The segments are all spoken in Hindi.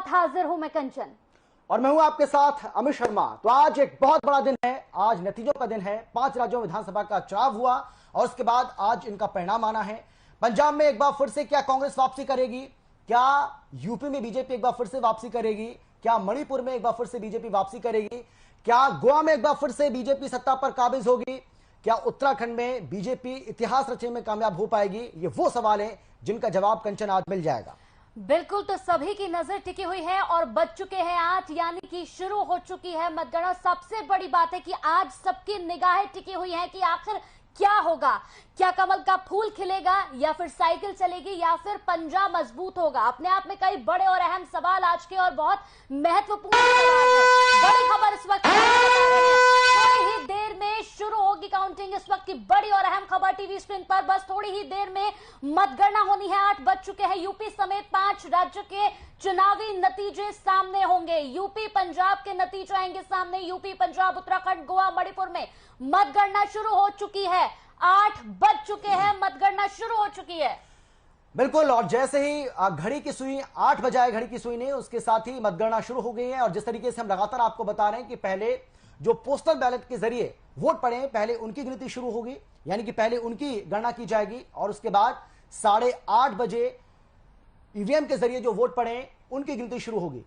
साथ हाजिर हूं मैं कंचन और मैं हूं आपके साथ अमित शर्मा। तो आज एक बहुत बड़ा दिन है, आज नतीजों का दिन है। 5 राज्यों में विधानसभा का चुनाव हुआ और उसके बाद आज इनका परिणाम आना है। पंजाब में एक बार फिर से क्या कांग्रेस वापसी करेगी, क्या यूपी में बीजेपी एक बार फिर से वापसी करेगी, क्या मणिपुर में एक बार फिर से बीजेपी वापसी करेगी, क्या गोवा में एक बार फिर से बीजेपी सत्ता पर काबिज होगी, क्या उत्तराखंड में बीजेपी इतिहास रचने में कामयाब हो पाएगी? ये वो सवाल है जिनका जवाब कंचन आज मिल जाएगा। बिल्कुल, तो सभी की नजर टिकी हुई है और बज चुके हैं 8, यानी कि शुरू हो चुकी है मतगणना। सबसे बड़ी बात है कि आज सबकी निगाहें टिकी हुई हैं कि आखिर क्या होगा, क्या कमल का फूल खिलेगा या फिर साइकिल चलेगी या फिर पंजा मजबूत होगा। अपने आप में कई बड़े और अहम सवाल आज के और बहुत महत्वपूर्ण सवाल है। बड़ी खबर इस वक्त थोड़ी ही देर में शुरू होगी काउंटिंग। इस वक्त की बड़ी और अहम खबर टीवी स्क्रीन पर, बस थोड़ी ही देर में मतगणना होनी है। 8 बज चुके हैं। यूपी समेत 5 राज्यों के चुनावी नतीजे सामने होंगे। यूपी पंजाब के नतीजे आएंगे सामने। यूपी पंजाब उत्तराखंड गोवा मणिपुर में मतगणना शुरू हो चुकी है। 8 बज चुके हैं, मतगणना शुरू हो चुकी है। बिल्कुल, और जैसे ही घड़ी की सुई 8 बजाए, घड़ी की सुई ने, उसके साथ ही मतगणना शुरू हो गई है। और जिस तरीके से हम लगातार आपको बता रहे हैं कि पहले जो पोस्टल बैलेट के जरिए वोट पड़े हैं, पहले उनकी गिनती शुरू होगी, यानी कि पहले उनकी गणना की जाएगी और उसके बाद 8:30 बजे ईवीएम के जरिए जो वोट पड़े हैं उनकी गिनती शुरू होगी।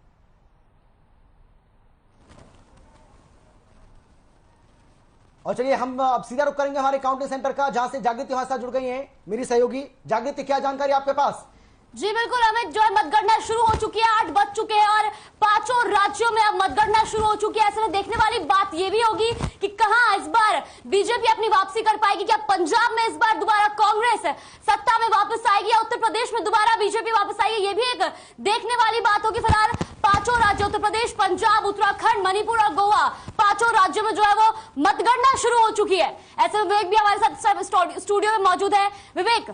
और चलिए हम अब सीधा रुख करेंगे हमारे काउंटिंग सेंटर का, जहां से जागृति हमारे साथ जुड़ गई हैं, मेरी सहयोगी। जागृति, क्या जानकारी आपके पास? जी बिल्कुल अमित, जो है मतगणना शुरू हो चुकी है। 8 बज चुके हैं और 5 राज्यों में अब मतगणना शुरू हो चुकी है। ऐसे में देखने वाली बात यह भी होगी कि कहां इस बार बीजेपी अपनी वापसी कर पाएगी। क्या पंजाब में इस बार दोबारा कांग्रेस सत्ता में वापस आएगी या उत्तर प्रदेश में दोबारा बीजेपी वापस आएगी, ये भी एक देखने वाली बात होगी। फिलहाल 5 राज्य, उत्तर प्रदेश, पंजाब, उत्तराखंड, मणिपुर और गोवा, 5 राज्यों में जो है वो मतगणना शुरू हो चुकी है। ऐसे में विवेक भी हमारे साथ स्टूडियो में मौजूद है। विवेक,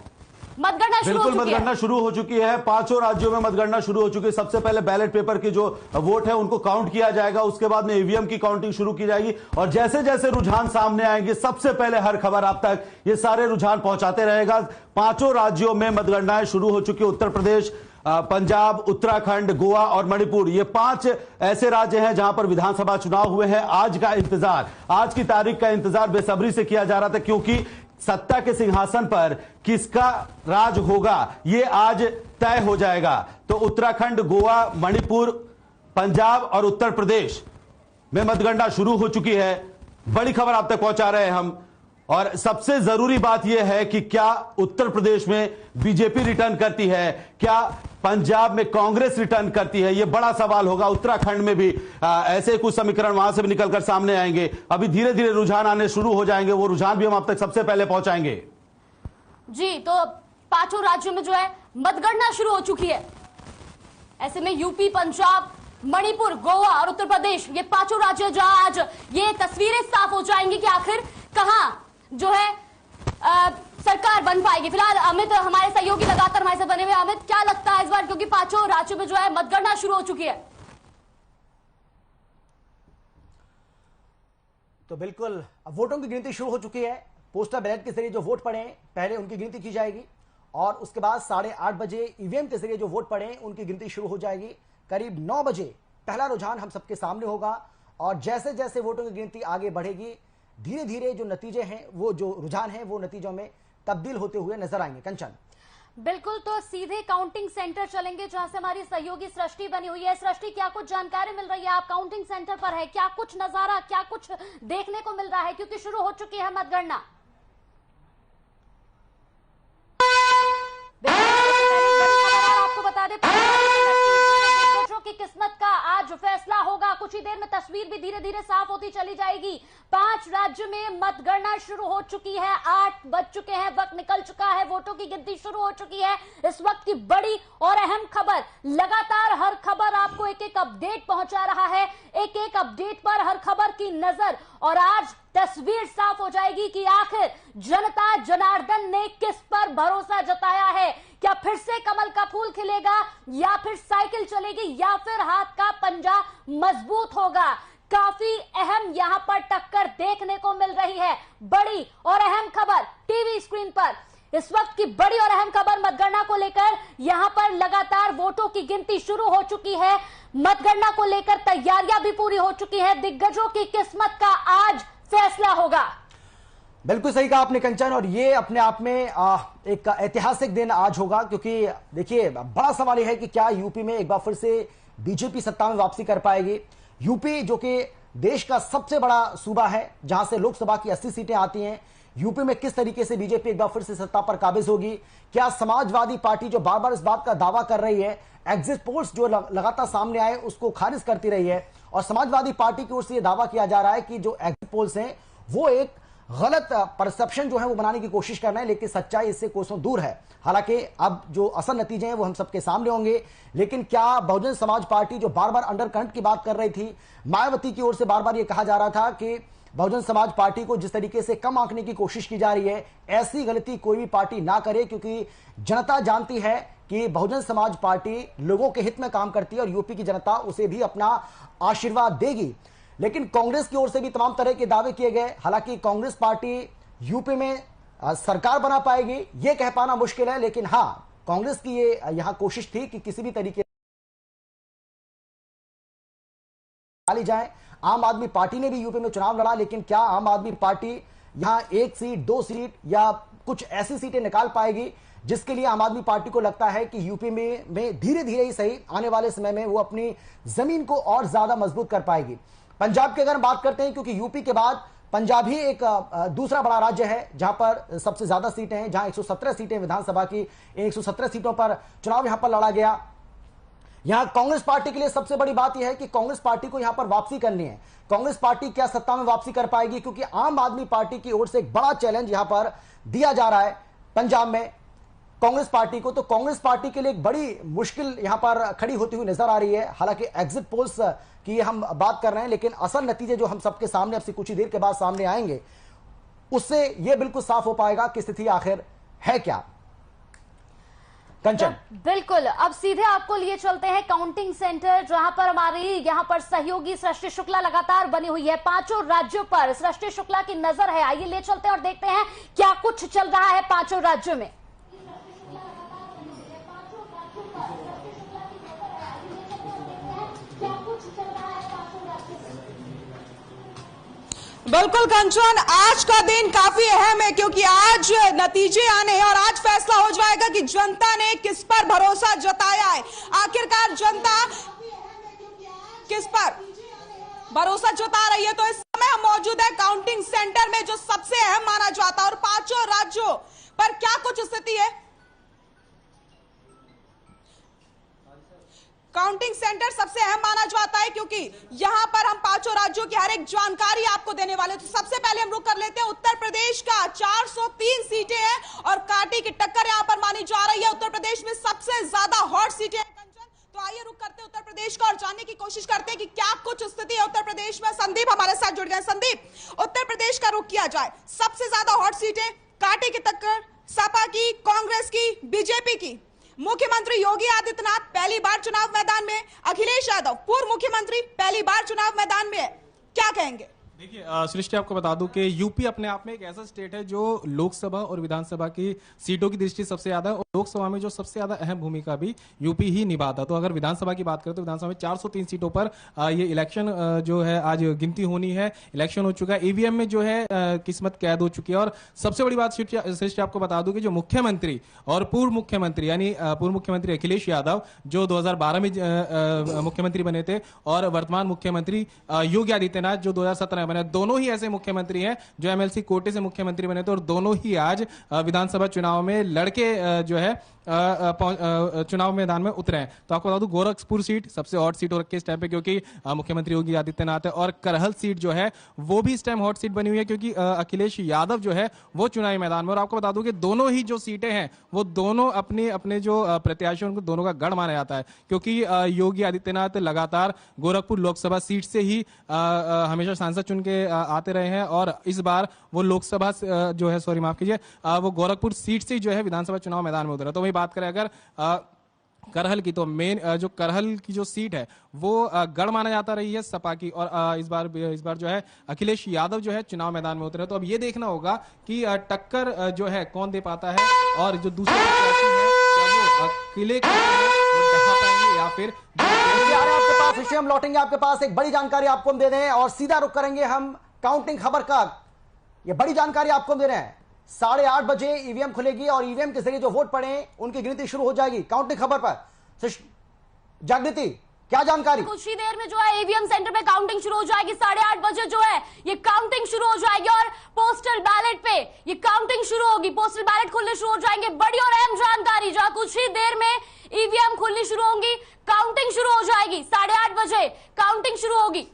मतगणना शुरू हो चुकी है। 5 राज्यों में मतगणना शुरू हो चुकी है। सबसे पहले बैलेट पेपर के जो वोट है उनको काउंट किया जाएगा, उसके बाद में ईवीएम की काउंटिंग शुरू की जाएगी। और जैसे जैसे रुझान सामने आएंगे, सबसे पहले हर खबर आप तक ये सारे रुझान पहुंचाते रहेगा। 5 राज्यों में मतगणनाएं शुरू हो चुकी है। उत्तर प्रदेश, पंजाब, उत्तराखंड, गोवा और मणिपुर, ये 5 ऐसे राज्य हैं जहां पर विधानसभा चुनाव हुए हैं। आज का इंतजार, आज की तारीख का इंतजार बेसब्री से किया जा रहा था, क्योंकि सत्ता के सिंहासन पर किसका राज होगा ये आज तय हो जाएगा। तो उत्तराखंड, गोवा, मणिपुर, पंजाब और उत्तर प्रदेश में मतगणना शुरू हो चुकी है। बड़ी खबर आप तक पहुंचा रहे हैं हम। और सबसे जरूरी बात यह है कि क्या उत्तर प्रदेश में बीजेपी रिटर्न करती है, क्या पंजाब में कांग्रेस रिटर्न करती है, यह बड़ा सवाल होगा। उत्तराखंड में भी ऐसे कुछ समीकरण वहां से भी निकलकर सामने आएंगे। अभी धीरे धीरे रुझान आने शुरू हो जाएंगे, वो रुझान भी हम आप तक सबसे पहले पहुंचाएंगे। जी, तो 5 राज्यों में जो है मतगणना शुरू हो चुकी है। ऐसे में यूपी, पंजाब, मणिपुर, गोवा और उत्तर प्रदेश, ये 5 राज्य जहां आज ये तस्वीरें साफ हो जाएंगी कि आखिर कहां जो है सरकार बन पाएगी। फिलहाल अमित हमारे सहयोगी लगातार हमारे साथ बने हुए। अमित, क्या लगता है इस बार, क्योंकि 5 राज्यों में जो है मतगणना शुरू हो चुकी है? तो बिल्कुल अब वोटों की गिनती शुरू हो चुकी है। पोस्टल बैलेट के जरिए जो वोट पड़े हैं पहले उनकी गिनती की जाएगी और उसके बाद 8:30 बजे ईवीएम के जरिए जो वोट पड़े हैं उनकी गिनती शुरू हो जाएगी। करीब 9 बजे पहला रुझान हम सबके सामने होगा और जैसे जैसे वोटों की गिनती आगे बढ़ेगी, धीरे धीरे जो नतीजे हैं, वो जो रुझान हैं, वो नतीजों में तब्दील होते हुए नजर आएंगे। कंचन, बिल्कुल, तो सीधे काउंटिंग सेंटर चलेंगे जहां से हमारी सहयोगी सृष्टि बनी हुई है। सृष्टि, क्या कुछ जानकारी मिल रही है? आप काउंटिंग सेंटर पर है, क्या कुछ नजारा, क्या कुछ देखने को मिल रहा है, क्योंकि शुरू हो चुकी है मतगणना? आपको बता दें की किस्मत का आज फैसला होगा। कुछ ही देर में तस्वीर भी धीरे धीरे साफ होती चली जाएगी। 5 राज्यों में मतगणना शुरू हो चुकी है। 8 बज चुके हैं, वक्त निकल चुका है, वोटों की गिनती शुरू हो चुकी है। इस वक्त की बड़ी और अहम खबर, लगातार हर खबर आपको एक एक अपडेट पहुंचा रहा है, एक एक अपडेट पर हर खबर की नजर। और आज तस्वीर साफ हो जाएगी कि आखिर जनता जनार्दन ने किस पर भरोसा जताया है। क्या फिर से कमल का फूल खिलेगा या फिर साइकिल चलेगी या फिर हाथ का पंजा मजबूत होगा? काफी अहम यहां पर टक्कर देखने को मिल रही है। बड़ी और अहम खबर टीवी स्क्रीन पर, इस वक्त की बड़ी और अहम खबर मतगणना को लेकर, यहां पर लगातार वोटों की गिनती शुरू हो चुकी है। मतगणना को लेकर तैयारियां भी पूरी हो चुकी है। दिग्गजों की किस्मत का आज फैसला होगा। बिल्कुल सही कहा आपने कंचन, और ये अपने आप में एक ऐतिहासिक दिन आज होगा, क्योंकि देखिए बड़ा सवाल यह है कि क्या यूपी में एक बार फिर से बीजेपी सत्ता में वापसी कर पाएगी। यूपी जो कि देश का सबसे बड़ा सूबा है, जहां से लोकसभा की 80 सीटें आती हैं, यूपी में किस तरीके से बीजेपी एक बार फिर से सत्ता पर काबिज होगी। क्या समाजवादी पार्टी जो बार बार इस बात का दावा कर रही है, एग्जिट पोल्स जो लगातार सामने आए उसको खारिज करती रही है, और समाजवादी पार्टी की ओर से यह दावा किया जा रहा है कि जो एग्जिट पोल्स हैं वो एक गलत परसेप्शन जो है वो बनाने की कोशिश कर रहे हैं, लेकिन सच्चाई इससे कोसों दूर है। हालांकि अब जो असल नतीजे हैं वो हम सबके सामने होंगे, लेकिन क्या बहुजन समाज पार्टी जो बार बार अंडरकरंट की बात कर रही थी, मायावती की ओर से बार बार ये कहा जा रहा था कि बहुजन समाज पार्टी को जिस तरीके से कम आंकने की कोशिश की जा रही है, ऐसी गलती कोई भी पार्टी ना करे, क्योंकि जनता जानती है कि बहुजन समाज पार्टी लोगों के हित में काम करती है और यूपी की जनता उसे भी अपना आशीर्वाद देगी। लेकिन कांग्रेस की ओर से भी तमाम तरह के दावे किए गए। हालांकि कांग्रेस पार्टी यूपी में सरकार बना पाएगी यह कह पाना मुश्किल है, लेकिन हां, कांग्रेस की ये यहां कोशिश थी कि किसी भी तरीके ली जाए। आम आदमी पार्टी ने भी यूपी में चुनाव लड़ा, लेकिन क्या आम आदमी पार्टी यहां 1 सीट 2 सीट या कुछ ऐसी सीटें निकाल पाएगी जिसके लिए आम आदमी पार्टी को लगता है कि यूपी में धीरे धीरे ही सही आने वाले समय में वो अपनी जमीन को और ज्यादा मजबूत कर पाएगी। पंजाब की अगर हम बात करते हैं, क्योंकि यूपी के बाद पंजाब ही एक दूसरा बड़ा राज्य है जहां पर सबसे ज्यादा सीटें हैं, जहां 117 सीटें विधानसभा की, 117 सीटों पर चुनाव यहां पर लड़ा गया। यहां कांग्रेस पार्टी के लिए सबसे बड़ी बात यह है कि कांग्रेस पार्टी को यहां पर वापसी करनी है। कांग्रेस पार्टी क्या सत्ता में वापसी कर पाएगी, क्योंकि आम आदमी पार्टी की ओर से एक बड़ा चैलेंज यहां पर दिया जा रहा है पंजाब में कांग्रेस पार्टी को। तो कांग्रेस पार्टी के लिए एक बड़ी मुश्किल यहां पर खड़ी होती हुई नजर आ रही है। हालांकि एग्जिट पोल्स की हम बात कर रहे हैं, लेकिन असल नतीजे जो हम सबके सामने अब से कुछ ही देर के बाद सामने आएंगे, उससे यह बिल्कुल साफ हो पाएगा कि स्थिति आखिर है क्या। कंचन, बिल्कुल, अब सीधे आपको लिए चलते हैं काउंटिंग सेंटर, जहां पर हमारी यहां पर सहयोगी सृष्टि शुक्ला लगातार बनी हुई है। पांचों राज्यों पर सृष्टि शुक्ला की नजर है। आइए ले चलते हैं और देखते हैं क्या कुछ चल रहा है पांचों राज्यों में। बिल्कुल कंचन, आज का दिन काफी अहम है, क्योंकि आज नतीजे आने हैं और आज फैसला हो जाएगा कि जनता ने किस पर भरोसा जताया है। आखिरकार जनता किस पर भरोसा जता रही है। तो इस समय हम मौजूद है काउंटिंग सेंटर में, जो सबसे अहम माना जाता है, और पांचों राज्यों पर क्या कुछ स्थिति है। काउंटिंग सेंटर सबसे अहम माना जाता है, क्योंकि यहां पर हम पांचों राज्यों की हर एक जानकारी आपको देने वाले। तो सबसे पहले हम रुक कर लेते हैं उत्तर प्रदेश का। 403 सीटें हैं और कांटे की टक्कर यहां पर मानी जा रही है। उत्तर प्रदेश में सबसे ज्यादा हॉट सीटें हैं कंचन। तो आइए रुक करते हैं उत्तर प्रदेश का और जानने की कोशिश करते हैं कि क्या कुछ स्थिति है उत्तर प्रदेश में। संदीप हमारे साथ जुड़ गए। संदीप, उत्तर प्रदेश का रुख किया जाए, सबसे ज्यादा हॉट सीटें, कांटे की टक्कर, सपा की, कांग्रेस की, बीजेपी की। मुख्यमंत्री योगी आदित्यनाथ पहली बार चुनाव मैदान में, अखिलेश यादव पूर्व मुख्यमंत्री पहली बार चुनाव मैदान में है, क्या कहेंगे? देखिए सृष्टि, आपको बता दूं कि यूपी अपने आप में एक ऐसा स्टेट है जो लोकसभा और विधानसभा की सीटों की दृष्टि सबसे ज्यादा है, और लोकसभा में जो सबसे ज्यादा अहम भूमिका भी यूपी ही निभाता। तो अगर विधानसभा की बात करें तो विधानसभा में 403 सीटों पर ये इलेक्शन जो है आज गिनती होनी है। इलेक्शन हो चुका है, ईवीएम में जो है किस्मत कैद हो चुकी है। और सबसे बड़ी बात सृष्टि आपको बता दूं कि जो मुख्यमंत्री और पूर्व मुख्यमंत्री, यानी पूर्व मुख्यमंत्री अखिलेश यादव जो 2012 में मुख्यमंत्री बने थे, और वर्तमान मुख्यमंत्री योगी आदित्यनाथ जो 2017 बने, दोनों ही ऐसे मुख्यमंत्री हैं जो एमएलसी कोटे से मुख्यमंत्री बने थे, और दोनों ही आज विधानसभा चुनाव में लड़के जो है चुनाव मैदान में उतरे हैं। तो आपको बता दूं गोरखपुर सीट सबसे हॉट सीट हो रखी है इस टाइम पे, क्योंकि मुख्यमंत्री योगी आदित्यनाथ है, और करहल सीट जो है वो भी इस टाइम हॉट सीट बनी हुई है, क्योंकि अखिलेश यादव जो है वो चुनावी मैदान में। और आपको बता दूं कि दोनों ही जो सीटें हैं वो दोनों अपने जो प्रत्याशी उनको दोनों का गढ़ माना जाता है, क्योंकि योगी आदित्यनाथ लगातार गोरखपुर लोकसभा सीट से ही हमेशा सांसद चुन के आते रहे हैं, और इस बार वो लोकसभा जो है, सॉरी माफ कीजिए, वो गोरखपुर सीट से जो है विधानसभा चुनाव मैदान में उतरा। तो वही बात करें अगर करहल की, तो मेन जो करहल की जो सीट है वो गढ़ माना जाता रही है सपा की, और इस बार जो है अखिलेश यादव जो है चुनाव मैदान में उतरे। तो अब ये देखना होगा कि टक्कर जो है कौन दे पाता है, और जो दूसरे प्रत्याशी है क्या वो किले को दबा पाएंगे या फिर आपके पास विषय हम लौटेंगे आपके पास। एक बड़ी जानकारी आपको हम दे दें और सीधा रुख करेंगे हम काउंटिंग खबर का। ये बड़ी जानकारी आपको हम दे रहे हैं, 8:30 बजे ईवीएम खुलेगी और ईवीएम के जरिए जो वोट पड़े उनकी गिनती शुरू हो जाएगी काउंटिंग खबर पर। जागृति, क्या जानकारी? कुछ ही देर में जो है ईवीएम सेंटर पे काउंटिंग शुरू हो जाएगी। 8:30 बजे जो है ये काउंटिंग शुरू हो जाएगी और पोस्टल बैलेट पे ये काउंटिंग शुरू होगी। पोस्टल बैलेट खुलने शुरू हो जाएंगे। बड़ी और अहम जानकारी, जहां कुछ ही देर में ईवीएम खुलनी शुरू होंगी, काउंटिंग शुरू हो जाएगी। 8:30 बजे काउंटिंग शुरू होगी।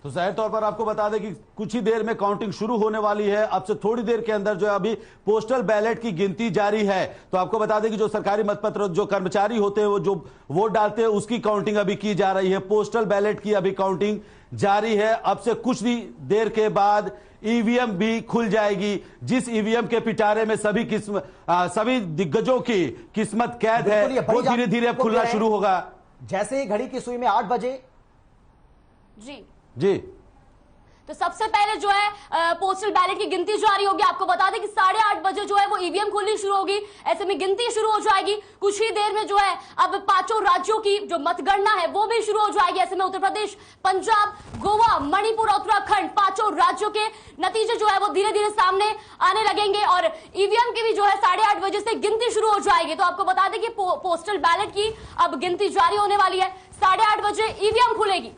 तो जाहिर तौर पर आपको बता दें कि कुछ ही देर में काउंटिंग शुरू होने वाली है। अब से थोड़ी देर के अंदर जो है अभी पोस्टल बैलेट की गिनती जारी है। तो आपको बता दें कि जो सरकारी मतपत्र जो कर्मचारी होते हैं वो जो वोट डालते हैं उसकी काउंटिंग अभी की जा रही है। पोस्टल बैलेट की अभी काउंटिंग जारी है। अब से कुछ ही देर के बाद ईवीएम भी खुल जाएगी। जिस ईवीएम के पिटारे में सभी दिग्गजों की किस्मत कैद है वो धीरे धीरे अब खुलना शुरू होगा। जैसे ही घड़ी की सुई में 8 बजे जी तो सबसे पहले जो है पोस्टल बैलेट की गिनती जारी होगी। आपको बता दें कि 8:30 बजे जो है वो ईवीएम खुलनी शुरू होगी। ऐसे में गिनती शुरू हो जाएगी। कुछ ही देर में जो है अब 5 राज्यों की जो मतगणना है वो भी शुरू हो जाएगी। ऐसे में उत्तर प्रदेश, पंजाब, गोवा, मणिपुर, उत्तराखंड 5 राज्यों के नतीजे जो है वो धीरे धीरे सामने आने लगेंगे और ईवीएम की भी जो है 8:30 बजे से गिनती शुरू हो जाएगी। तो आपको बता दें कि पोस्टल बैलेट की अब गिनती जारी होने वाली है। 8:30 बजे ईवीएम खुलेगी।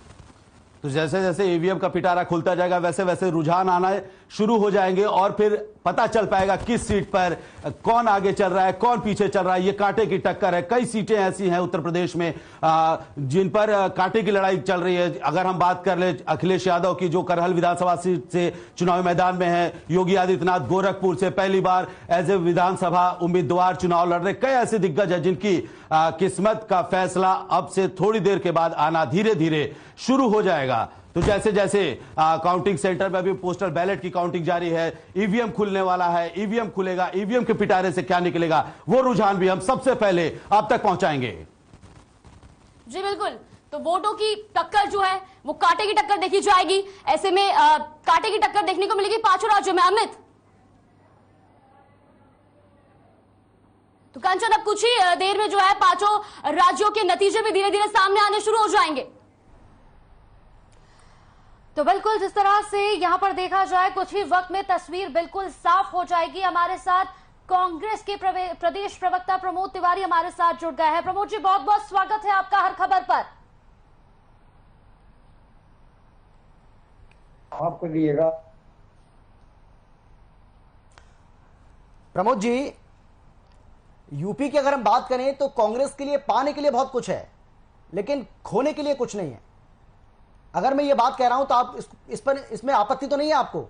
तो जैसे जैसे ईवीएम का पिटारा खुलता जाएगा वैसे वैसे रुझान आना शुरू हो जाएंगे और फिर पता चल पाएगा किस सीट पर कौन आगे चल रहा है, कौन पीछे चल रहा है। ये कांटे की टक्कर है। कई सीटें ऐसी हैं उत्तर प्रदेश में जिन पर कांटे की लड़ाई चल रही है। अगर हम बात कर ले अखिलेश यादव की जो करहल विधानसभा सीट से चुनावी मैदान में है, योगी आदित्यनाथ गोरखपुर से पहली बार एज ए विधानसभा उम्मीदवार चुनाव लड़ रहे, कई ऐसे दिग्गज हैं जिनकी किस्मत का फैसला अब से थोड़ी देर के बाद आना धीरे धीरे शुरू हो जाएगा। तो जैसे जैसे काउंटिंग सेंटर में अभी पोस्टल बैलेट की काउंटिंग जारी है, ईवीएम खुलने वाला है, ईवीएम खुलेगा, ईवीएम के पिटारे से क्या निकलेगा वो रुझान भी हम सबसे पहले आप तक पहुंचाएंगे। जी बिल्कुल। तो वोटों की टक्कर जो है वो कांटे की टक्कर देखी जाएगी। ऐसे में कांटे की टक्कर देखने को मिलेगी 5 राज्यों में। अमित, तो कंचन अब कुछ ही देर में जो है 5 राज्यों के नतीजे भी धीरे धीरे सामने आने शुरू हो जाएंगे। तो बिल्कुल जिस तरह से यहां पर देखा जाए कुछ ही वक्त में तस्वीर बिल्कुल साफ हो जाएगी। हमारे साथ कांग्रेस के प्रदेश प्रवक्ता प्रमोद तिवारी हमारे साथ जुड़ गए हैं। प्रमोद जी, बहुत बहुत स्वागत है आपका हर खबर पर। आप करिएगा। प्रमोद जी, यूपी की अगर हम बात करें तो कांग्रेस के लिए पाने के लिए बहुत कुछ है लेकिन खोने के लिए कुछ नहीं है। अगर मैं ये बात कह रहा हूं तो आप इसमें आपत्ति तो नहीं है आपको?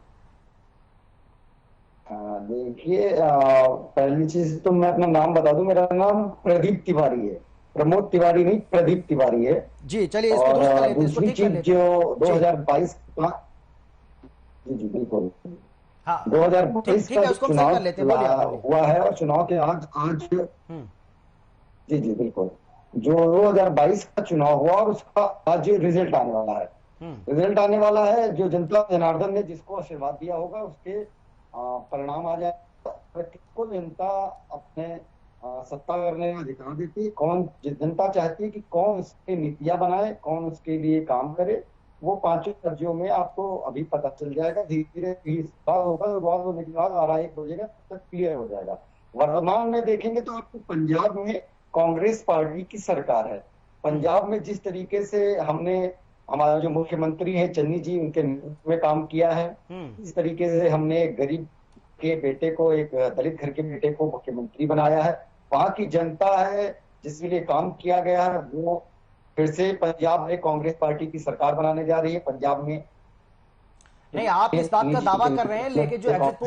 देखिए, पहली चीज तो मैं अपना नाम बता दूं। मेरा नाम प्रदीप तिवारी है, प्रमोद तिवारी नहीं, प्रदीप तिवारी है जी। चलिए इसको और दूसरी चीज जो 2022 जी बिल्कुल, हाँ 2022 का चुनाव हुआ है और चुनाव के आज जी बिल्कुल, जो 2022 का चुनाव हुआ और उसका आज रिजल्ट आने वाला है। रिजल्ट आने वाला है। जो जनता जनार्दन ने जिसको आशीर्वाद दिया होगा उसके परिणाम आ जाए। किसको जनता अपने सत्ता करने का अधिकार देती है, कौन जनता चाहती है कि कौन उसकी नीतियां बनाए, कौन उसके लिए काम करे, वो 5 राज्यों में आपको अभी पता चल जाएगा। धीरे धीरे होने के बाद आ रहा है 1-2 जगह तक क्लियर हो जाएगा। वर्तमान में देखेंगे तो आपको पंजाब में कांग्रेस पार्टी की सरकार है। पंजाब में जिस तरीके से हमने हमारा जो मुख्यमंत्री है चन्नी जी, उनके नेतृत्व में काम किया है, इस तरीके से हमने गरीब के बेटे को, एक दलित घर के बेटे को मुख्यमंत्री बनाया है। वहां की जनता है जिसके लिए काम किया गया है वो फिर से पंजाब में कांग्रेस पार्टी की सरकार बनाने जा रही है। पंजाब में नहीं, आप इस बात का दावा कर रहे हैं लेकिन जो एग्जिट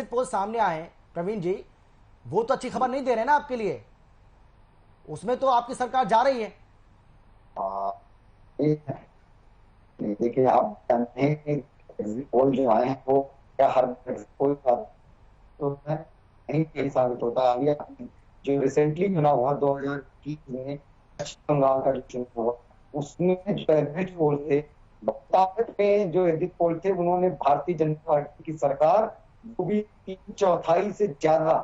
पोल सामने आए प्रवीण जी, वो तो अच्छी खबर नहीं दे रहे ना आपके लिए। उसमें तो आपकी सरकार जा रही है। देखिए, आप जानते हैं कि एग्जिट पोल जो आए हैं वो क्या हर पोल का तो नहीं साबित होता। अभी जो रिसेंटली चुनाव हुआ 2020 में पश्चिम बंगाल का जो चुनाव हुआ, उसमें जो एग्जिट पोल थे, भारत में जो एग्जिट पोल थे, उन्होंने भारतीय जनता पार्टी की सरकार वो भी 3/4 से ज्यादा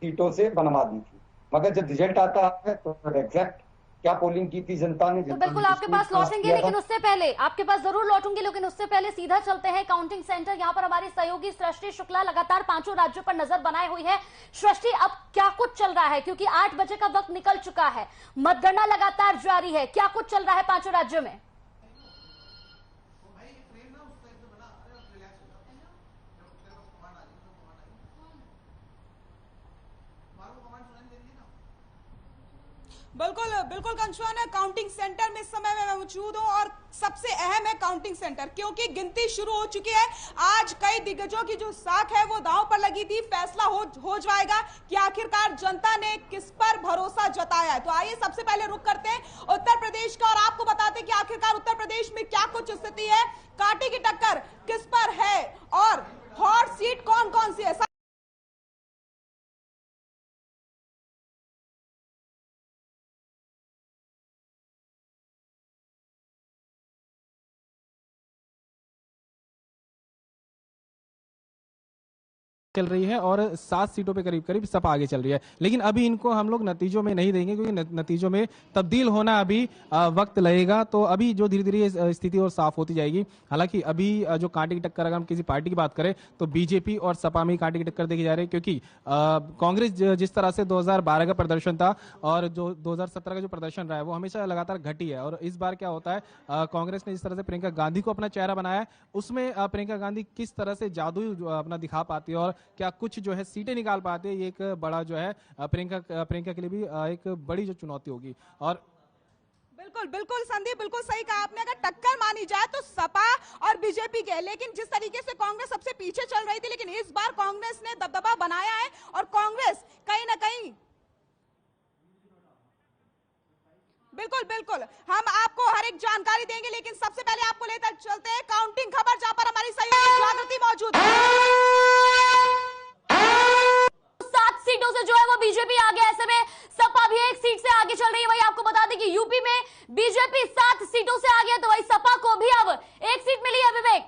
सीटों से बनवा दी थी। मगर जब रिजल्ट आता है तो एग्जैक्ट क्या पोलिंग की थी जनता ने, तो बिल्कुल आपके पास लौटेंगे, लेकिन उससे पहले आपके पास जरूर लौटूंगी, लेकिन उससे पहले सीधा चलते हैं काउंटिंग सेंटर। यहाँ पर हमारी सहयोगी सृष्टि शुक्ला लगातार 5 राज्यों पर नजर बनाए हुई है। सृष्टि, अब क्या कुछ चल रहा है, क्योंकि 8 बजे का वक्त निकल चुका है, मतगणना लगातार जारी है, क्या कुछ चल रहा है 5 राज्यों में? बिल्कुल बिल्कुल कंचन, काउंटिंग सेंटर में इस समय मैं मौजूद हूं और सबसे अहम है काउंटिंग सेंटर, क्योंकि गिनती शुरू हो चुकी है। आज कई दिग्गजों की जो साख है वो दांव पर लगी थी, फैसला हो जाएगा कि आखिरकार जनता ने किस पर भरोसा जताया है। तो आइए सबसे पहले रुक करते हैं उत्तर प्रदेश का और आपको बताते हैं कि आखिरकार उत्तर प्रदेश में क्या कुछ स्थिति है, कांटे की टक्कर किस पर है और हॉट सीट कौन कौन सी है। चल रही है और 7 सीटों पे करीब करीब सपा आगे चल रही है, लेकिन अभी इनको हम लोग नतीजों में नहीं देंगे, क्योंकि नतीजों में तब्दील होना अभी वक्त लगेगा। तो अभी जो धीरे धीरे स्थिति और साफ होती जाएगी। हालांकि अभी जो कांटे की टक्कर, अगर हम किसी पार्टी की बात करें तो बीजेपी और सपा में कांटे की टक्कर देखी जा रही है, क्योंकि कांग्रेस जिस तरह से 2012 का प्रदर्शन था और जो 2017 का जो प्रदर्शन रहा है वो हमेशा लगातार घटी है। और इस बार क्या होता है, कांग्रेस ने जिस तरह से प्रियंका गांधी को अपना चेहरा बनाया है, उसमें प्रियंका गांधी किस तरह से जादू अपना दिखा पाती है और क्या कुछ जो है सीटें निकाल पाते हैं, ये एक बड़ा जो है प्रियंका के लिए भी एक बड़ी जो चुनौती होगी। और बिल्कुल बिल्कुल संदीप, बिल्कुल सही कहा आपने। अगर टक्कर मानी जाए तो सपा और बीजेपी के, लेकिन जिस तरीके से कांग्रेस सबसे पीछे चल रही थी, लेकिन इस बार कांग्रेस ने दबदबा बनाया है और कांग्रेस कहीं ना कहीं बिल्कुल बिल्कुल हम आपको हर एक जानकारी देंगे, लेकिन सबसे पहले आपको लेकर चलते हैं काउंटिंग खबर, जहां पर हमारी सहयोगी जागृति मौजूद है। 7 सीटों से जो है वो बीजेपी आगे, ऐसे में सपा भी 1 सीट से आगे चल रही है। वही आपको बता दें कि यूपी में बीजेपी 7 सीटों से आगे है, तो वही सपा को भी अब 1 सीट मिली है। विवेक,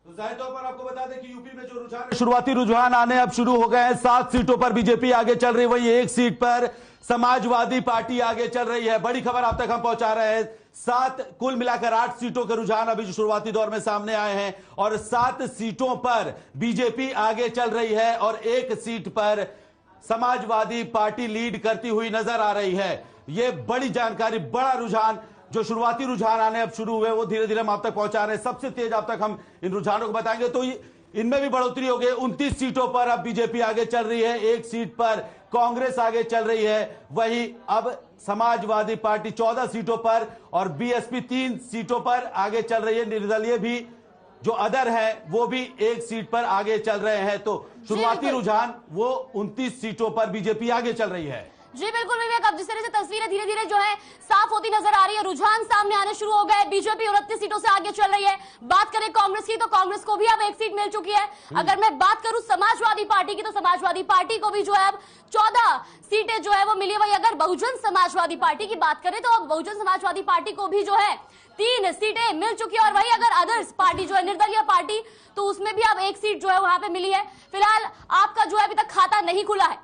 तो जाहिर तौर पर आपको बता दें कि यूपी में जो रुझान, शुरुआती रुझान आने अब शुरू हो गए हैं। 7 सीटों पर बीजेपी आगे चल रही है, वही 1 सीट पर समाजवादी पार्टी आगे चल रही है। बड़ी खबर आप तक हम पहुंचा रहे हैं। 7 कुल मिलाकर 8 सीटों के रुझान अभी जो शुरुआती दौर में सामने आए हैं और 7 सीटों पर बीजेपी आगे चल रही है और 1 सीट पर समाजवादी पार्टी लीड करती हुई नजर आ रही है। यह बड़ी जानकारी, बड़ा रुझान, जो शुरुआती रुझान आने अब शुरू हुए वो धीरे धीरे हम आप तक पहुंचा रहे हैं। सबसे तेज आप तक हम इन रुझानों को बताएंगे। तो इनमें भी बढ़ोतरी हो गई। 29 सीटों पर अब बीजेपी आगे चल रही है, 1 सीट पर कांग्रेस आगे चल रही है। वहीं अब समाजवादी पार्टी 14 सीटों पर और बीएसपी 3 सीटों पर आगे चल रही है। निर्दलीय भी जो अदर है वो भी 1 सीट पर आगे चल रहे हैं। तो शुरुआती रुझान वो 29 सीटों पर बीजेपी आगे चल रही है। जी बिल्कुल विवेक, अब जिस तरह से तस्वीरें धीरे धीरे जो है साफ होती नजर आ रही है, रुझान सामने आने शुरू हो गए। बीजेपी 29 सीटों से आगे चल रही है। बात करें कांग्रेस की तो कांग्रेस को भी अब 1 सीट मिल चुकी है। अगर मैं बात करूं समाजवादी पार्टी की तो समाजवादी पार्टी को भी जो है अब 14 सीटें जो है वो मिली। वही अगर बहुजन समाजवादी पार्टी की बात करें तो अब बहुजन समाजवादी पार्टी को भी जो है 3 सीटें मिल चुकी है। और वही अगर अदर्स पार्टी जो है निर्दलीय पार्टी, तो उसमें भी अब 1 सीट जो है वहां पे मिली है। फिलहाल आपका जो है अभी तक खाता नहीं खुला है।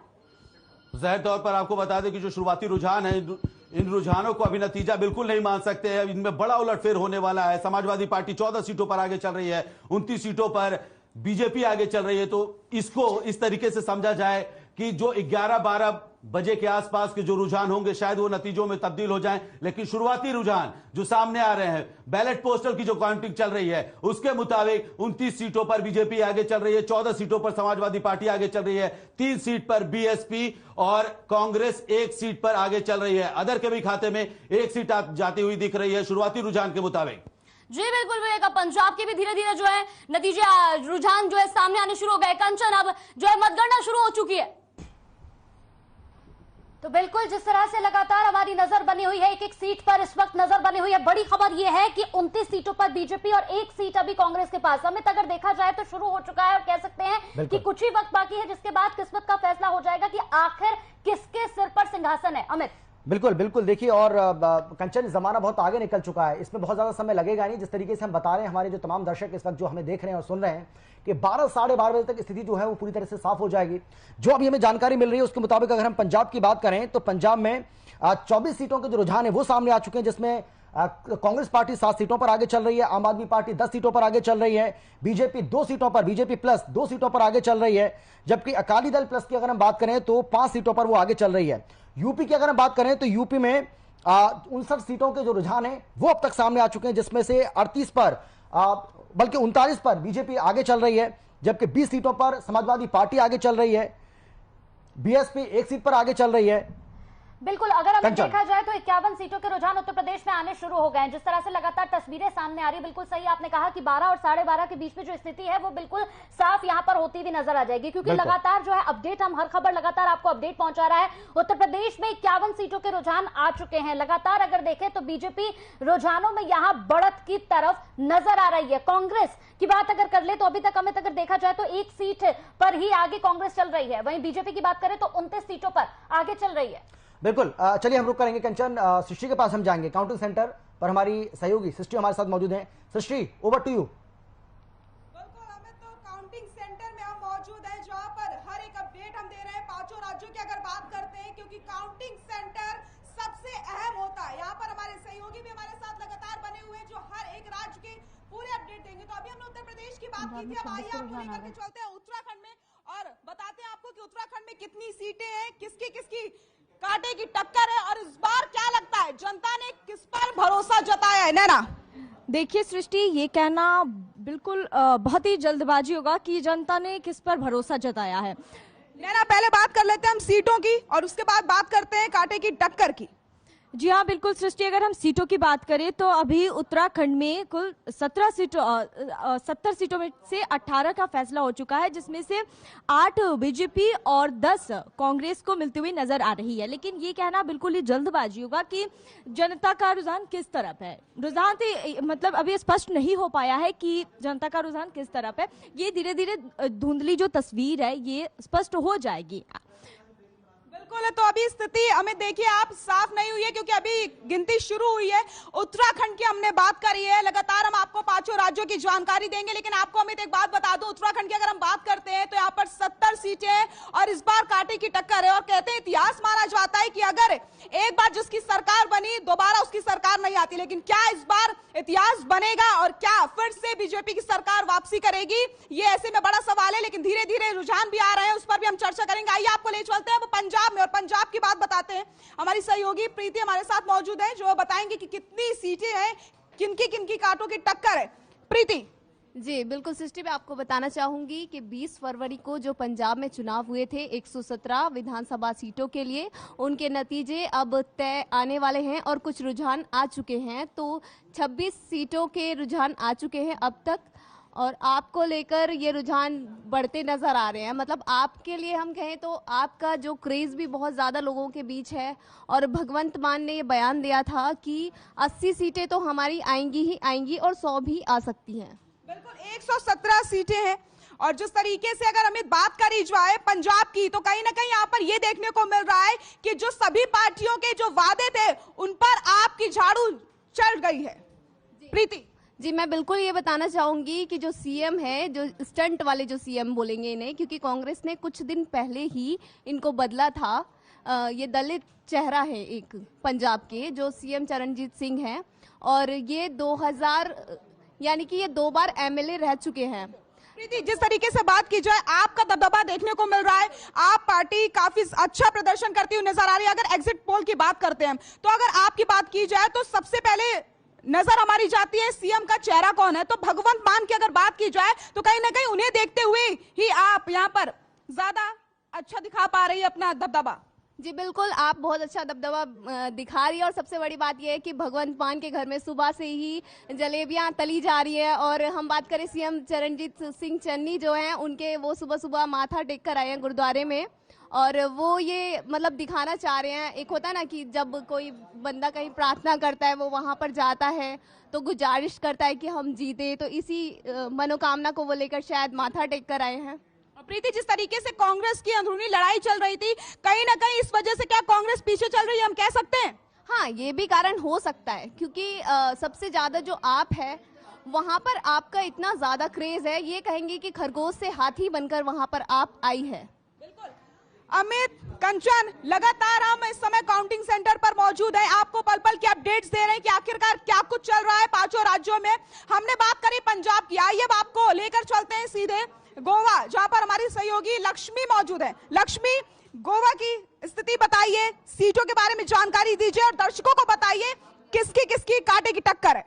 जाहिर तौर पर आपको बता दें कि जो शुरुआती रुझान है, इन रुझानों को अभी नतीजा बिल्कुल नहीं मान सकते हैं। इनमें बड़ा उलटफेर होने वाला है। समाजवादी पार्टी 14 सीटों पर आगे चल रही है, 29 सीटों पर बीजेपी आगे चल रही है। तो इसको इस तरीके से समझा जाए कि जो 11-12 बजे के आसपास के जो रुझान होंगे शायद वो नतीजों में तब्दील हो जाएं, लेकिन शुरुआती रुझान जो सामने आ रहे हैं, बैलेट पोस्टल की जो काउंटिंग चल रही है उसके मुताबिक 29 सीटों पर बीजेपी आगे चल रही है, 14 सीटों पर समाजवादी पार्टी आगे चल रही है, 3 सीट पर बीएसपी और कांग्रेस 1 सीट पर आगे चल रही है। अदर के भी खाते में 1 सीट जाती हुई दिख रही है शुरुआती रुझान के मुताबिक। जी बिल्कुल विवेक, पंजाब के भी धीरे धीरे जो है नतीजे, रुझान जो है सामने आने शुरू हो गए। कंचन, अब जो है मतगणना शुरू हो चुकी है। तो बिल्कुल जिस तरह से लगातार हमारी नजर बनी हुई है, एक एक सीट पर इस वक्त नजर बनी हुई है। बड़ी खबर यह है कि 29 सीटों पर बीजेपी और एक सीट अभी कांग्रेस के पास। अमित, अगर देखा जाए तो शुरू हो चुका है और कह सकते हैं कि कुछ ही वक्त बाकी है जिसके बाद किस्मत का फैसला हो जाएगा कि आखिर किसके सिर पर सिंहासन है। अमित, बिल्कुल बिल्कुल, देखिए, और कंचन, जमाना बहुत आगे निकल चुका है, इसमें बहुत ज्यादा समय लगेगा नहीं। जिस तरीके से हम बता रहे हैं, हमारे जो तमाम दर्शक इस वक्त जो हमें देख रहे हैं और सुन रहे हैं कि 12 साढ़े 12 बजे तक स्थिति जो है वो पूरी तरह से साफ हो जाएगी। जो अभी हमें जानकारी मिल रही है उसके मुताबिक अगर हम पंजाब की बात करें तो पंजाब में 24 सीटों के जो रुझान है वो सामने आ चुके हैं, जिसमें कांग्रेस पार्टी 7 सीटों पर आगे चल रही है, आम आदमी पार्टी 10 सीटों पर आगे चल रही है, बीजेपी 2 सीटों पर, बीजेपी प्लस 2 सीटों पर आगे चल रही है, जबकि अकाली दल प्लस की अगर हम बात करें तो 5 सीटों पर वो आगे चल रही है। यूपी की अगर हम बात करें तो यूपी में 59 सीटों के जो रुझान है वो अब तक सामने आ चुके हैं, जिसमें से 38 पर बल्कि 39 पर बीजेपी आगे चल रही है, जबकि 20 सीटों पर समाजवादी पार्टी आगे चल रही है, बीएसपी 1 सीट पर आगे चल रही है। बिल्कुल, अगर हमें देखा जाए तो 51 सीटों के रुझान उत्तर प्रदेश में आने शुरू हो गए हैं। जिस तरह से लगातार तस्वीरें सामने आ रही, बिल्कुल सही आपने कहा कि 12 और साढ़े 12 के बीच में जो स्थिति है वो बिल्कुल साफ यहां पर होती हुई नजर आ जाएगी, क्योंकि लगातार जो है अपडेट, हम हर खबर लगातार आपको अपडेट पहुंचा रहा है। उत्तर प्रदेश में 51 सीटों के रुझान आ चुके हैं। लगातार अगर देखें तो बीजेपी रुझानों में यहां बढ़त की तरफ नजर आ रही है। कांग्रेस की बात अगर कर ले तो अभी तक अमित अगर देखा जाए तो 1 सीट पर ही आगे कांग्रेस चल रही है, वहीं बीजेपी की बात करें तो 29 सीटों पर आगे चल रही है। बिल्कुल, चलिए हम रुक करेंगे कंचन, सृष्टि के पास हम जाएंगे। काउंटिंग सेंटर पर हमारी सहयोगी सृष्टि हमारे साथ मौजूद हैं। सृष्टि, ओवर टू यू। बिल्कुल हमें तो काउंटिंग सेंटर में हम मौजूद हैं, जहां पर हर एक अपडेट हम दे रहे हैं पांचों राज्यों की अगर बात करते हैं, क्योंकि काउंटिंग सेंटर सबसे अहम होता है। यहाँ पर हमारे सहयोगी भी हमारे साथ लगातार बने हुए हैं जो हर एक राज्य के पूरे अपडेट देंगे। तो अभी हमने उत्तर प्रदेश की बात की थी, अब आइए आपको लेकर के चलते हैं उत्तराखंड में और बताते हैं आपको कि उत्तराखंड में कितनी सीटें हैं, किसकी किसकी कांटे की टक्कर है और इस बार क्या लगता है जनता ने किस पर भरोसा जताया है। नैना, देखिए सृष्टि, ये कहना बिल्कुल बहुत ही जल्दबाजी होगा कि जनता ने किस पर भरोसा जताया है। नैना, पहले बात कर लेते हैं हम सीटों की और उसके बाद बात करते हैं कांटे की टक्कर की। जी हाँ, बिल्कुल सृष्टि, अगर हम सीटों की बात करें तो अभी उत्तराखंड में कुल 70 सीटों में से 18 का फैसला हो चुका है, जिसमें से 8 बीजेपी और 10 कांग्रेस को मिलती हुई नजर आ रही है। लेकिन ये कहना बिल्कुल ही जल्दबाजी होगा कि जनता का रुझान किस तरफ है। रुझान तो मतलब अभी स्पष्ट नहीं हो पाया है कि जनता का रुझान किस तरफ है। ये धीरे धीरे धुंधली जो तस्वीर है ये स्पष्ट हो जाएगी। बिल्कुल, तो अभी स्थिति हमें देखिए आप साफ नहीं हुई है क्योंकि अभी गिनती शुरू हुई है। उत्तराखंड की हमने बात करी है, लगातार हम आपको पांचों राज्यों की जानकारी देंगे, लेकिन आपको अमित एक बात बता दूं, उत्तराखंड की अगर हम बात करते हैं तो यहाँ पर 70 सीटें हैं और इस बार कांटे की टक्कर है। और कहते हैं इतिहास माना जाता है कि अगर एक बार जिसकी सरकार बनी दोबारा उसकी सरकार नहीं आती, लेकिन क्या इस बार इतिहास बनेगा और क्या फिर से बीजेपी की सरकार वापसी करेगी, ये ऐसे में बड़ा सवाल है। लेकिन धीरे धीरे रुझान भी आ रहे हैं, उस पर भी हम चर्चा करेंगे। आइए आपको ले चलते हैं पंजाब में और पंजाब की बात बताते हैं। हमारी सहयोगी प्रीति हमारे साथ मौजूद है जो बताएंगे कि कितनी सीटें हैं, किनकी किनकी कांटों की टक्कर है। प्रीति जी बिल्कुल सृष्टि, मैं आपको बताना चाहूंगी कि 20 फरवरी को जो पंजाब में चुनाव हुए थे 117 विधानसभा सीटों के लिए, उनके नतीजे अब तय आने वाले हैं और कुछ रुझान आ चुके हैं। तो 26 सीटों के रुझान आ चुके हैं अब तक और आपको लेकर ये रुझान बढ़ते नजर आ रहे हैं। मतलब आपके लिए हम कहें तो आपका जो क्रेज भी बहुत ज्यादा लोगों के बीच है और भगवंत मान ने ये बयान दिया था कि 80 सीटें तो हमारी आएंगी ही आएंगी और 100 भी आ सकती हैं। बिल्कुल 117 सीटें हैं और जिस तरीके से अगर हमें बात करी जाए पंजाब की तो कहीं ना कहीं यहाँ पर ये देखने को मिल रहा है कि जो सभी पार्टियों के जो वादे थे उन पर आपकी झाड़ू चढ़ गई है। प्रीति जी, मैं बिल्कुल ये बताना चाहूंगी कि जो सीएम है, जो स्टंट वाले जो सीएम बोलेंगे इन्हें, क्योंकि कांग्रेस ने कुछ दिन पहले ही इनको बदला था। ये दलित चेहरा है एक पंजाब के जो सीएम चरणजीत सिंह हैं और ये 2000 यानी कि ये 2 बार एमएलए रह चुके हैं। प्रीति, जिस तरीके से बात की जाए आपका दबदबा देखने को मिल रहा है, आप पार्टी काफी अच्छा प्रदर्शन करती हुई नजर आ रही है। अगर एग्जिट पोल की बात करते हैं तो अगर आपकी बात की जाए तो सबसे पहले नजर हमारी जाती है सीएम का चेहरा कौन है। तो भगवंत मान की अगर बात की जाए तो कहीं ना कहीं उन्हें देखते हुए ही आप यहाँ पर ज्यादा अच्छा दिखा पा रही है अपना दबदबा। जी बिल्कुल, आप बहुत अच्छा दबदबा दिखा रही है और सबसे बड़ी बात यह है कि भगवंत मान के घर में सुबह से ही जलेबियां तली जा रही है। और हम बात करें सीएम चरणजीत सिंह चन्नी जो हैं, उनके वो सुबह सुबह माथा टेक कर आए हैं गुरुद्वारे में और वो ये मतलब दिखाना चाह रहे हैं, एक होता है ना कि जब कोई बंदा कहीं प्रार्थना करता है वो वहां पर जाता है तो गुजारिश करता है कि हम जीते, तो इसी मनोकामना को वो लेकर शायद माथा टेक कर आए हैं। प्रीति, जिस तरीके से कांग्रेस की अंदरूनी लड़ाई चल रही थी, कहीं ना कहीं इस वजह से क्या कांग्रेस पीछे चल रही है, हम कह सकते हैं? हाँ, ये भी कारण हो सकता है, क्योंकि सबसे ज्यादा जो आप है वहां पर आपका इतना ज्यादा क्रेज है, ये कहेंगे कि खरगोश से हाथी बनकर वहां पर आप आई है। बिल्कुल। अमित, कंचन, लगातार हम इस समय काउंटिंग सेंटर पर मौजूद हैं, आपको पल पल की अपडेट्स दे रहे हैं कि आखिरकार क्या कुछ चल रहा है पांचों राज्यों में। हमने बात करी पंजाब की, आइए अब आपको लेकर चलते हैं सीधे गोवा, जहां पर हमारी सहयोगी लक्ष्मी मौजूद है। लक्ष्मी, गोवा की स्थिति बताइए, सीटों के बारे में जानकारी दीजिए और दर्शकों को बताइए किसकी किसकी कांटे की टक्कर है।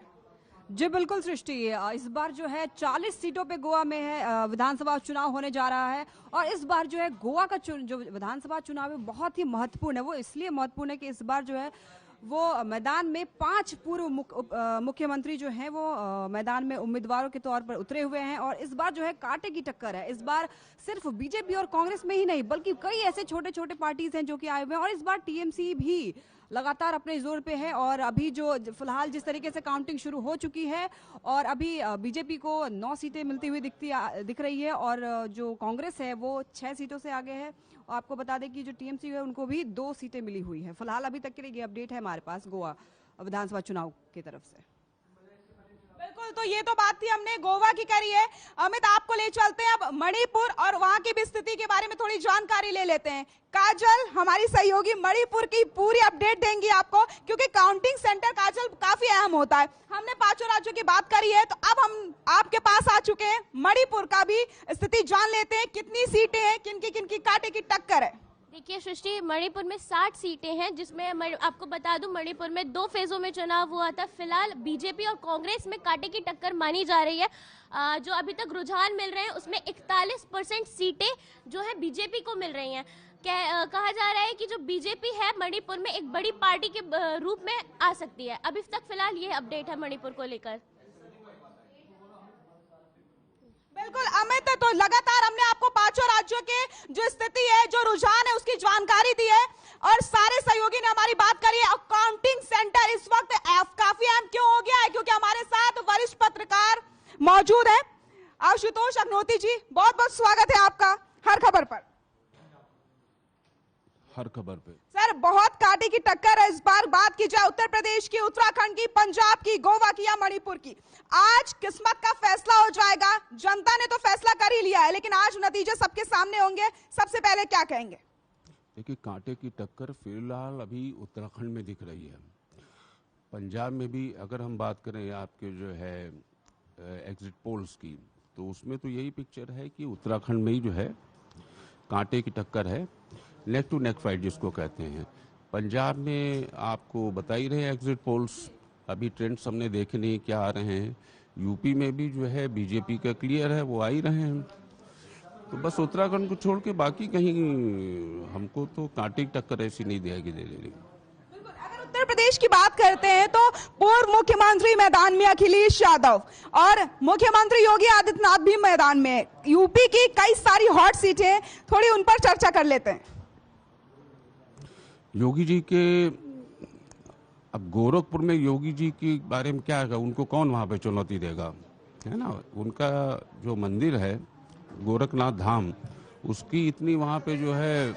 जी बिल्कुल सृष्टि, इस बार जो है 40 सीटों पे गोवा में है विधानसभा चुनाव होने जा रहा है। और इस बार जो है गोवा का जो विधानसभा चुनाव है बहुत ही महत्वपूर्ण है। वो इसलिए महत्वपूर्ण है कि इस बार जो है वो मैदान में 5 पूर्व मुख्यमंत्री जो हैं वो मैदान में उम्मीदवारों के तौर पर उतरे हुए हैं। और इस बार जो है कांटे की टक्कर है। इस बार सिर्फ बीजेपी और कांग्रेस में ही नहीं बल्कि कई ऐसे छोटे छोटे पार्टीज हैं जो कि आए हुए हैं। और इस बार टीएमसी भी लगातार अपने जोर पे है। और अभी जो फिलहाल जिस तरीके से काउंटिंग शुरू हो चुकी है और अभी बीजेपी को 9 सीटें मिलती हुई दिख रही है और जो कांग्रेस है वो 6 सीटों से आगे है। और आपको बता दें कि जो टीएमसी है उनको भी 2 सीटें मिली हुई है। फिलहाल अभी तक के लिए ये अपडेट है हमारे पास गोवा विधानसभा चुनाव की तरफ से। बिल्कुल, तो ये तो बात थी हमने गोवा की करी है। अमित, आपको ले चलते हैं अब मणिपुर और वहां की भी स्थिति के बारे में थोड़ी जानकारी ले लेते हैं। काजल, हमारी सहयोगी, मणिपुर की पूरी अपडेट देंगी आपको, क्योंकि काउंटिंग सेंटर काजल काफी अहम होता है। हमने 5 राज्यों की बात करी है, तो अब हम आपके पास आ चुके हैं, मणिपुर का भी स्थिति जान लेते हैं। कितनी सीटें हैं, किनकी कांटे की टक्कर है? देखिए सृष्टि, मणिपुर में 60 सीटें हैं, जिसमें आपको बता दूं मणिपुर में 2 फेजों में चुनाव हुआ था। फिलहाल बीजेपी और कांग्रेस में कांटे की टक्कर मानी जा रही है। जो अभी तक रुझान मिल रहे हैं उसमें 41% सीटें जो है बीजेपी को मिल रही हैं। कहा जा रहा है कि जो बीजेपी है मणिपुर में एक बड़ी पार्टी के रूप में आ सकती है। अभी तक फिलहाल ये अपडेट है मणिपुर को लेकर। बिल्कुल अमित, तो लगातार हमने आपको 5 राज्यों के जो स्थिति है, जो रुझान है, उसकी जानकारी दी है और सारे सहयोगी ने हमारी बात करी है। काउंटिंग सेंटर इस वक्त काफी अहम क्यों हो गया है, क्योंकि हमारे साथ वरिष्ठ पत्रकार मौजूद है। आशुतोष अग्नोती जी, बहुत बहुत स्वागत है आपका हर खबर पर। हर खबर पे सर, बहुत कांटे की टक्कर है इस बार। बात की जाए उत्तर प्रदेश की, उत्तराखंड की, पंजाब की, गोवा की या मणिपुर की, आज किस्मत का फैसला हो जाएगा। जनता ने तो फैसला कर ही लिया है, लेकिन आज नतीजे सबके सामने होंगे। सबसे पहले क्या कहेंगे? देखिए, कांटे की टक्कर फिलहाल अभी उत्तराखंड में दिख रही है। पंजाब में भी अगर हम बात करें आपके जो है एग्जिट पोल्स की, तो उसमें तो यही पिक्चर है कि उत्तराखंड में ही जो है कांटे की टक्कर है, नेक टू नेक फाइट जिसको कहते हैं। पंजाब में आपको बता ही रहे एग्जिट पोल्स, अभी ट्रेंड्स हमने देखे नहीं क्या आ रहे हैं। यूपी में भी जो है बीजेपी का क्लियर है, वो आ ही रहे हैं। तो बस उत्तराखंड को छोड़ के बाकी कहीं हमको तो कांटे की टक्कर ऐसी नहीं दिखाई दे रही। अगर उत्तर प्रदेश की बात करते हैं तो पूर्व मुख्यमंत्री मैदान में अखिलेश यादव और मुख्यमंत्री योगी आदित्यनाथ भी मैदान में। यूपी की कई सारी हॉट सीटें, थोड़ी उन पर चर्चा कर लेते हैं। योगी जी के, अब गोरखपुर में योगी जी के बारे में क्या है, उनको कौन वहाँ पे चुनौती देगा, है ना। उनका जो मंदिर है गोरखनाथ धाम, उसकी इतनी वहाँ पे जो है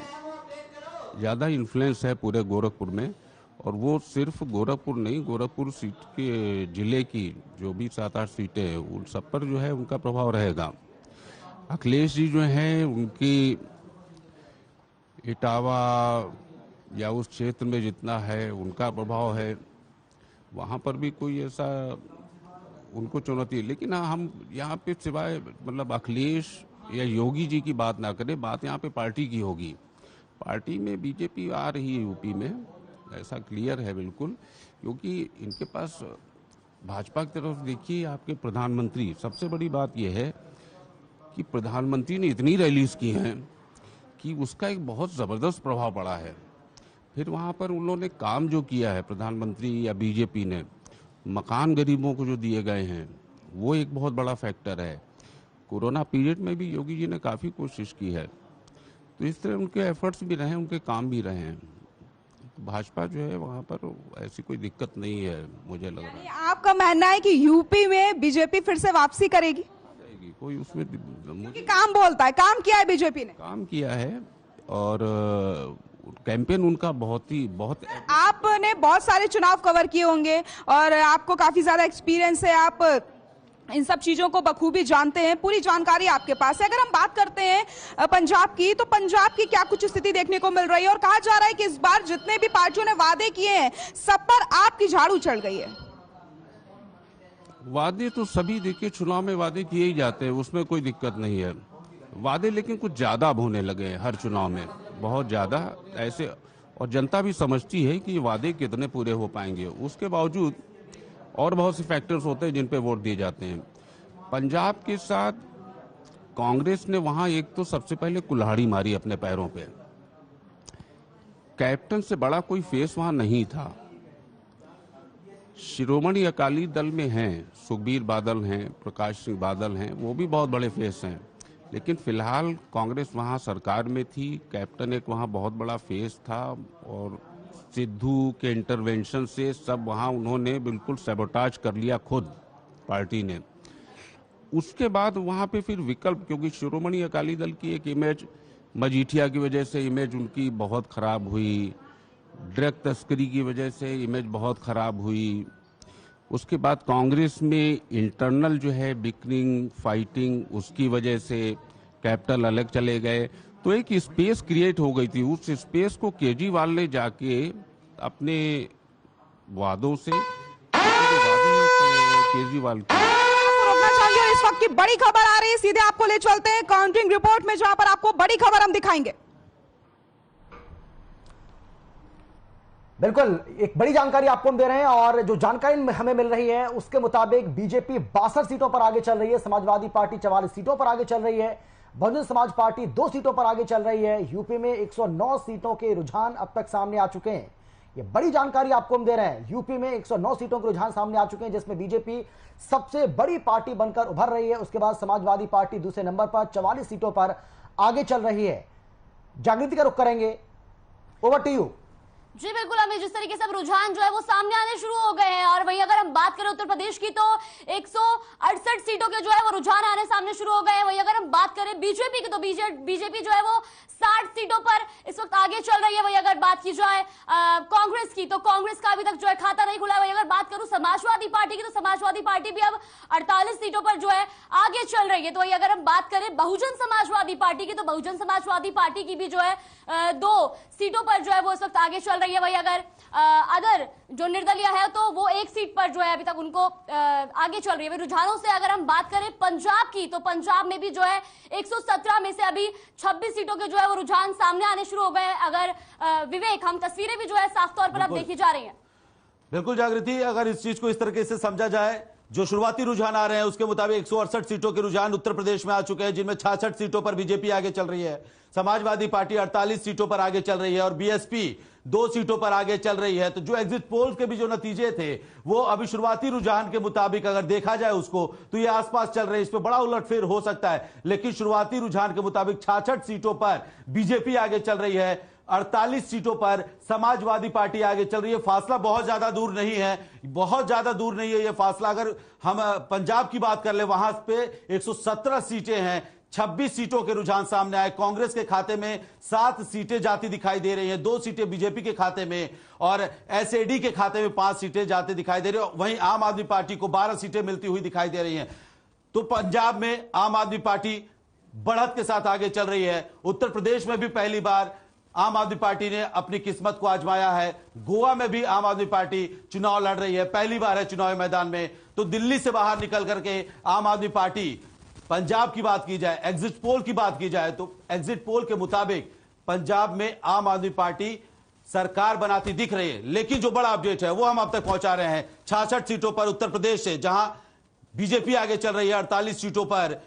ज़्यादा इन्फ्लुएंस है पूरे गोरखपुर में। और वो सिर्फ गोरखपुर नहीं, गोरखपुर सीट के जिले की जो भी 7-8 सीटें हैं उन सब पर जो है उनका प्रभाव रहेगा। अखिलेश जी जो हैं उनकी इटावा या उस क्षेत्र में जितना है उनका प्रभाव है, वहाँ पर भी कोई ऐसा उनको चुनौती है। लेकिन हम यहाँ पे सिवाय मतलब अखिलेश या योगी जी की बात ना करें, बात यहाँ पे पार्टी की होगी। पार्टी में बीजेपी आ रही है यूपी में, ऐसा क्लियर है बिल्कुल, क्योंकि इनके पास भाजपा की तरफ देखिए आपके प्रधानमंत्री, सबसे बड़ी बात यह है कि प्रधानमंत्री ने इतनी रैलीज की हैं कि उसका एक बहुत ज़बरदस्त प्रभाव पड़ा है। फिर वहाँ पर उन्होंने काम जो किया है प्रधानमंत्री या बीजेपी ने, मकान गरीबों को जो दिए गए हैं वो एक बहुत बड़ा फैक्टर है। कोरोना पीरियड में भी योगी जी ने काफ़ी कोशिश की है। तो इस तरह उनके एफर्ट्स भी रहे, उनके काम भी रहे हैं। भाजपा जो है वहां पर ऐसी कोई दिक्कत नहीं है, मुझे लग रहा है। आपका मानना है कि यूपी में बीजेपी फिर से वापसी करेगी? कोई उसमें काम बोलता है, काम किया है बीजेपी ने, काम किया है और कैंपेन उनका बहुत आपने बहुत सारे चुनाव कवर किए होंगे और आपको काफी ज्यादा एक्सपीरियंस है, आप इन सब चीजों को बखूबी जानते हैं, पूरी जानकारी आपके पास है। अगर हम बात करते हैं पंजाब की, तो पंजाब की क्या कुछ स्थिति देखने को मिल रही है? और कहा जा रहा है कि इस बार जितने भी पार्टियों ने वादे किए हैं सब पर आपकी झाड़ू चढ़ गई है। वादे तो सभी देखिए चुनाव में वादे किए ही जाते हैं, उसमें कोई दिक्कत नहीं है। वादे लेकिन कुछ ज्यादा अब होने लगे हैं हर चुनाव में, बहुत ज्यादा ऐसे, और जनता भी समझती है कि ये वादे कितने पूरे हो पाएंगे। उसके बावजूद और बहुत से फैक्टर्स होते हैं जिन पे वोट दिए जाते हैं। पंजाब के साथ कांग्रेस ने वहां एक तो सबसे पहले कुल्हाड़ी मारी अपने पैरों पे। कैप्टन से बड़ा कोई फेस वहां नहीं था। शिरोमणि अकाली दल में हैं, सुखबीर बादल हैं, प्रकाश सिंह बादल हैं, वो भी बहुत बड़े फेस हैं, लेकिन फिलहाल कांग्रेस वहां सरकार में थी। कैप्टन एक वहां बहुत बड़ा फेस था और सिद्धू के इंटरवेंशन से सब वहां उन्होंने बिल्कुल सैबोटाज कर लिया खुद पार्टी ने। उसके बाद वहां पे फिर विकल्प, क्योंकि शिरोमणि अकाली दल की एक इमेज मजीठिया की वजह से इमेज उनकी बहुत खराब हुई, ड्रग तस्करी की वजह से इमेज बहुत खराब हुई। उसके बाद कांग्रेस में इंटरनल जो है बिकनिंग फाइटिंग, उसकी वजह से कैपिटल अलग चले गए, तो एक स्पेस क्रिएट हो गई थी। उस स्पेस को केजरीवाल ने जाके अपने वादों से केजरीवाल की रोकना चाहिए। इस वक्त की बड़ी खबर आ रही है, सीधे आपको ले चलते हैं काउंटिंग रिपोर्ट में, जहां पर आपको बड़ी खबर हम दिखाएंगे। बिल्कुल एक बड़ी जानकारी आपको हम दे रहे हैं और जो जानकारी हमें मिल रही है उसके मुताबिक बीजेपी 62 सीटों पर आगे चल रही है, समाजवादी पार्टी 44 सीटों पर आगे चल रही है, बहुजन समाज पार्टी 2 सीटों पर आगे चल रही है। यूपी में 109 सीटों के रुझान अब तक सामने आ चुके हैं। ये बड़ी जानकारी आपको हम दे रहे हैं। यूपी में 109 सीटों के रुझान सामने आ चुके हैं, जिसमें बीजेपी सबसे बड़ी पार्टी बनकर उभर रही है। उसके बाद समाजवादी पार्टी दूसरे नंबर पर 44 सीटों पर आगे चल रही है। जागृति का रुख करेंगे, ओवर टू यू। जी बिल्कुल अमित, जिस तरीके से रुझान जो है वो सामने आने शुरू हो गए हैं, और वहीं अगर हम बात करें उत्तर प्रदेश की तो 168 सीटों के जो है वो रुझान आने सामने शुरू हो गए हैं। वहीं अगर हम बात करें बीजेपी की तो बीजेपी जो है वो 60 सीटों पर इस वक्त आगे चल रही है। वहीं अगर बात की जाए कांग्रेस की तो कांग्रेस का अभी तक जो है खाता नहीं खुला है। वहीं अगर बात करूं समाजवादी पार्टी की तो समाजवादी पार्टी भी अब 48 सीटों पर जो है आगे चल रही है। तो वहीं अगर हम बात करें बहुजन समाजवादी पार्टी की तो बहुजन समाजवादी पार्टी की भी जो है 2 सीटों पर जो है वो इस वक्त आगे चल रही है। वही अगर अदर जो निर्दलीय है तो वो 1 सीट पर जो है अभी तक उनको आगे चल रही है। रुझानों से अगर हम बात करें पंजाब की तो पंजाब में भी जो है 117 में से अभी 26 सीटों के जो है वो रुझान सामने आने शुरू हो गए हैं। अगर विवेक, हम तस्वीरें भी जो है साफ तौर पर अब देखी जा रही है। बिल्कुल जागृति, अगर इस चीज को इस तरीके से समझा जाए, जो शुरुआती रुझान आ रहे हैं उसके मुताबिक 168 सीटों के रुझान उत्तर प्रदेश में आ चुके हैं, जिनमें 66 सीटों पर बीजेपी आगे चल रही है, समाजवादी पार्टी 48 सीटों पर आगे चल रही है और बीएसपी 2 सीटों पर आगे चल रही है। तो जो एग्जिट पोल्स के भी जो नतीजे थे वो अभी शुरुआती रुझान के मुताबिक अगर देखा जाए उसको तो ये आसपास चल रहे हैं। इस पर बड़ा उलटफेर हो सकता है, लेकिन शुरुआती रुझान के मुताबिक 66 सीटों पर बीजेपी आगे चल रही है, 48 सीटों पर समाजवादी पार्टी आगे चल रही है। फासला बहुत ज्यादा दूर नहीं है, बहुत ज्यादा दूर नहीं है ये फासला। अगर हम पंजाब की बात कर ले, वहां पे 117 सीटें हैं, 26 सीटों के रुझान सामने आए। कांग्रेस के खाते में 7 सीटें जाती दिखाई दे रही हैं, 2 सीटें बीजेपी के खाते में और एसएडी के खाते में 5 सीटें जाती दिखाई दे रही है। वहीं आम आदमी पार्टी को 12 सीटें मिलती हुई दिखाई दे रही हैं। तो पंजाब में आम आदमी पार्टी बढ़त के साथ आगे चल रही है। उत्तर प्रदेश में भी पहली बार आम आदमी पार्टी ने अपनी किस्मत को आजमाया है। गोवा में भी आम आदमी पार्टी चुनाव लड़ रही है, पहली बार है चुनावी मैदान में। तो दिल्ली से बाहर निकल करके आम आदमी पार्टी, पंजाब की बात की जाए, एग्जिट पोल की बात की जाए तो एग्जिट पोल के मुताबिक पंजाब में आम आदमी पार्टी सरकार बनाती दिख रही है। लेकिन जो बड़ा अपडेट है वो हम अब तक पहुंचा रहे हैं। 66 सीटों पर उत्तर प्रदेश से जहां बीजेपी आगे चल रही है, 48 सीटों पर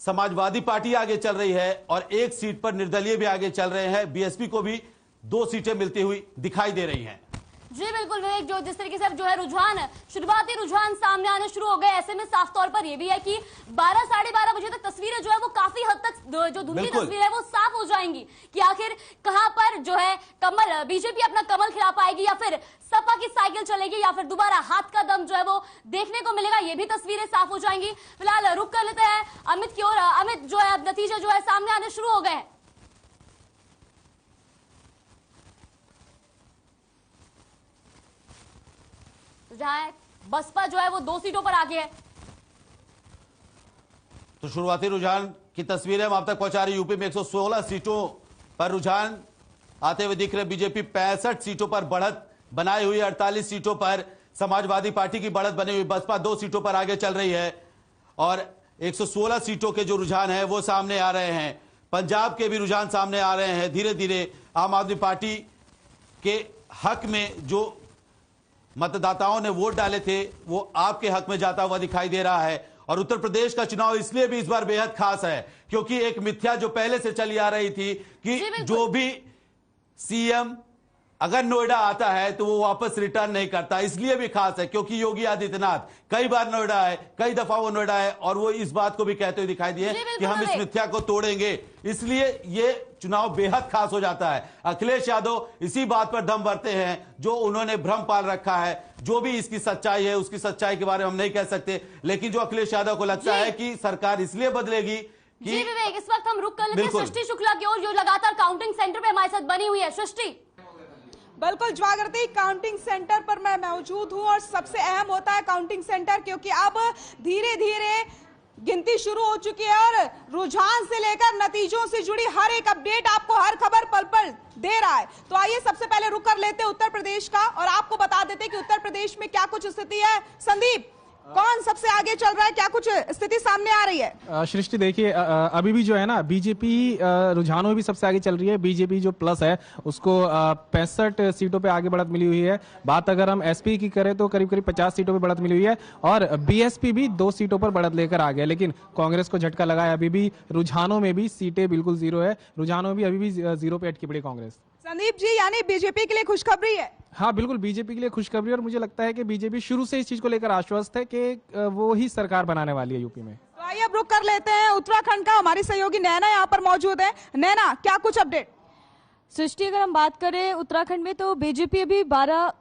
समाजवादी पार्टी आगे चल रही है और 1 सीट पर निर्दलीय भी आगे चल रहे हैं। बीएसपी को भी 2 सीटें मिलती हुई दिखाई दे रही हैं। जी बिल्कुल विवेक, जो जिस तरीके से अब जो है रुझान, शुरुआती रुझान सामने आने शुरू हो गए, ऐसे में साफ तौर पर यह भी है कि 12 साढ़े 12 बजे तक तस्वीरें जो है वो काफी हद तक जो धुंधली तस्वीर है वो साफ हो जाएंगी कि आखिर कहां पर जो है कमल, बीजेपी अपना कमल खिला पाएगी या फिर सपा की साइकिल चलेगी या फिर दोबारा हाथ का दम जो है वो देखने को मिलेगा। ये भी तस्वीरें साफ हो जाएंगी। फिलहाल रुक कर लेते हैं अमित की ओर। अमित, जो है अब नतीजे जो है सामने आने शुरू हो गए हैं। जहां बसपा जो है वो 2 सीटों पर आगे है। तो शुरुआती रुझान की तस्वीरें हम आप तक पहुंचा रही। यूपी में 116 सीटों पर रुझान आते हुए दिख रहे। बीजेपी 65 सीटों पर बढ़त बनाई हुई, 48 सीटों पर समाजवादी पार्टी की बढ़त बनी हुई, बसपा 2 सीटों पर आगे चल रही है और 116 सीटों के जो रुझान है वो सामने आ रहे हैं। पंजाब के भी रुझान सामने आ रहे हैं। धीरे धीरे आम आदमी पार्टी के हक में जो मतदाताओं ने वोट डाले थे वो आपके हक में जाता हुआ दिखाई दे रहा है। और उत्तर प्रदेश का चुनाव इसलिए भी इस बार बेहद खास है क्योंकि एक मिथ्या जो पहले से चली आ रही थी कि जो भी सीएम अगर नोएडा आता है तो वो वापस रिटर्न नहीं करता, इसलिए भी खास है क्योंकि योगी आदित्यनाथ कई बार नोएडा है, कई दफा वो नोएडा है और वो इस बात को भी कहते हुए दिखाई दिए कि हम इस मिथ्या को तोड़ेंगे, इसलिए ये चुनाव बेहद खास हो जाता है। अखिलेश यादव इसी बात पर दम भरते हैं जो उन्होंने भ्रम पाल रखा है। जो भी इसकी सच्चाई है उसकी सच्चाई के बारे में हम नहीं कह सकते, लेकिन जो अखिलेश यादव को लगता है कि सरकार इसलिए बदलेगी कि जी विवेक, इस वक्त हम रुक कर लेते हैं सृष्टि शुक्ला की ओर जो लगातार काउंटिंग सेंटर पे हमारे साथ बनी हुई है। सृष्टि, बिल्कुल ज्वागृति, काउंटिंग सेंटर पर मैं मौजूद हूं और सबसे अहम होता है काउंटिंग सेंटर क्योंकि अब धीरे धीरे गिनती शुरू हो चुकी है और रुझान से लेकर नतीजों से जुड़ी हर एक अपडेट आपको हर खबर पल पल दे रहा है। तो आइए सबसे पहले रुक कर लेते हैं उत्तर प्रदेश का और आपको बता देते कि उत्तर प्रदेश में क्या कुछ स्थिति है। संदीप, कौन सबसे आगे चल रहा है, क्या कुछ स्थिति सामने आ रही है? सृष्टि देखिए, अभी भी जो है ना बीजेपी रुझानों में भी सबसे आगे चल रही है। बीजेपी जो प्लस है उसको 65 सीटों पे आगे बढ़त मिली हुई है। बात अगर हम एसपी की करें तो करीब करीब 50 सीटों पे बढ़त मिली हुई है और बीएसपी भी 2 सीटों पर बढ़त लेकर आ गया। लेकिन कांग्रेस को झटका लगा है, अभी भी रुझानों में भी सीटें बिल्कुल जीरो है, रुझानों में भी अभी भी 0 पे अटकी पड़ी कांग्रेस। संदीप जी, यानी बीजेपी के लिए खुशखबरी है? हाँ बिल्कुल, बीजेपी के लिए खुशखबरी और मुझे लगता है कि बीजेपी शुरू से इस चीज को लेकर आश्वस्त है कि वो ही सरकार बनाने वाली है यूपी में। तो आइए अब रुक कर लेते हैं उत्तराखंड का। हमारी सहयोगी नैना यहाँ पर मौजूद है। नैना, क्या कुछ अपडेट? सृष्टि, अगर हम बात करें उत्तराखंड में तो बीजेपी अभी 12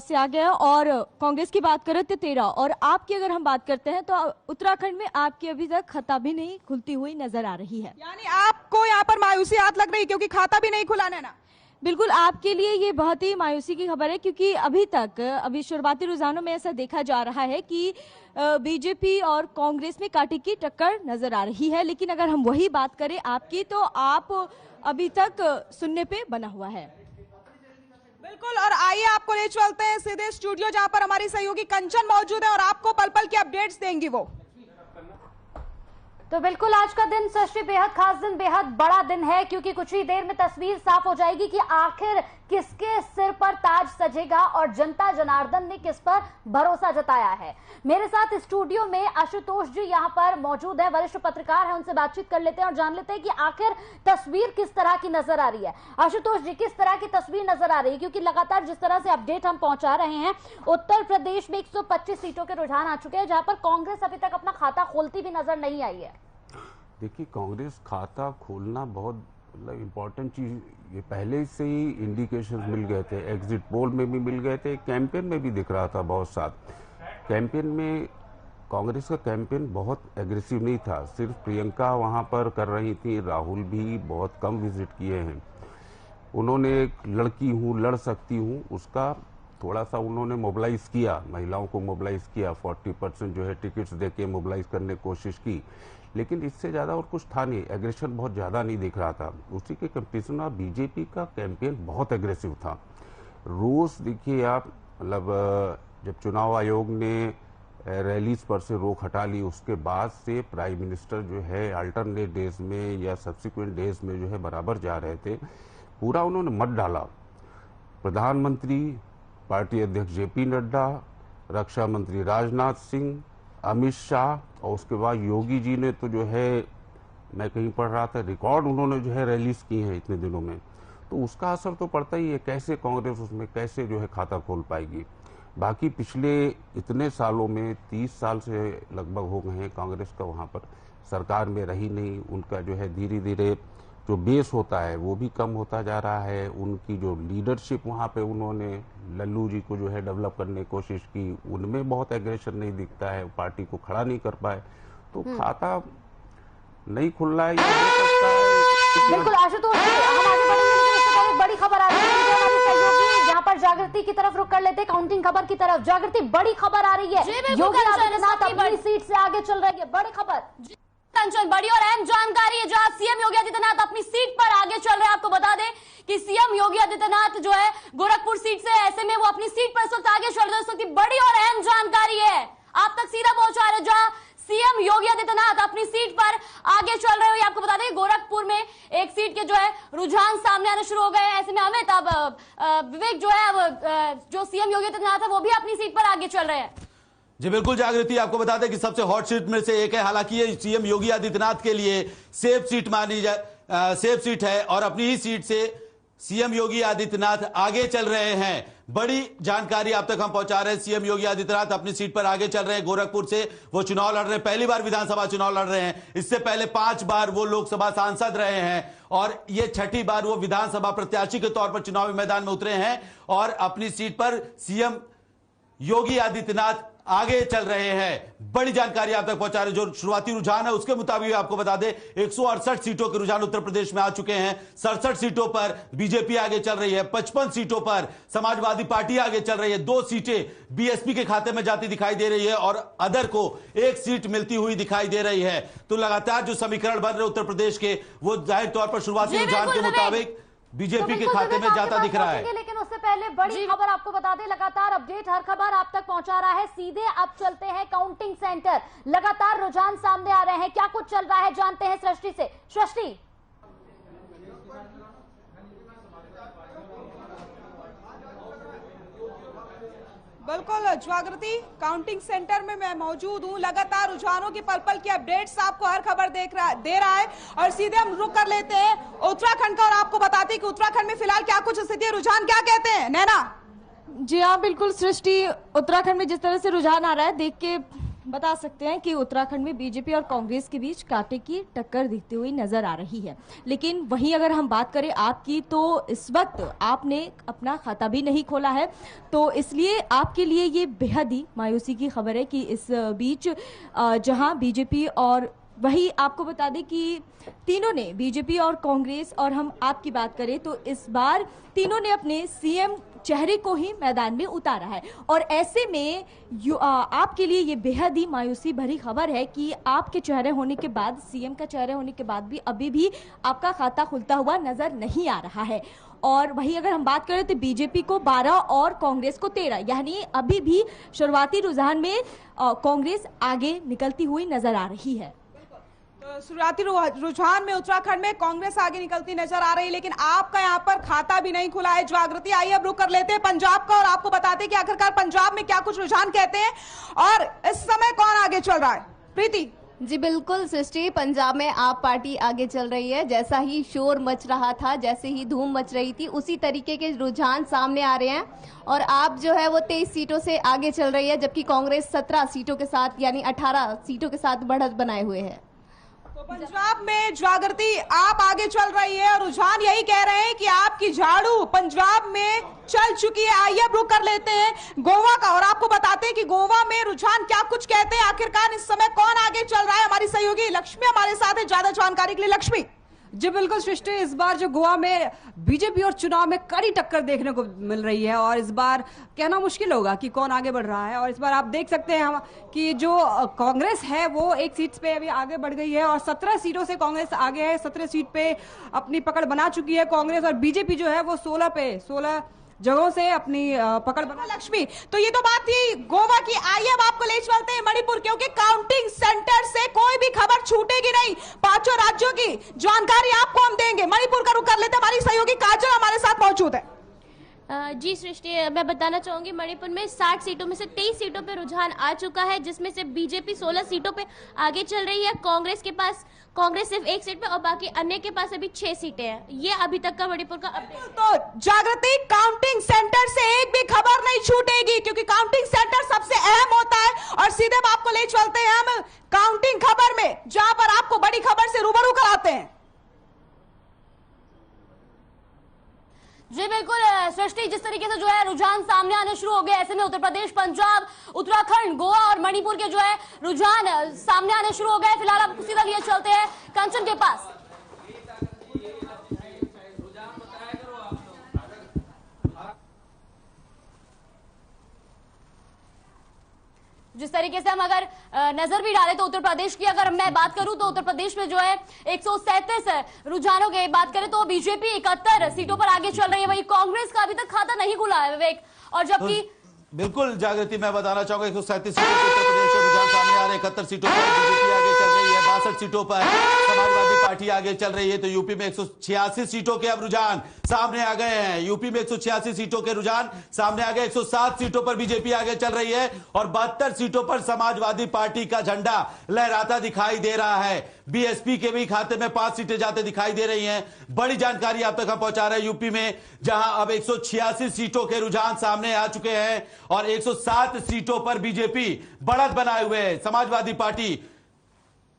से आ गया और कांग्रेस की बात करें तो 13 और आपकी अगर हम बात करते हैं तो उत्तराखंड में आपकी अभी तक खाता भी नहीं खुलती हुई नजर आ रही है। यानी आपको यहाँ पर मायूसी हाथ लग रही क्योंकि खाता भी नहीं खुला। नैना, बिल्कुल आपके लिए ये बहुत ही मायूसी की खबर है क्योंकि अभी शुरुआती रुझानों में ऐसा देखा जा रहा है कि बीजेपी और कांग्रेस में कांटे की टक्कर नजर आ रही है। लेकिन अगर हम वही बात करें आपकी तो आप अभी तक सुनने पे बना हुआ है। बिल्कुल, और आइए आपको ले चलते हैं सीधे स्टूडियो जहां पर हमारी सहयोगी कंचन मौजूद है और आपको पल पल की अपडेट्स देंगी वो। तो बिल्कुल आज का दिन सृष्टि बेहद खास दिन, बेहद बड़ा दिन है क्योंकि कुछ ही देर में तस्वीर साफ हो जाएगी कि आखिर किसके सिर पर ताज सजेगा और जनता जनार्दन ने किस पर भरोसा जताया है। मेरे साथ स्टूडियो में आशुतोष जी यहाँ पर मौजूद है, वरिष्ठ पत्रकार हैं, उनसे बातचीत कर लेते हैं और जान लेते हैं कि आखिर तस्वीर किस तरह की नजर आ रही है। आशुतोष जी, किस तरह की तस्वीर नजर आ रही है? क्योंकि लगातार जिस तरह से अपडेट हम पहुंचा रहे हैं, उत्तर प्रदेश में 125 सीटों के रुझान आ चुके हैं जहां पर कांग्रेस अभी तक अपना खाता खोलती भी नजर नहीं आई है। देखिए, कांग्रेस खाता खोलना बहुत इम्पोर्टेंट चीज, ये पहले से ही इंडिकेशंस मिल गए थे, एग्जिट पोल में भी मिल गए थे, कैंपेन में भी दिख रहा था बहुत साथ। कैंपेन में कांग्रेस का कैंपेन बहुत एग्रेसिव नहीं था, सिर्फ प्रियंका वहां पर कर रही थी, राहुल भी बहुत कम विजिट किए हैं। उन्होंने लड़की हूँ, लड़ सकती हूँ, उसका थोड़ा सा उन्होंने मोबिलाइज किया, महिलाओं को मोबिलाइज किया, 40% जो है टिकट्स देके मोबिलाइज करने की कोशिश की, लेकिन इससे ज़्यादा और कुछ था नहीं, एग्रेशन बहुत ज़्यादा नहीं दिख रहा था। उसी के कंपटीशन में बीजेपी का कैंपेन बहुत एग्रेसिव था। रोज़ देखिए आप, मतलब जब चुनाव आयोग ने रैलीज पर से रोक हटा ली उसके बाद से प्राइम मिनिस्टर जो है अल्टरनेट डेज में या सब्सिक्वेंट डेज में जो है बराबर जा रहे थे, पूरा उन्होंने मत डाला। प्रधानमंत्री, पार्टी अध्यक्ष जेपी नड्डा, रक्षा मंत्री राजनाथ सिंह, अमित शाह और उसके बाद योगी जी ने तो जो है, मैं कहीं पढ़ रहा था, रिकॉर्ड उन्होंने जो है रैलीज की हैं इतने दिनों में। तो उसका असर तो पड़ता ही है। कैसे कांग्रेस उसमें कैसे जो है खाता खोल पाएगी। बाकी पिछले इतने सालों में 30 साल से लगभग हो गए हैं कांग्रेस का वहाँ पर सरकार में रही नहीं। उनका जो है धीरे धीरे जो बेस होता है वो भी कम होता जा रहा है। उनकी जो लीडरशिप वहाँ पे उन्होंने लल्लू जी को जो है डेवलप करने की कोशिश की, उनमें बहुत एग्रेशन नहीं दिखता है, पार्टी को खड़ा नहीं कर पाए, तो खाता नहीं खुल रहा है। बिल्कुल आशुतोष जी, हम आगे बढ़ेंगे लेकिन इससे पहले एक बड़ी खबर आ रही है हमारे सहयोगी यहाँ पर जागृति की तरफ रुख कर लेते हैं, काउंटिंग खबर की तरफ। जागृति, बड़ी खबर आ रही है, योगी आदित्यनाथ अपनी सीट से आगे चल रही है, बड़ी खबर। कंचन, बड़ी और अहम जानकारी है जहां सीएम योगी आदित्यनाथ अपनी सीट पर आगे चल रहे हैं। आपको बता दें कि सीएम योगी आदित्यनाथ जो है गोरखपुर सीट से, ऐसे में वो अपनी सीट पर इस वक्त आगे चल रहे हैं। इस वक्त बड़ी और अहम जानकारी है आप तक सीधा पहुंचा रहे, जहां सीएम योगी आदित्यनाथ अपनी सीट पर आगे चल रहे हो। आपको बता दें गोरखपुर में एक सीट के जो है रुझान सामने आने शुरू हो गए हैं। ऐसे में अमित, अब विवेक जो है जो सीएम योगी आदित्यनाथ है वो भी अपनी सीट पर आगे चल रहे हैं। जी बिल्कुल जागृति, आपको बता दें कि सबसे हॉट सीट में से एक है। हालांकि ये सीएम योगी आदित्यनाथ के लिए सेफ सीट मानी जाए, सेफ सीट है और अपनी ही सीट से सीएम योगी आदित्यनाथ आगे चल रहे हैं। बड़ी जानकारी आप तक हम पहुंचा रहे हैं। सीएम योगी आदित्यनाथ अपनी सीट पर आगे चल रहे हैं। गोरखपुर से वो चुनाव लड़ रहे हैं, पहली बार विधानसभा चुनाव लड़ रहे हैं। इससे पहले 5 बार वो लोकसभा सांसद रहे हैं और ये छठी बार वो विधानसभा प्रत्याशी के तौर पर चुनावी मैदान में उतरे हैं और अपनी सीट पर सीएम योगी आदित्यनाथ आगे चल रहे हैं। बड़ी जानकारी आप तक पहुंचा रहे। जो शुरुआती रुझान है उसके मुताबिक आपको बता दें 168 सीटों के रुझान उत्तर प्रदेश में आ चुके हैं। 67 सीटों पर बीजेपी आगे चल रही है, 55 सीटों पर समाजवादी पार्टी आगे चल रही है, 2 सीटें बीएसपी के खाते में जाती दिखाई दे रही है और अदर को 1 सीट मिलती हुई दिखाई दे रही है। तो लगातार जो समीकरण बन रहे उत्तर प्रदेश के वो जाहिर तौर पर शुरुआती रुझान के मुताबिक बीजेपी के खाते में जाता दिख रहा है। लेकिन उससे पहले बड़ी खबर आपको बता दें, लगातार अपडेट हर खबर आप तक पहुंचा रहा है। सीधे अब चलते हैं काउंटिंग सेंटर, लगातार रुझान सामने आ रहे हैं, क्या कुछ चल रहा है जानते हैं सृष्टि से। सृष्टि, बिल्कुल जागृति, काउंटिंग सेंटर में मैं मौजूद हूं। लगातार रुझानों की पल पल की अपडेट्स आपको हर खबर दे रहा है और सीधे हम रुक कर लेते हैं उत्तराखंड का और आपको बताते हैं कि उत्तराखंड में फिलहाल क्या कुछ स्थिति, रुझान क्या कहते हैं। नैना जी हाँ बिल्कुल सृष्टि, उत्तराखंड में जिस तरह से रुझान आ रहा है देख के बता सकते हैं कि उत्तराखंड में बीजेपी और कांग्रेस के बीच कांटे की टक्कर दिखती हुई नजर आ रही है। लेकिन वहीं अगर हम बात करें आपकी, तो इस वक्त आपने अपना खाता भी नहीं खोला है, तो इसलिए आपके लिए ये बेहद ही मायूसी की खबर है कि इस बीच जहां बीजेपी और वही आपको बता दें कि तीनों ने, बीजेपी और कांग्रेस और हम आपकी बात करें तो इस बार तीनों ने अपने सीएम चेहरे को ही मैदान में उतारा है और ऐसे में आपके लिए ये बेहद ही मायूसी भरी खबर है कि आपके चेहरे होने के बाद, सीएम का चेहरे होने के बाद भी अभी भी आपका खाता खुलता हुआ नजर नहीं आ रहा है। और वही अगर हम बात करें तो बीजेपी को 12 और कांग्रेस को 13, यानी अभी भी शुरुआती रुझान में कांग्रेस आगे निकलती हुई नजर आ रही है। शुरुआती रुझान में उत्तराखंड में कांग्रेस आगे निकलती नजर आ रही, लेकिन आपका यहाँ पर खाता भी नहीं खुला है। जागृति, आइए अब रुक कर लेते हैं पंजाब का और आपको बताते हैं कि आखिरकार पंजाब में क्या कुछ रुझान कहते हैं और इस समय कौन आगे चल रहा है। प्रीति जी बिल्कुल सृष्टि, पंजाब में आप पार्टी आगे चल रही है। जैसा ही शोर मच रहा था, जैसे ही धूम मच रही थी, उसी तरीके के रुझान सामने आ रहे हैं और आप जो है वो 23 सीटों से आगे चल रही है, जबकि कांग्रेस 17 सीटों के साथ यानी 18 सीटों के साथ बढ़त बनाए हुए है। तो पंजाब में जागृति आप आगे चल रही है और रुझान यही कह रहे हैं कि आपकी झाड़ू पंजाब में चल चुकी है। आइए अब रुक कर लेते हैं गोवा का और आपको बताते हैं कि गोवा में रुझान क्या कुछ कहते हैं, आखिरकार इस समय कौन आगे चल रहा है। हमारी सहयोगी लक्ष्मी हमारे साथ है ज्यादा जानकारी के लिए। लक्ष्मी जी बिल्कुल सृष्टि, इस बार जो गोवा में बीजेपी और चुनाव में कड़ी टक्कर देखने को मिल रही है और इस बार कहना मुश्किल होगा कि कौन आगे बढ़ रहा है। और इस बार आप देख सकते हैं हम कि जो कांग्रेस है वो 1 सीट पे अभी आगे बढ़ गई है और 17 सीटों से कांग्रेस आगे है। 17 सीट पे अपनी पकड़ बना चुकी है कांग्रेस और बीजेपी जो है वो 16 जगहों से अपनी पकड़ बना। लक्ष्मी, तो ये तो बात थी गोवा की। आइए अब आपको ले चलते हैं मणिपुर, क्योंकि काउंटिंग सेंटर से कोई भी खबर छूटेगी नहीं। 5 राज्यों की जानकारी आपको हम देंगे। मणिपुर का रुख कर लेते हैं, हमारी सहयोगी काजल हमारे साथ मौजूद है। जी सृष्टि, सृष्टि, मैं बताना चाहूंगी मणिपुर में 60 सीटों में से 23 सीटों पे रुझान आ चुका है, जिसमें से बीजेपी 16 सीटों पे आगे चल रही है। कांग्रेस सिर्फ 1 सीट पे और बाकी अन्य के पास अभी 6 सीटें हैं। ये अभी तक का मणिपुर का अपडेट। तो जागृति, काउंटिंग सेंटर से एक भी खबर नहीं छूटेगी, क्योंकि काउंटिंग सेंटर सबसे अहम होता है। और सीधे आपको ले चलते हैं हम काउंटिंग खबर में, जहां पर आपको बड़ी खबर से रूबरू कराते हैं। जी बिल्कुल सृष्टि, जिस तरीके से जो है रुझान सामने आने शुरू हो गए, ऐसे में उत्तर प्रदेश, पंजाब, उत्तराखंड, गोवा और मणिपुर के जो है रुझान सामने आने शुरू हो गए। फिलहाल आप सीधा लिए चलते हैं कंचन के पास। जिस तरीके से हम अगर नजर भी डालें तो उत्तर प्रदेश की अगर मैं बात करूं तो उत्तर प्रदेश में जो है 137 रुझानों की बात करें तो बीजेपी 71 सीटों पर आगे चल रही है। वहीं कांग्रेस का अभी तक खाता नहीं खुला है विवेक, और जबकि बिल्कुल जागृति, मैं बताना चाहूंगा 137 सीटों पर उत्तर प्रदेश में रुझान सामने आ रहे हैं। 71 सीटों पर बीजेपी आगे चल रही है, 62 सीटों पर समाजवादी पार्टी आगे चल रही है। तो यूपी में 186 सीटों के अब रुझान सामने आ गए हैं। यूपी में 186 सीटों के रुझान सामने आ गए। 107 सीटों पर बीजेपी आगे चल रही है और 72 सीटों पर समाजवादी पार्टी का झंडा लहराता दिखाई दे रहा है। बीएसपी के भी खाते में 5 सीटें जाते दिखाई दे रही हैं। बड़ी जानकारी आप तक हम पहुंचा रहे हैं यूपी में, जहां अब 186 सीटों के रुझान सामने आ चुके हैं और 107 सीटों पर बीजेपी बढ़त बनाए हुए है। समाजवादी पार्टी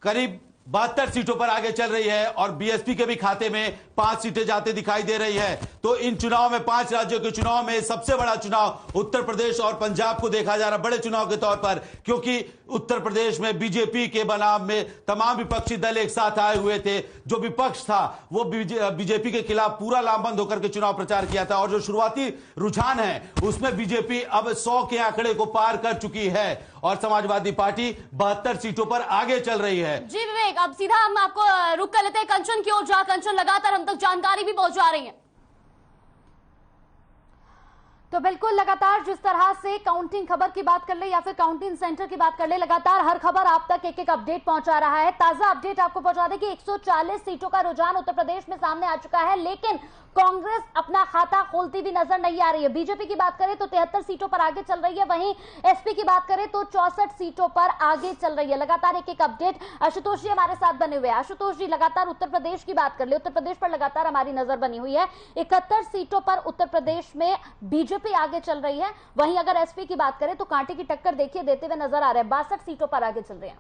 करीब 72 सीटों पर आगे चल रही है और बीएसपी के भी खाते में 5 सीटें जाते दिखाई दे रही है। तो इन चुनाव में 5 राज्यों के चुनाव में सबसे बड़ा चुनाव उत्तर प्रदेश और पंजाब को देखा जा रहा है बड़े चुनाव के तौर पर, क्योंकि उत्तर प्रदेश में बीजेपी के बनाम में तमाम विपक्षी दल एक साथ आए हुए थे। जो विपक्ष था वो बीजेपी के खिलाफ पूरा लामबंद होकर के चुनाव प्रचार किया था और जो शुरुआती रुझान है उसमें बीजेपी अब 100 के आंकड़े को पार कर चुकी है और समाजवादी पार्टी 72 सीटों पर आगे चल रही है। जी विवेक, अब सीधा हम आपको रुक कर लेते हैं कंचन की ओर, जहां कंचन लगातार हम तक जानकारी भी पहुंचा रही है। तो बिल्कुल लगातार जिस तरह से काउंटिंग खबर की बात कर ले या फिर काउंटिंग सेंटर की बात कर ले, लगातार हर खबर आप तक एक एक अपडेट पहुंचा रहा है। ताजा अपडेट आपको पहुंचा दे कि 140 सीटों का रुझान उत्तर प्रदेश में सामने आ चुका है, लेकिन कांग्रेस अपना खाता खोलती भी नजर नहीं आ रही है। बीजेपी की बात करें तो 73 सीटों पर आगे चल रही है, वहीं एसपी की बात करें तो 64 सीटों पर आगे चल रही है। लगातार एक एक अपडेट आशुतोष जी हमारे साथ बने हुए हैं। आशुतोष जी, लगातार उत्तर प्रदेश की बात कर ले, उत्तर प्रदेश पर लगातार हमारी नजर बनी हुई है। 71 सीटों पर उत्तर प्रदेश में बीजेपी आगे चल रही है, वहीं अगर एसपी की बात करें तो कांटे की टक्कर देखिए देते हुए नजर आ रहे हैं। 62 सीटों पर आगे चल रहे हैं।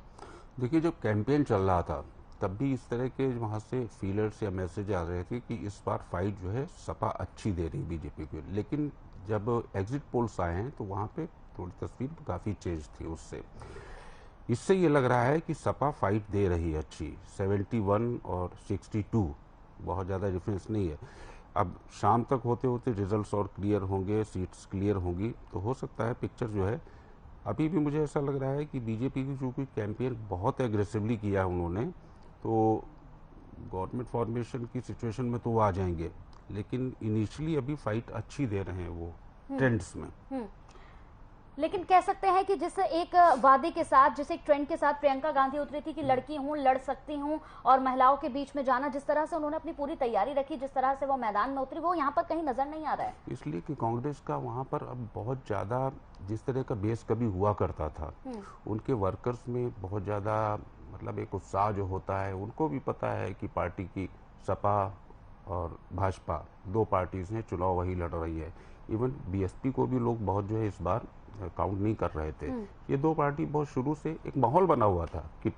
देखिए, जब कैंपेन चल रहा था तब भी इस तरह के वहाँ से फीलर्स या मैसेज आ रहे थे कि इस बार फाइट जो है सपा अच्छी दे रही बीजेपी को, लेकिन जब एग्जिट पोल्स आए हैं तो वहाँ पे थोड़ी तस्वीर काफ़ी चेंज थी उससे। इससे ये लग रहा है कि सपा फाइट दे रही है अच्छी। 71 और 62 बहुत ज़्यादा डिफरेंस नहीं है। अब शाम तक होते होते रिजल्ट्स और क्लियर होंगे, सीट्स क्लियर होंगी, तो हो सकता है पिक्चर जो है, अभी भी मुझे ऐसा लग रहा है कि बीजेपी की जो कोई कैंपेन बहुत एग्रेसिवली किया उन्होंने, तो गवर्नमेंट फॉर्मेशन की सिचुएशन में तो वो आ जाएंगे, लेकिन इनिशियली अभी फाइट अच्छी दे रहे हैं वो ट्रेंड्स में। लेकिन कह सकते हैं कि जिस एक वादे के साथ, जिस एक ट्रेंड के साथ प्रियंका गांधी उतरी थी कि लड़की हूं, लड़ सकती हूं और महिलाओं के बीच में जाना, जिस तरह से उन्होंने अपनी पूरी तैयारी रखी, जिस तरह से वो मैदान में उतरी, वो यहाँ पर कहीं नजर नहीं आ रहा है। इसलिए कि कांग्रेस का वहाँ पर अब बहुत ज़्यादा जिस तरह का बेस कभी हुआ करता था, उनके वर्कर्स में बहुत ज़्यादा मतलब एक उत्साह जो होता है, उनको भी पता है कि पार्टी की सपा और भाजपा 2 पार्टीज हैं, चुनाव वही लड़ रही है। इवन बीएसपी को भी लोग बहुत जो है इस बार काउंट नहीं कर रहे थे। ये 2 पार्टी बहुत शुरू से एक माहौल बना हुआ था कि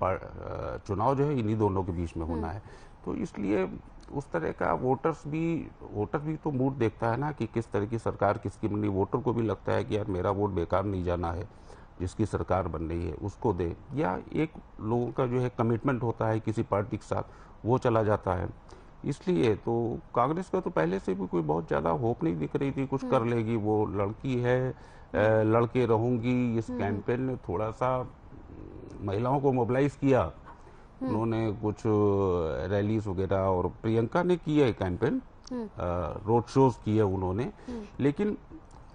चुनाव जो है इन्हीं दोनों के बीच में होना है, तो इसलिए उस तरह का वोटर भी तो मूड देखता है ना कि किस तरह की सरकार किसकी बनी। वोटर को भी लगता है कि यार मेरा वोट बेकार नहीं जाना है, जिसकी सरकार बन रही है उसको दे, या एक लोगों का जो है कमिटमेंट होता है किसी पार्टी के साथ, वो चला जाता है। इसलिए तो कांग्रेस का तो पहले से भी कोई बहुत ज़्यादा होप नहीं दिख रही थी कुछ कर लेगी, वो लड़की है, लड़के रहूंगी। इस कैंपेन ने थोड़ा सा महिलाओं को मोबिलाइज किया, उन्होंने कुछ रैलीज वगैरह, और प्रियंका ने किया है कैंपेन, रोड शोज किए उन्होंने। लेकिन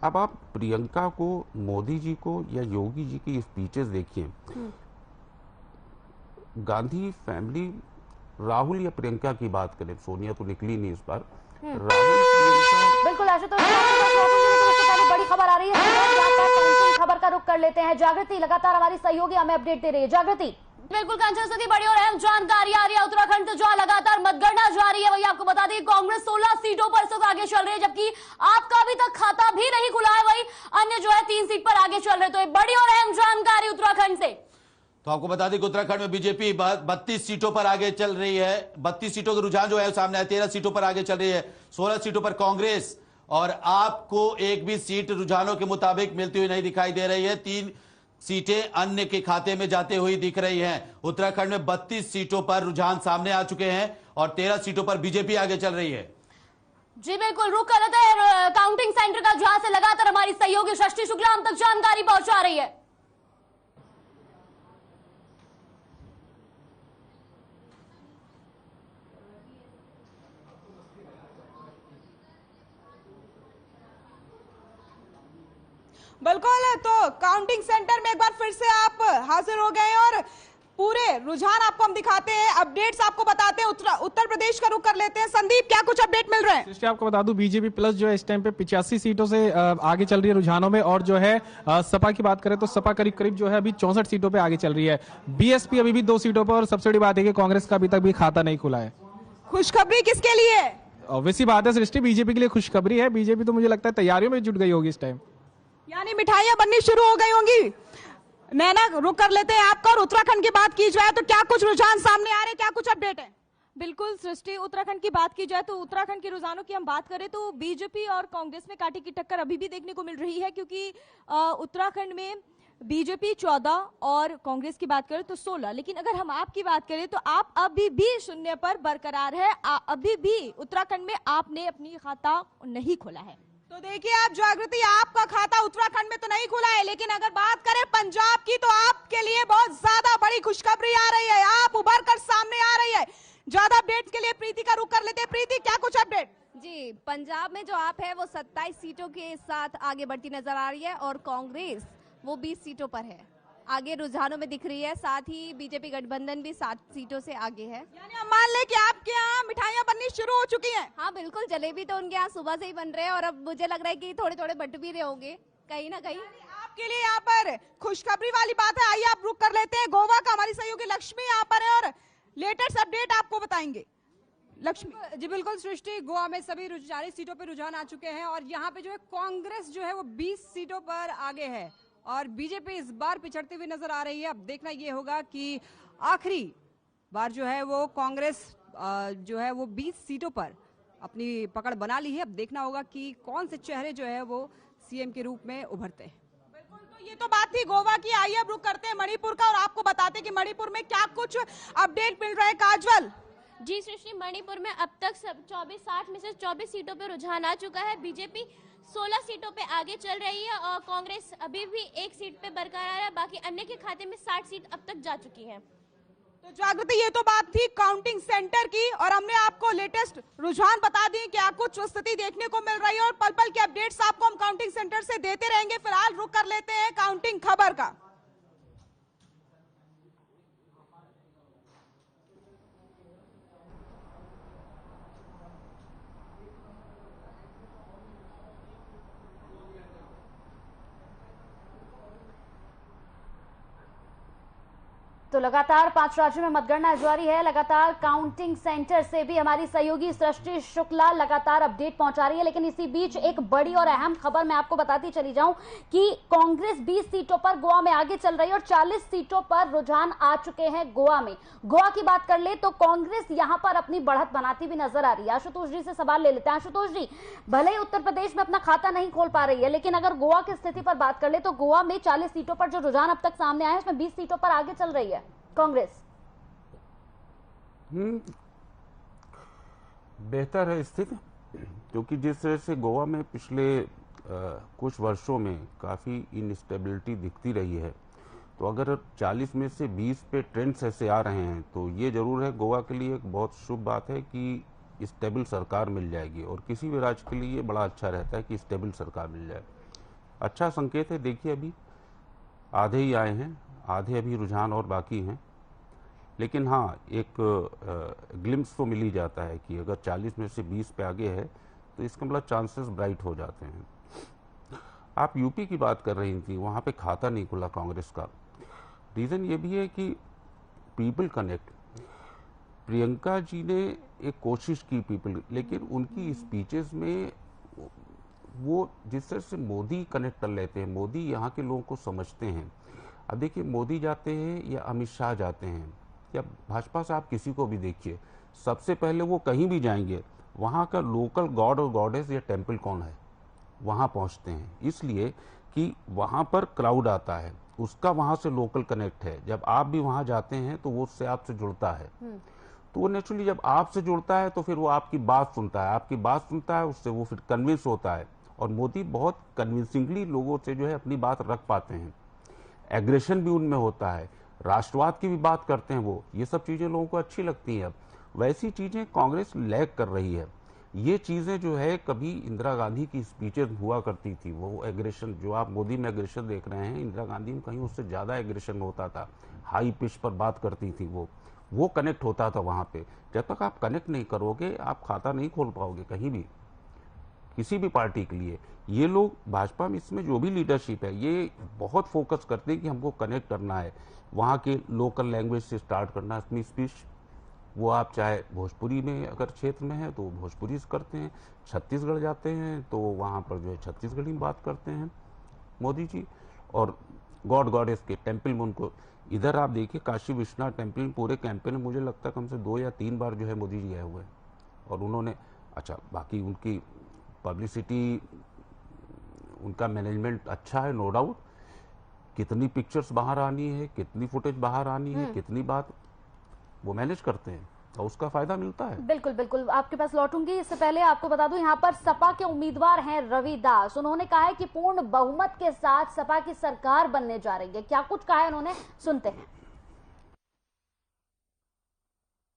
अब आप प्रियंका को, मोदी जी को या योगी जी की स्पीचेस देखिए, गांधी फैमिली, राहुल या प्रियंका की बात करें, सोनिया तो निकली नहीं इस बार, राहुल प्रियंका बिल्कुल आशुतोष खबर आ रही है, खबर का रुख कर लेते हैं। जागृति लगातार हमारी सहयोगी हमें अपडेट दे रही है। जागृति। बिल्कुल कंचन सती, बड़ी और अहम जानकारी आ रही है। उत्तराखंड से जहां लगातार मतगणना जारी है, वही आपको बता दें कांग्रेस 16 सीटों पर इस वक्त आगे चल रही है, जबकि आपका अभी तक खाता भी नहीं खुला है। वही अन्य जो है 3 सीट पर आगे चल रहे। तो ये बड़ी और अहम जानकारी उत्तराखंड से। तो आपको बता दें कि उत्तराखंड में बीजेपी 32 सीटों पर आगे चल रही है। 32 सीटों का रुझान जो है सामने आया, 13 सीटों पर आगे चल रही है, 16 सीटों पर कांग्रेस, और आपको एक भी सीट रुझानों के मुताबिक मिलती हुई नहीं दिखाई दे रही है। 3 सीटें अन्य के खाते में जाते हुए दिख रही हैं। उत्तराखंड में 32 सीटों पर रुझान सामने आ चुके हैं और 13 सीटों पर बीजेपी आगे चल रही है। जी बिल्कुल, रुक कर लेते हैं काउंटिंग सेंटर का, जहां से लगातार हमारी सहयोगी सृष्टि शुक्ला हम तक जानकारी पहुंचा रही है। बिल्कुल, तो काउंटिंग सेंटर में एक बार फिर से आप हाजिर हो गए और पूरे रुझान आपको हम दिखाते हैं, अपडेट्स आपको बताते हैं। उत्तर प्रदेश का रुख कर लेते हैं। संदीप, क्या कुछ अपडेट मिल रहे हैं? आपको बता दूं बीजेपी प्लस जो है इस टाइम पे 85 सीटों से आगे चल रही है रुझानों में, और जो है सपा की बात करें तो सपा करीब करीब जो है अभी 64 सीटों पे आगे चल रही है। बीएसपी अभी भी 2 सीटों पर, और सबसे बड़ी बात है कि कांग्रेस का अभी तक भी खाता नहीं खुला है। खुशखबरी किसके लिए? ऑब्वियसली बात है सृष्टि, बीजेपी के लिए खुशखबरी है। बीजेपी तो मुझे लगता है तैयारियों में जुट गई होगी इस टाइम, यानी मिठाइयां बननी शुरू हो गई होंगी। नैना, रुक कर लेते हैं आपका, और उत्तराखंड की बात की जाए तो क्या कुछ रुझान सामने आ रहे, क्या कुछ अपडेट है? बिल्कुल सृष्टि, उत्तराखंड की बात की जाए तो उत्तराखंड के रुझानों की हम बात करें तो बीजेपी और कांग्रेस में कांटे की टक्कर अभी भी देखने को मिल रही है, क्योंकि उत्तराखंड में बीजेपी 14 और कांग्रेस की बात करें तो 16। लेकिन अगर हम आपकी बात करें तो आप अभी भी शून्य पर बरकरार है। अभी भी उत्तराखंड में आपने अपनी खाता नहीं खोला है। तो देखिए आप जागृति, आपका खाता उत्तराखंड में तो नहीं खुला है, लेकिन अगर बात करें पंजाब की तो आपके लिए बहुत ज्यादा बड़ी खुशखबरी आ रही है। आप उभर कर सामने आ रही है। ज्यादा अपडेट के लिए प्रीति का रुख कर लेते हैं। प्रीति, क्या कुछ अपडेट? जी, पंजाब में जो आप है वो 27 सीटों के साथ आगे बढ़ती नजर आ रही है, और कांग्रेस वो 20 सीटों पर है, आगे रुझानों में दिख रही है। साथ ही बीजेपी गठबंधन भी 7 सीटों से आगे है। यानी हम मान ले कि आपके यहाँ मिठाइयाँ बननी शुरू हो चुकी हैं। हाँ बिल्कुल, जलेबी तो उनके यहाँ सुबह से ही बन रहे हैं, और अब मुझे लग रहा है कि थोड़े थोड़े बट भी रहे होंगे कहीं ना कहीं। आपके लिए यहाँ पर खुशखबरी वाली बात है। आइए आप रुक कर लेते हैं गोवा का। हमारी सहयोगी लक्ष्मी यहाँ पर है और लेटेस्ट अपडेट आपको बताएंगे। लक्ष्मी जी बिल्कुल सृष्टि, गोवा में सभी 40 सीटों पर रुझान आ चुके हैं, और यहाँ पे जो है कांग्रेस जो है वो 20 सीटों पर आगे है, और बीजेपी इस बार पिछड़ती हुई नजर आ रही है। अब देखना ये होगा कि आखिरी बार जो है वो कांग्रेस जो है वो 20 सीटों पर अपनी पकड़ बना ली है। अब देखना होगा कि कौन से चेहरे जो है वो सीएम के रूप में उभरते हैं। बिल्कुल, तो ये तो बात थी गोवा की। आइए अब रुक करते हैं मणिपुर का, और आपको बताते हैं कि मणिपुर में क्या कुछ अपडेट मिल रहा है। काजल। जी सृष्टि, मणिपुर में अब तक 60 में से 24 सीटों पर रुझान आ चुका है। बीजेपी 16 सीटों पे आगे चल रही है, और कांग्रेस अभी भी 1 सीट पे बरकरार है। बाकी अन्य के खाते में 60 सीट अब तक जा चुकी हैं। तो जागृति, ये तो बात थी काउंटिंग सेंटर की, और हमने आपको लेटेस्ट रुझान बता दी कि आपको स्थिति देखने को मिल रही है, और पल पल के अपडेट्स आपको हम काउंटिंग सेंटर से देते रहेंगे। फिलहाल रुक कर लेते हैं काउंटिंग खबर का। तो लगातार 5 राज्यों में मतगणना जारी है। लगातार काउंटिंग सेंटर से भी हमारी सहयोगी सृष्टि शुक्ला लगातार अपडेट पहुंचा रही है। लेकिन इसी बीच एक बड़ी और अहम खबर मैं आपको बताती चली जाऊं कि कांग्रेस 20 सीटों पर गोवा में आगे चल रही है और 40 सीटों पर रुझान आ चुके हैं गोवा में। गोवा की बात कर ले तो कांग्रेस यहां पर अपनी बढ़त बनाती भी नजर आ रही है। आशुतोष जी से सवाल ले लेते हैं। आशुतोष जी, भले ही उत्तर प्रदेश में अपना खाता नहीं खोल पा रही है, लेकिन अगर गोवा की स्थिति पर बात कर ले तो गोवा में 40 सीटों पर जो रुझान अब तक सामने आया है उसमें 20 सीटों पर आगे चल रही है कांग्रेस। बेहतर है स्थिति, क्योंकि जिस तरह से गोवा में पिछले कुछ वर्षों में काफ़ी इनस्टेबिलिटी दिखती रही है, तो अगर 40 में से 20 पे ट्रेंड्स ऐसे आ रहे हैं तो ये जरूर है गोवा के लिए एक बहुत शुभ बात है कि स्टेबल सरकार मिल जाएगी, और किसी भी राज्य के लिए ये बड़ा अच्छा रहता है कि स्टेबल सरकार मिल जाए। अच्छा संकेत है। देखिए अभी आधे ही आए हैं, आधे अभी रुझान और बाकी हैं, लेकिन हाँ एक ग्लिम्स तो मिल ही जाता है कि अगर 40 में से 20 पे आगे है तो इसका मतलब चांसेस ब्राइट हो जाते हैं। आप यूपी की बात कर रही थी, वहाँ पे खाता नहीं खुला कांग्रेस का। रीज़न ये भी है कि पीपल कनेक्ट, प्रियंका जी ने एक कोशिश की पीपल, लेकिन उनकी स्पीचेस में वो जिस तरह से मोदी कनेक्ट कर लेते हैं, मोदी यहाँ के लोगों को समझते हैं। अब देखिए, मोदी जाते हैं या अमित शाह जाते हैं या भाजपा से आप किसी को भी देखिए, सबसे पहले वो कहीं भी जाएंगे, वहाँ का लोकल गॉड और गॉडेस या टेम्पल कौन है, वहाँ पहुँचते हैं। इसलिए कि वहाँ पर क्राउड आता है, उसका वहाँ से लोकल कनेक्ट है। जब आप भी वहाँ जाते हैं तो वो उससे आपसे जुड़ता है, तो वो नेचुरली जब आपसे जुड़ता है तो फिर वो आपकी बात सुनता है, आपकी बात सुनता है, उससे वो फिर कन्विंस होता है। और मोदी बहुत कन्विंसिंगली लोगों से जो है अपनी बात रख पाते हैं। एग्रेशन भी उनमें होता है, राष्ट्रवाद की भी बात करते हैं वो, ये सब चीज़ें लोगों को अच्छी लगती हैं। अब वैसी चीज़ें कांग्रेस लैग कर रही है। ये चीज़ें जो है कभी इंदिरा गांधी की स्पीचेस हुआ करती थी, वो एग्रेशन जो आप मोदी में एग्रेशन देख रहे हैं, इंदिरा गांधी में कहीं उससे ज़्यादा एग्रेशन होता था, हाई पिच पर बात करती थी वो कनेक्ट होता था वहाँ पे। जब तक आप कनेक्ट नहीं करोगे, आप खाता नहीं खोल पाओगे कहीं भी, किसी भी पार्टी के लिए। ये लोग भाजपा में, इसमें जो भी लीडरशिप है, ये बहुत फोकस करते हैं कि हमको कनेक्ट करना है, वहाँ के लोकल लैंग्वेज से स्टार्ट करना है अपनी स्पीच। वो आप चाहे भोजपुरी में अगर क्षेत्र में है तो भोजपुरी से करते हैं, छत्तीसगढ़ जाते हैं तो वहाँ पर जो है छत्तीसगढ़ी में बात करते हैं मोदी जी। और गॉड गॉडेस के टेम्पल में उनको, इधर आप देखिए काशी विश्वनाथ टेम्पल में पूरे कैंपेन में मुझे लगता है कम से 2 या 3 बार जो है मोदी जी गए हुए हैं। और उन्होंने, अच्छा बाकी उनकी पब्लिसिटी, उनका मैनेजमेंट अच्छा है, नो डाउट। कितनी पिक्चर्स बाहर आनी है, कितनी फुटेज बाहर आनी है, कितनी बात वो मैनेज करते हैं और उसका फायदा मिलता है। बिल्कुल बिल्कुल, आपके पास लौटूंगी। इससे पहले आपको बता दूं, यहाँ पर सपा के उम्मीदवार हैं रवि दास। उन्होंने कहा है कि पूर्ण बहुमत के साथ सपा की सरकार बनने जा रही है। क्या कुछ कहा है उन्होंने, सुनते हैं।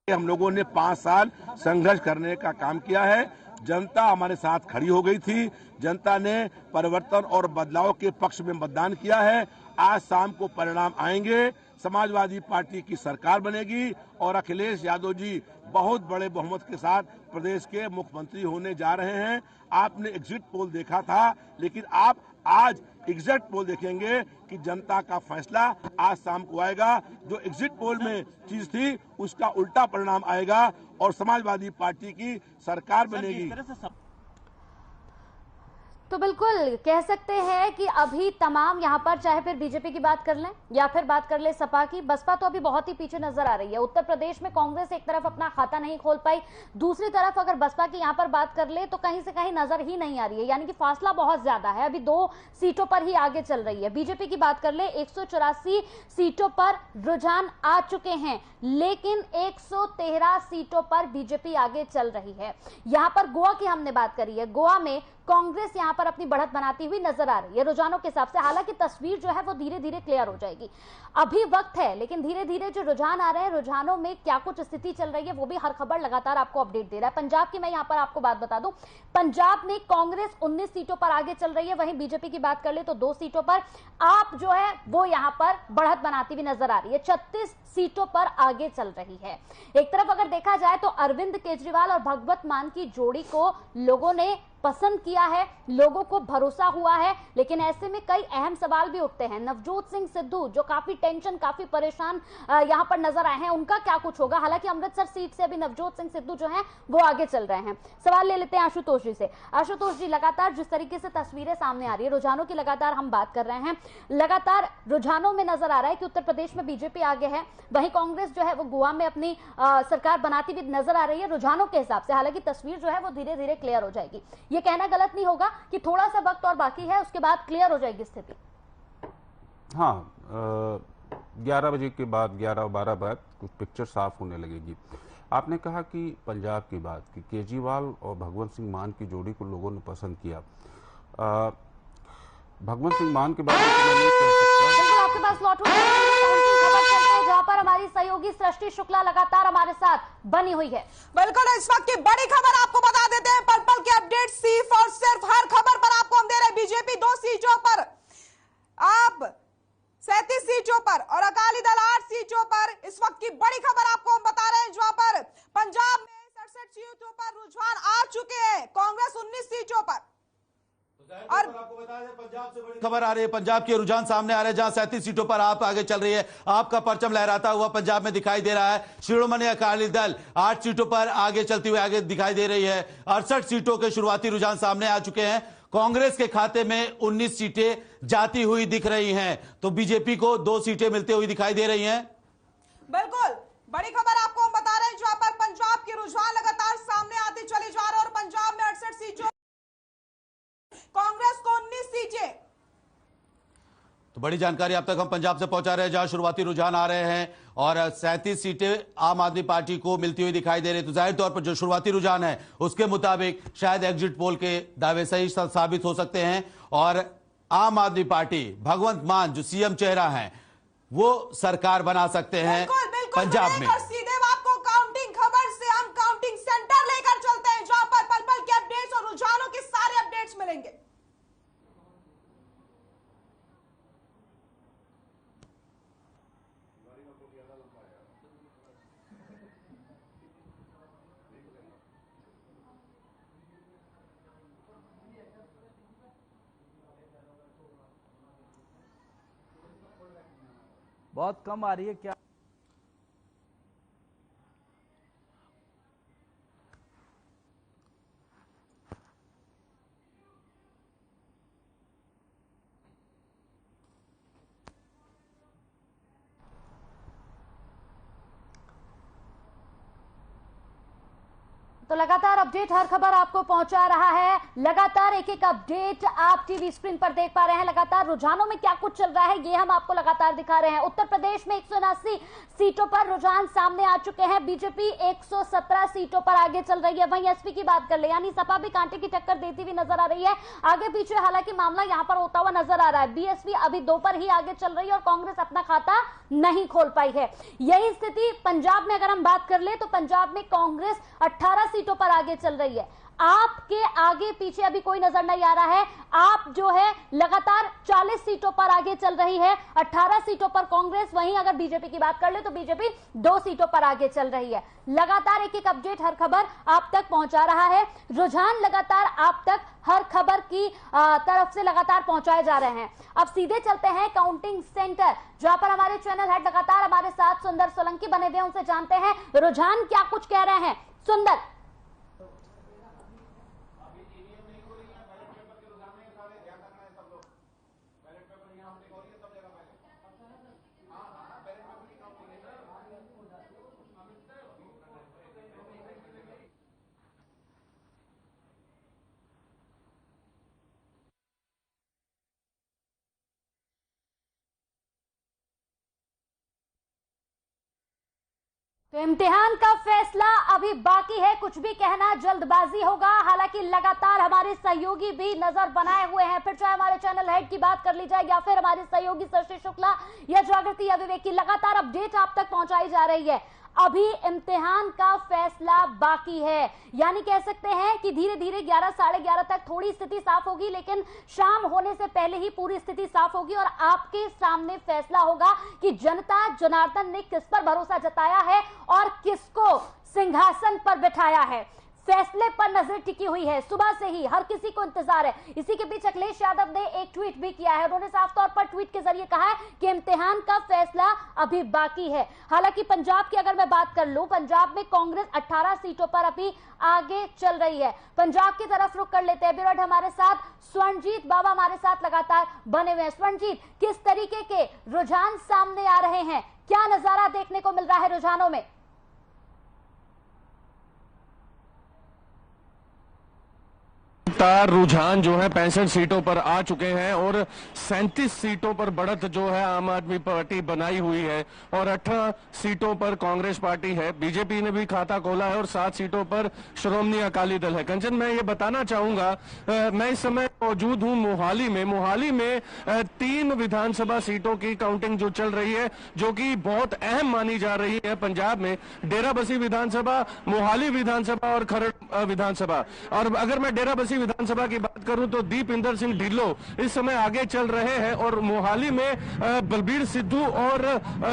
हम लोगों ने 5 साल संघर्ष करने का काम किया है, जनता हमारे साथ खड़ी हो गई थी, जनता ने परिवर्तन और बदलाव के पक्ष में मतदान किया है। आज शाम को परिणाम आएंगे, समाजवादी पार्टी की सरकार बनेगी और अखिलेश यादव जी बहुत बड़े बहुमत के साथ प्रदेश के मुख्यमंत्री होने जा रहे हैं। आपने एग्जिट पोल देखा था, लेकिन आप आज एग्जिट पोल देखेंगे कि जनता का फैसला आज शाम को आएगा। जो एग्जिट पोल में चीज थी उसका उल्टा परिणाम आएगा और समाजवादी पार्टी की सरकार बनेगी। तो बिल्कुल कह सकते हैं कि अभी तमाम यहाँ पर चाहे फिर बीजेपी की बात कर लें या फिर बात कर ले सपा की, बसपा तो अभी बहुत ही पीछे नजर आ रही है। उत्तर प्रदेश में कांग्रेस एक तरफ अपना खाता नहीं खोल पाई, दूसरी तरफ अगर बसपा की यहाँ पर बात कर ले तो कहीं से कहीं नजर ही नहीं आ रही है, यानी कि फासला बहुत ज्यादा है। अभी 2 सीटों पर ही आगे चल रही है। बीजेपी की बात कर ले 184 सीटों पर रुझान आ चुके हैं, लेकिन 113 सीटों पर बीजेपी आगे चल रही है। यहाँ पर गोवा की हमने बात करी है, गोवा में कांग्रेस यहां पर अपनी बढ़त बनाती हुई नजर आ रही है रुझानों के हिसाब से। हालांकि तस्वीर जो है वो धीरे धीरे क्लियर हो जाएगी, अभी वक्त है, लेकिन धीरे धीरे जो रुझान आ रहे हैं, रुझानों में क्या कुछ स्थिति चल रही है वो भी हर खबर लगातार आपको अपडेट दे रहा है। पंजाब की मैं यहां पर आपको बात बता दूं, पंजाब में कांग्रेस 19 सीटों पर आगे चल रही है, वहीं बीजेपी की बात कर ले तो 2 सीटों पर आप जो है वो यहां पर बढ़त बनाती हुई नजर आ रही है, 36 सीटों पर आगे चल रही है। एक तरफ अगर देखा जाए तो अरविंद केजरीवाल और भगवत मान की जोड़ी को लोगों ने पसंद किया है, लोगों को भरोसा हुआ है, लेकिन ऐसे में कई अहम सवाल भी उठते हैं। नवजोत सिंह सिद्धू जो काफी टेंशन, काफी परेशान यहां पर नजर आए हैं, उनका क्या कुछ होगा। हालांकि अमृतसर सीट से अभी नवजोत सिंह सिद्धू जो हैं वो आगे चल रहे हैं। सवाल ले लेते हैं आशुतोष जी से। आशुतोष जी, लगातार जिस तरीके से तस्वीरें सामने आ रही है, रुझानों की लगातार हम बात कर रहे हैं, लगातार रुझानों में नजर आ रहा है कि उत्तर प्रदेश में बीजेपी आगे है, वहीं कांग्रेस जो है वो गोवा में अपनी सरकार बनाती हुई नजर आ रही है रुझानों के हिसाब से। हालांकि तस्वीर जो है वो धीरे धीरे क्लियर हो जाएगी, ये कहना गलत नहीं होगा कि थोड़ा सा वक्त और बाकी है, उसके बाद क्लियर हो जाएगी स्थिति। हाँ, 11 बजे के बाद, 11-12 बाद कुछ पिक्चर साफ होने लगेगी। आपने कहा कि पंजाब की बात की, केजरीवाल और भगवंत सिंह मान की जोड़ी को लोगों ने पसंद किया। भगवंत सिंह मान के बारे में तो मैं नहीं कह सकता। आपके पास लौटूंगा, खबर चलते हैं जहां पर हमारी सहयोगी सृष्टि शुक्ला लगातार हमारे साथ बनी हुई है। बिल्कुल, इस वक्त की बड़ी खबर आपको बता देते हैं, पर्पल के अपडेट सिर्फ और सिर्फ हर खबर पर आपको हम दे रहे हैं। बीजेपी 2 सीटों पर, आप 37 सीटों पर और अकाली दल 8 सीटों पर। इस वक्त की बड़ी खबर आपको हम बता रहे हैं, जहां पर पंजाब में 67 सीटों पर रुझान आ चुके हैं, कांग्रेस 19 सीटों पर। और आपको बता दें पंजाब से खबर आ रही है पंजाब के रुझान सामने आ रहे हैं जहां 37 सीटों पर आप आगे चल रही है। आपका परचम लहराता हुआ पंजाब में दिखाई दे रहा है। शिरोमणि अकाली दल 8 सीटों पर आगे चलती हुई आगे दिखाई दे रही है। 68 सीटों के शुरुआती रुझान सामने आ चुके हैं। कांग्रेस के खाते में 19 सीटें जाती हुई दिख रही हैं, तो बीजेपी को 2 सीटें मिलती हुई दिखाई दे रही हैं। बिल्कुल बड़ी खबर आपको हम बता रहे हैं, जहां पर पंजाब के रुझान लगातार सामने आते चले जा रहे हैं और पंजाब में 68 सीटों, कांग्रेस को 19 सीटें। तो बड़ी जानकारी अब तक हम पंजाब से पहुंचा रहे हैं जहां शुरुआती रुझान आ रहे हैं और 37 सीटें आम आदमी पार्टी को मिलती हुई दिखाई दे रही। तो जाहिर तौर पर जो शुरुआती रुझान है उसके मुताबिक शायद एग्जिट पोल के दावे सही साबित हो सकते हैं और आम आदमी पार्टी भगवंत मान जो सीएम चेहरा है वो सरकार बना सकते हैं पंजाब में। सीधे आपको काउंटिंग खबर से हम काउंटिंग सेंटर लेकर चलते हैं जहां पर पल पल के अपडेट्स और रुझानों के सारे अपडेट्स मिलेंगे। बहुत कम आ रही है क्या? तो लगातार अपडेट हर खबर आपको पहुंचा रहा है। लगातार एक एक अपडेट आप टीवी स्क्रीन पर देख पा रहे हैं। लगातार रुझानों में क्या कुछ चल रहा है ये हम आपको लगातार दिखा रहे हैं। उत्तर प्रदेश में 179 सीटों पर रुझान सामने आ चुके हैं। बीजेपी 117 सीटों पर आगे चल रही है। वहीं एसपी की बात कर ले, यानी सपा भी कांटे की टक्कर देती हुई नजर आ रही है। आगे पीछे हालांकि मामला यहां पर होता हुआ नजर आ रहा है। बीएसपी अभी 2 पर ही आगे चल रही है और कांग्रेस अपना खाता नहीं खोल पाई है। यही स्थिति पंजाब में अगर हम बात कर ले तो पंजाब में कांग्रेस 18 सीटों पर आगे चल रही है। आपके आगे पीछे अभी कोई नजर नहीं आ रहा है। आप जो है लगातार 40 सीटों पर आगे चल रही है, 18 सीटों पर कांग्रेस। वहीं अगर बीजेपी की बात कर ले तो बीजेपी 2 सीटों पर आगे चल रही है। लगातार एक एक अपडेट हर खबर आप तक पहुंचा रहा है। रुझान लगातार आप तक हर खबर की तरफ से लगातार पहुंचाए जा रहे हैं। अब सीधे चलते हैं काउंटिंग सेंटर जहां पर हमारे चैनल हेड लगातार हमारे साथ सुंदर सोलंकी बने हुए, उनसे जानते हैं रुझान क्या कुछ कह रहे हैं। सुंदर, तो इम्तिहान का फैसला अभी बाकी है, कुछ भी कहना जल्दबाजी होगा। हालांकि लगातार हमारे सहयोगी भी नजर बनाए हुए हैं, फिर चाहे हमारे चैनल हेड की बात कर ली जाए या फिर हमारे सहयोगी शशि शुक्ला या जागृति अविवेक की, लगातार अपडेट आप तक पहुंचाई जा रही है। अभी इम्तिहान का फैसला बाकी है, यानी कह सकते हैं कि धीरे धीरे 11 साढ़े 11 तक थोड़ी स्थिति साफ होगी, लेकिन शाम होने से पहले ही पूरी स्थिति साफ होगी और आपके सामने फैसला होगा कि जनता जनार्दन ने किस पर भरोसा जताया है और किसको सिंहासन पर बिठाया है। फैसले पर नजर टिकी हुई है, सुबह से ही हर किसी को इंतजार है। इसी के बीच अखिलेश यादव ने एक ट्वीट भी किया है। उन्होंने साफ तौर पर ट्वीट के जरिए कहा है कि इम्तिहान का फैसला अभी बाकी है। हालांकि पंजाब की अगर मैं बात कर लूं, पंजाब में कांग्रेस 18 सीटों पर अभी आगे चल रही है। पंजाब की तरफ रुख कर लेते हैं। ब्यूरो हमारे साथ स्वर्णजीत बाबा हमारे साथ लगातार बने हुए हैं। स्वर्णजीत, किस तरीके के रुझान सामने आ रहे हैं, क्या नजारा देखने को मिल रहा है रुझानों में? रुझान जो है 65 सीटों पर आ चुके हैं और 37 सीटों पर बढ़त जो है आम आदमी पार्टी बनाई हुई है और 18 सीटों पर कांग्रेस पार्टी है। बीजेपी ने भी खाता खोला है और 7 सीटों पर श्रोमणी अकाली दल है। कंचन, मैं ये बताना चाहूंगा, मैं इस समय मौजूद हूं मोहाली में 3 विधानसभा सीटों की काउंटिंग जो चल रही है, जो कि बहुत अहम मानी जा रही है पंजाब में। डेराबस्सी विधानसभा, मोहाली विधानसभा और खरड़ विधानसभा। और अगर मैं डेराबस्सी विधानसभा की बात करूं तो दीपिंदर सिंह ढिल्लो इस समय आगे चल रहे हैं और मोहाली में बलबीर सिद्धू और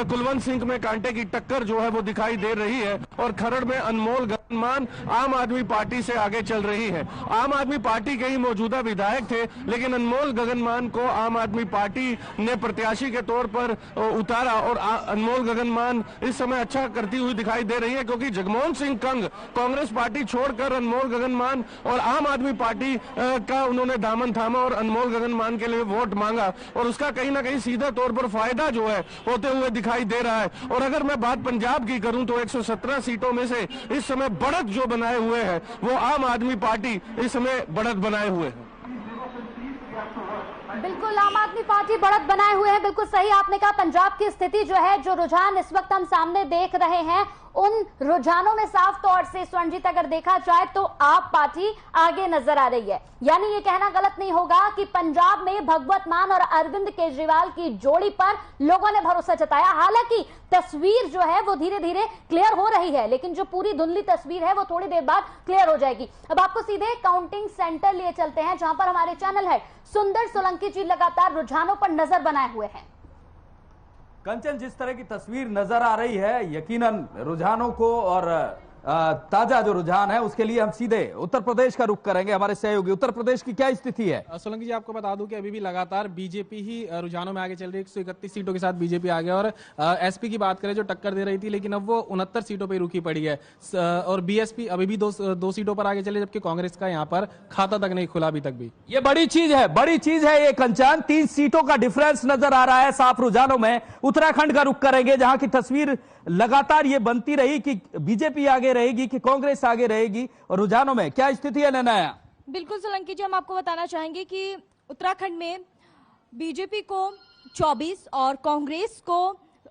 कुलवंत सिंह में कांटे की टक्कर जो है वो दिखाई दे रही है और खरड़ में अनमोल मान आम आदमी पार्टी से आगे चल रही है। आम आदमी पार्टी के ही मौजूदा विधायक थे, लेकिन अनमोल गगनमान को आम आदमी पार्टी ने प्रत्याशी के तौर पर उतारा और अनमोल गगनमान इस समय अच्छा करती हुई दिखाई दे रही है, क्योंकि जगमोहन सिंह कंग कांग्रेस पार्टी छोड़कर अनमोल गगनमान और आम आदमी पार्टी का उन्होंने दामन थामा और अनमोल गगनमान के लिए वोट मांगा और उसका कहीं ना कहीं सीधा तौर पर फायदा जो है होते हुए दिखाई दे रहा है। और अगर मैं बात पंजाब की करूं तो 117 सीटों में से इस समय बढ़त जो बनाए हुए हैं वो आम आदमी पार्टी इस समय बढ़त बनाए हुए है। बिल्कुल, आम आदमी पार्टी बढ़त बनाए हुए हैं। बिल्कुल सही आपने कहा। पंजाब की स्थिति जो है, जो रुझान इस वक्त हम सामने देख रहे हैं, उन रुझानों में साफ तौर से स्वर्णजीत अगर देखा जाए तो आप पार्टी आगे नजर आ रही है। यानी ये कहना गलत नहीं होगा कि पंजाब में भगवत मान और अरविंद केजरीवाल की जोड़ी पर लोगों ने भरोसा जताया। हालांकि तस्वीर जो है वो धीरे धीरे क्लियर हो रही है, लेकिन जो पूरी धुंधली तस्वीर है वो थोड़ी देर बाद क्लियर हो जाएगी। अब आपको सीधे काउंटिंग सेंटर लिए चलते हैं, जहां पर हमारे चैनल हेड सुंदर सोलंकी जी लगातार रुझानों पर नजर बनाए हुए हैं। कंचन, जिस तरह की तस्वीर नजर आ रही है, यकीनन रुझानों को और ताजा जो रुझान है उसके लिए हम सीधे उत्तर प्रदेश का रुख करेंगे। हमारे सहयोगी उत्तर प्रदेश की क्या स्थिति है? सोलंकी जी, आपको बता दूं कि अभी भी लगातार बीजेपी ही रुझानों में आगे चल रही है। 131 सीटों के साथ बीजेपी आ गया और एसपी की बात करें जो टक्कर दे रही थी, लेकिन अब वो 69 सीटों पर रुकी पड़ी है और बीएसपी अभी भी दो सीटों पर आगे चले, जबकि कांग्रेस का यहाँ पर खाता तक नहीं खुला अभी तक भी। ये बड़ी चीज है ये कंचन। 3 सीटों का डिफरेंस नजर आ रहा है साफ रुझानों में। उत्तराखंड का रुख करेंगे, जहां की तस्वीर लगातार ये बनती रही कि बीजेपी आगे रहेगी कि कांग्रेस आगे रहेगी, और रुझानों में क्या स्थिति है नैना? बिल्कुल सोलंकी जी, हम आपको बताना चाहेंगे कि उत्तराखंड में बीजेपी को 24 और कांग्रेस को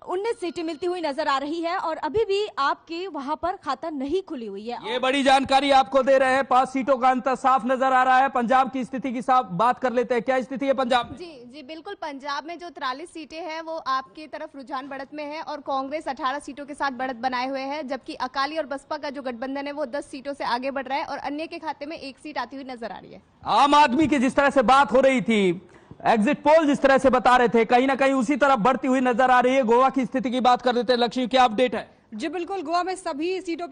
19 सीटें मिलती हुई नजर आ रही है और अभी भी आपके वहां पर खाता नहीं खुली हुई है। ये बड़ी जानकारी आपको दे रहे हैं। 5 सीटों का अंतर साफ नजर आ रहा है। पंजाब की स्थिति की साफ बात कर लेते हैं, क्या स्थिति है पंजाब में? जी बिल्कुल, पंजाब में जो 43 सीटें हैं वो आपकी तरफ रुझान बढ़त में है और कांग्रेस 18 सीटों के साथ बढ़त बनाए हुए है, जबकि अकाली और बसपा का जो गठबंधन है वो 10 सीटों से आगे बढ़ रहा है और अन्य के खाते में 1 सीट आती हुई नजर आ रही है। आम आदमी की जिस तरह से बात हो रही थी, एग्जिट पोल जिस तरह से बता रहे थे, कहीं ना कहीं उसी तरफ बढ़ती हुई नजर आ रही है। गोवा की स्थिति की बात कर लेते हैं। लक्ष्मी, क्या अपडेट है? जी बिल्कुल, गोवा में सभी सीटों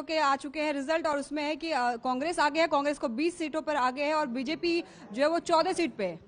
के आ चुके हैं रिजल्ट और उसमें है कि कांग्रेस आगे है। कांग्रेस को 20 सीटों पर आगे है और बीजेपी जो है वो 14 सीट पे है।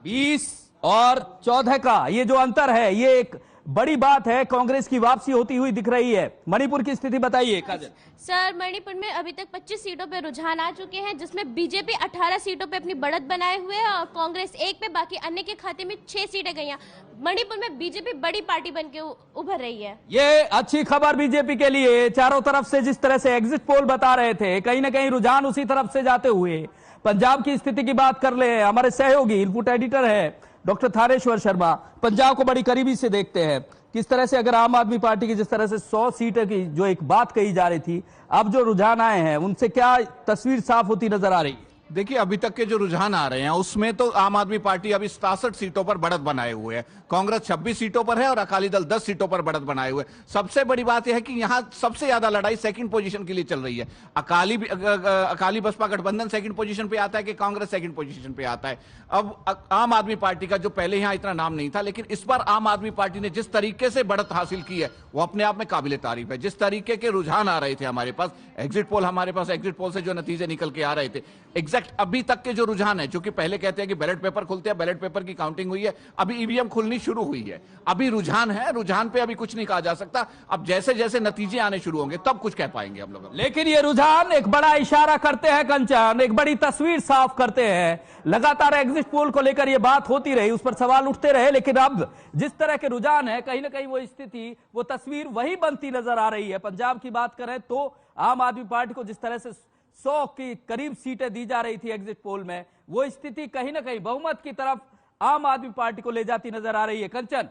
20 और 14 का ये जो अंतर है, ये एक बड़ी बात है। कांग्रेस की वापसी होती हुई दिख रही है। मणिपुर की स्थिति बताइए काजल। सर, मणिपुर में अभी तक 25 सीटों पे रुझान आ चुके हैं, जिसमें बीजेपी 18 सीटों पे अपनी बढ़त बनाए हुए है और कांग्रेस 1 पे, बाकी अन्य के खाते में 6 सीटें गई हैं। मणिपुर में बीजेपी बड़ी पार्टी बन के उभर रही है। ये अच्छी खबर बीजेपी के लिए। चारों तरफ से जिस तरह से एग्जिट पोल बता रहे थे, कहीं ना कहीं रुझान उसी तरफ से जाते हुए। पंजाब की स्थिति की बात कर ले, हमारे सहयोगी इनपुट एडिटर है डॉक्टर थानेश्वर शर्मा। पंजाब को बड़ी करीबी से देखते हैं, किस तरह से अगर आम आदमी पार्टी की जिस तरह से 100 सीटें की जो एक बात कही जा रही थी, अब जो रुझान आए हैं उनसे क्या तस्वीर साफ होती नजर आ रही है? देखिए, अभी तक के जो रुझान आ रहे हैं उसमें तो आम आदमी पार्टी अभी 67 सीटों पर बढ़त बनाए हुए है, कांग्रेस 26 सीटों पर है और अकाली दल 10 सीटों पर बढ़त बनाए हुए। सबसे बड़ी बात यह है कि यहां सबसे ज्यादा लड़ाई सेकंड पोजीशन के लिए चल रही है। अकाली बसपा गठबंधन सेकंड पोजीशन पे आता है कि कांग्रेस सेकंड पोजीशन पे आता है। अब आम आदमी पार्टी का जो पहले यहां इतना नाम नहीं था, लेकिन इस बार आम आदमी पार्टी ने जिस तरीके से बढ़त हासिल की है वो अपने आप में काबिले तारीफ है। जिस तरीके के रुझान आ रहे थे हमारे पास एग्जिट पोल से जो नतीजे निकल के आ रहे थे, एग्जैक्ट अभी तक के जो रुझान है, जो कि पहले कहते हैं कि बैलेट पेपर खुलते हैं, बैलेट पेपर की काउंटिंग हुई है, अभी ईवीएम खुलनी शुरू हुई है, अभी रुझान है, रुझान पे अभी कुछ नहीं कहा जा सकता। अब जैसे जैसे नतीजे आने शुरू होंगे तब कुछ कह पाएंगे हम लोग। लेकिन ये रुझान एक बड़ा इशारा करते हैं कंचन, एक बड़ी तस्वीर साफ करते हैं। लगातार एग्जिट पोल को लेकर ये बात होती रही, उस पर सवाल उठते रहे, लेकिन अब जिस तरह के रुझान है, कहीं ना कहीं वो स्थिति, वो तस्वीर वही बनती नजर आ रही है। पंजाब की बात करें तो आम आदमी पार्टी को जिस तरह से 100 की करीब सीटें दी जा रही थी एग्जिट पोल में, वो स्थिति कहीं ना कहीं बहुमत की तरफ आम आदमी पार्टी को ले जाती नजर आ रही है। कंचन,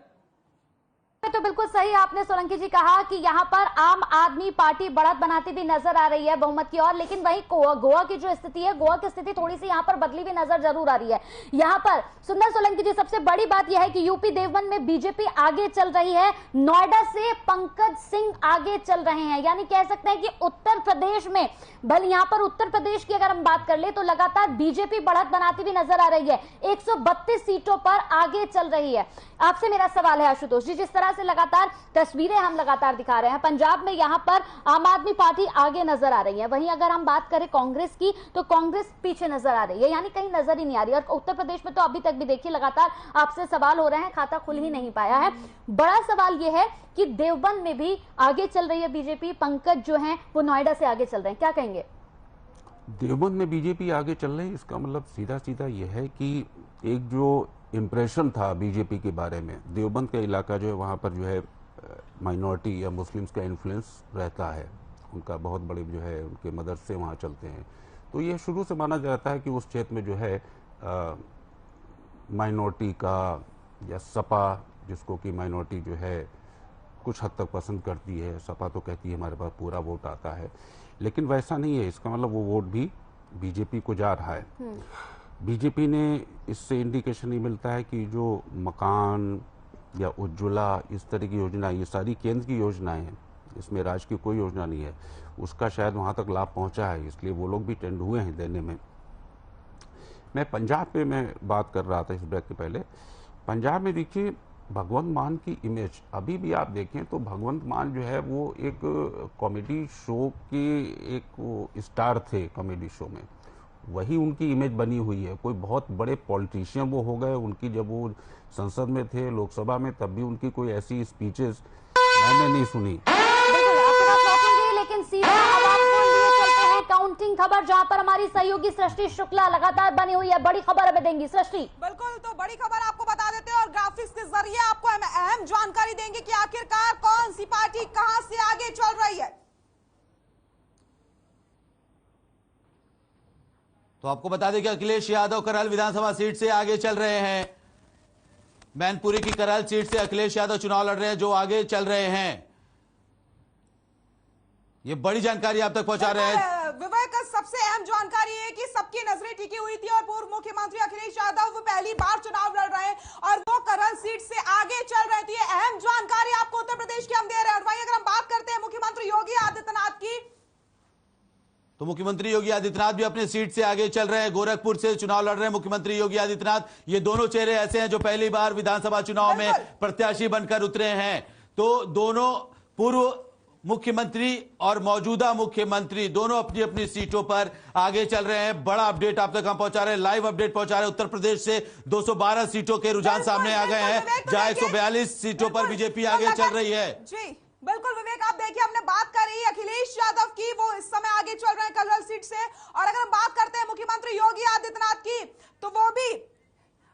तो बिल्कुल सही आपने सोलंकी जी कहा कि यहाँ पर आम आदमी पार्टी बढ़त बनाती भी नजर आ रही है बहुमत की ओर, लेकिन वही गोवा की जो स्थिति है, गोवा की स्थिति थोड़ी सी यहाँ पर बदली हुई नजर जरूर आ रही है। यहाँ पर सुंदर सोलंकी जी, सबसे बड़ी बात यह है कि यूपी देवबंद में बीजेपी आगे चल रही है, नोएडा से पंकज सिंह आगे चल रहे हैं। यानी कह सकते हैं कि उत्तर प्रदेश में, भले यहाँ पर उत्तर प्रदेश की अगर हम बात कर ले तो लगातार बीजेपी बढ़त बनाती भी नजर आ रही है, 132 सीटों पर आगे चल रही है। आपसे मेरा सवाल है आशुतोष जी, जिस तरह तरह से लगातार तस्वीरें हम लगातार दिखा रहे हैं, पंजाब में यहाँ पर आम आदमी पार्टी आगे नजर आ रही है, वहीं अगर हम बात करें कांग्रेस की तो कांग्रेस पीछे नजर आ रही है, यानी कहीं नजर ही नहीं आ रही। और उत्तर प्रदेश में तो अभी तक भी देखिए लगातार आपसे सवाल हो रहे हैं, खाता खुल ही नहीं पाया है। बड़ा सवाल यह है कि देवबंद में भी आगे चल रही है बीजेपी, पंकज जो है वो नोएडा से आगे चल रहे हैं, क्या कहेंगे? देवबंद में बीजेपी आगे चल रही है, इसका मतलब सीधा सीधा यह है कि एक जो इम्प्रेशन था बीजेपी के बारे में, देवबंद का इलाका जो है वहाँ पर जो है माइनॉरिटी या मुस्लिम्स का इन्फ्लुएंस रहता है, उनका बहुत बड़े जो है उनके मदरसे वहाँ चलते हैं, तो ये शुरू से माना जाता है कि उस क्षेत्र में जो है माइनॉरिटी का या सपा, जिसको कि माइनॉरिटी जो है कुछ हद तक पसंद करती है, सपा तो कहती है हमारे पास पूरा वोट आता है, लेकिन वैसा नहीं है। इसका मतलब वो वोट भी बीजेपी को जा रहा है। बीजेपी ने इससे इंडिकेशन नहीं मिलता है कि जो मकान या उज्ज्वला इस तरह की योजना, ये सारी केंद्र की योजनाएं हैं, इसमें राज्य की कोई योजना नहीं है, उसका शायद वहां तक लाभ पहुंचा है, इसलिए वो लोग भी टेंड हुए हैं देने में। मैं पंजाब पे मैं बात कर रहा था इस ब्रेक के पहले। पंजाब में देखिए भगवंत मान की इमेज, अभी भी आप देखें तो भगवंत मान जो है वो एक कॉमेडी शो के एक स्टार थे कॉमेडी शो में, वही उनकी इमेज बनी हुई है। कोई बहुत बड़े पॉलिटिशियन वो हो गए, उनकी जब वो संसद में थे, लोकसभा में, तब भी उनकी कोई ऐसी स्पीचेस मैंने नहीं सुनी। लेकिन सीधा अब आपको लिए चलते हैं काउंटिंग खबर, जहां पर हमारी सहयोगी सृष्टि शुक्ला लगातार बनी हुई है, बड़ी खबर हमें देंगी सृष्टि। बिल्कुल, तो बड़ी खबर आपको बता देते हैं और ग्राफिक्स के जरिए आपको अहम जानकारी देंगे कि आखिरकार कौन सी पार्टी कहां से आगे चल रही है। तो आपको बता दें कि अखिलेश यादव करहल विधानसभा सीट से आगे चल रहे हैं। मैनपुरी की करहल सीट से अखिलेश यादव चुनाव लड़ रहे हैं, जो आगे चल रहे हैं। ये बड़ी जानकारी आप तक पहुंचा रहे हैं। विवेक, सबसे अहम जानकारी है कि सबकी नजरें टिकी हुई थी और पूर्व मुख्यमंत्री अखिलेश यादव वो पहली बार चुनाव लड़ रहे हैं और वो करहल सीट से आगे चल रहे थे। अहम जानकारी आपको उत्तर प्रदेश की हम दे रहे हैं। और वहीं अगर हम बात करते हैं मुख्यमंत्री योगी आदित्यनाथ की, तो मुख्यमंत्री योगी आदित्यनाथ भी अपने सीट से आगे चल रहे हैं, गोरखपुर से चुनाव लड़ रहे हैं मुख्यमंत्री योगी आदित्यनाथ। ये दोनों चेहरे ऐसे हैं जो पहली बार विधानसभा चुनाव में प्रत्याशी बनकर उतरे हैं। तो दोनों पूर्व मुख्यमंत्री और मौजूदा मुख्यमंत्री दोनों अपनी अपनी सीटों पर आगे चल रहे हैं। बड़ा अपडेट आप तक हम पहुंचा रहे हैं, लाइव अपडेट पहुंचा रहे हैं। उत्तर प्रदेश से 212 सीटों के रुझान सामने आ गए हैं, जहां 142 सीटों पर बीजेपी आगे चल रही है। जी बिल्कुल विवेक, आप देखिए हमने बात करी अखिलेश यादव की, वो इस समय आगे चल रहे हैं करहल सीट से। और अगर हम बात करते हैं मुख्यमंत्री योगी आदित्यनाथ की, तो वो भी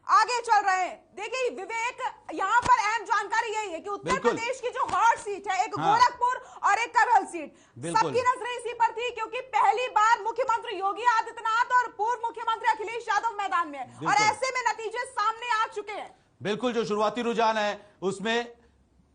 आगे चल रहे हैं। देखिए विवेक, यहाँ पर अहम जानकारी यही है कि उत्तर प्रदेश की जो गौर सीट है, एक गोरखपुर और एक करहल सीट, सबकी नजरें इसी पर थी, क्योंकि पहली बार मुख्यमंत्री योगी आदित्यनाथ और पूर्व मुख्यमंत्री अखिलेश यादव मैदान में है और ऐसे में नतीजे सामने आ चुके हैं। बिल्कुल, जो शुरुआती रुझान है उसमें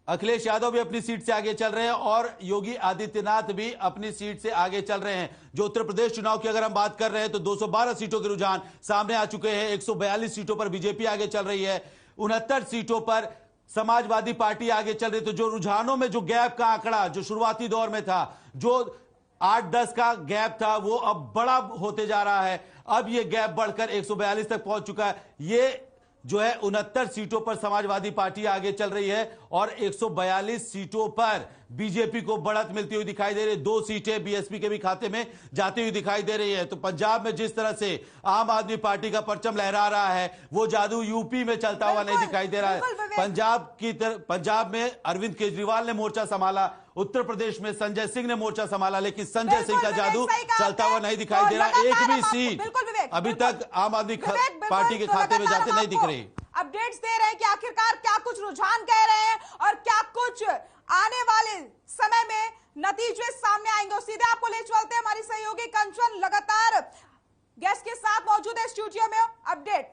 अखिलेश यादव भी अपनी सीट से आगे चल रहे हैं और योगी आदित्यनाथ भी अपनी सीट से आगे चल रहे हैं। जो उत्तर प्रदेश चुनाव की अगर हम बात कर रहे हैं तो 212 सीटों के रुझान सामने आ चुके हैं। 142 सीटों पर बीजेपी आगे चल रही है, 69 सीटों पर समाजवादी पार्टी आगे चल रही है। तो जो रुझानों में जो गैप का आंकड़ा जो शुरुआती दौर में था, जो 8-10 का गैप था, वो अब बड़ा होते जा रहा है। अब ये गैप बढ़कर 142 तक पहुंच चुका है। ये जो है 69 सीटों पर समाजवादी पार्टी आगे चल रही है और 142 सीटों पर बीजेपी को बढ़त मिलती हुई दिखाई दे रही है। 2 सीटें बीएसपी के भी खाते में जाती हुई दिखाई दे रही है। तो पंजाब में जिस तरह से आम आदमी पार्टी का परचम लहरा रहा है, वो जादू यूपी में चलता हुआ नहीं दिखाई दे रहा है। पंजाब में अरविंद केजरीवाल ने मोर्चा संभाला, उत्तर प्रदेश में संजय सिंह ने मोर्चा संभाला, लेकिन संजय सिंह का जादू चलता हुआ नहीं दिखाई दे रहा। एक भी सीट अभी तक आम आदमी पार्टी के खाते में जाते नहीं दिख रही। अपडेट्स दे रहे हैं कि आखिरकार क्या कुछ रुझान कह रहे हैं और क्या कुछ आने वाले समय में नतीजे सामने आएंगे। सीधे आपको ले चलते हैं, हमारी सहयोगी कंचन लगातार गेस्ट के साथ मौजूद है स्टूडियो में। अपडेट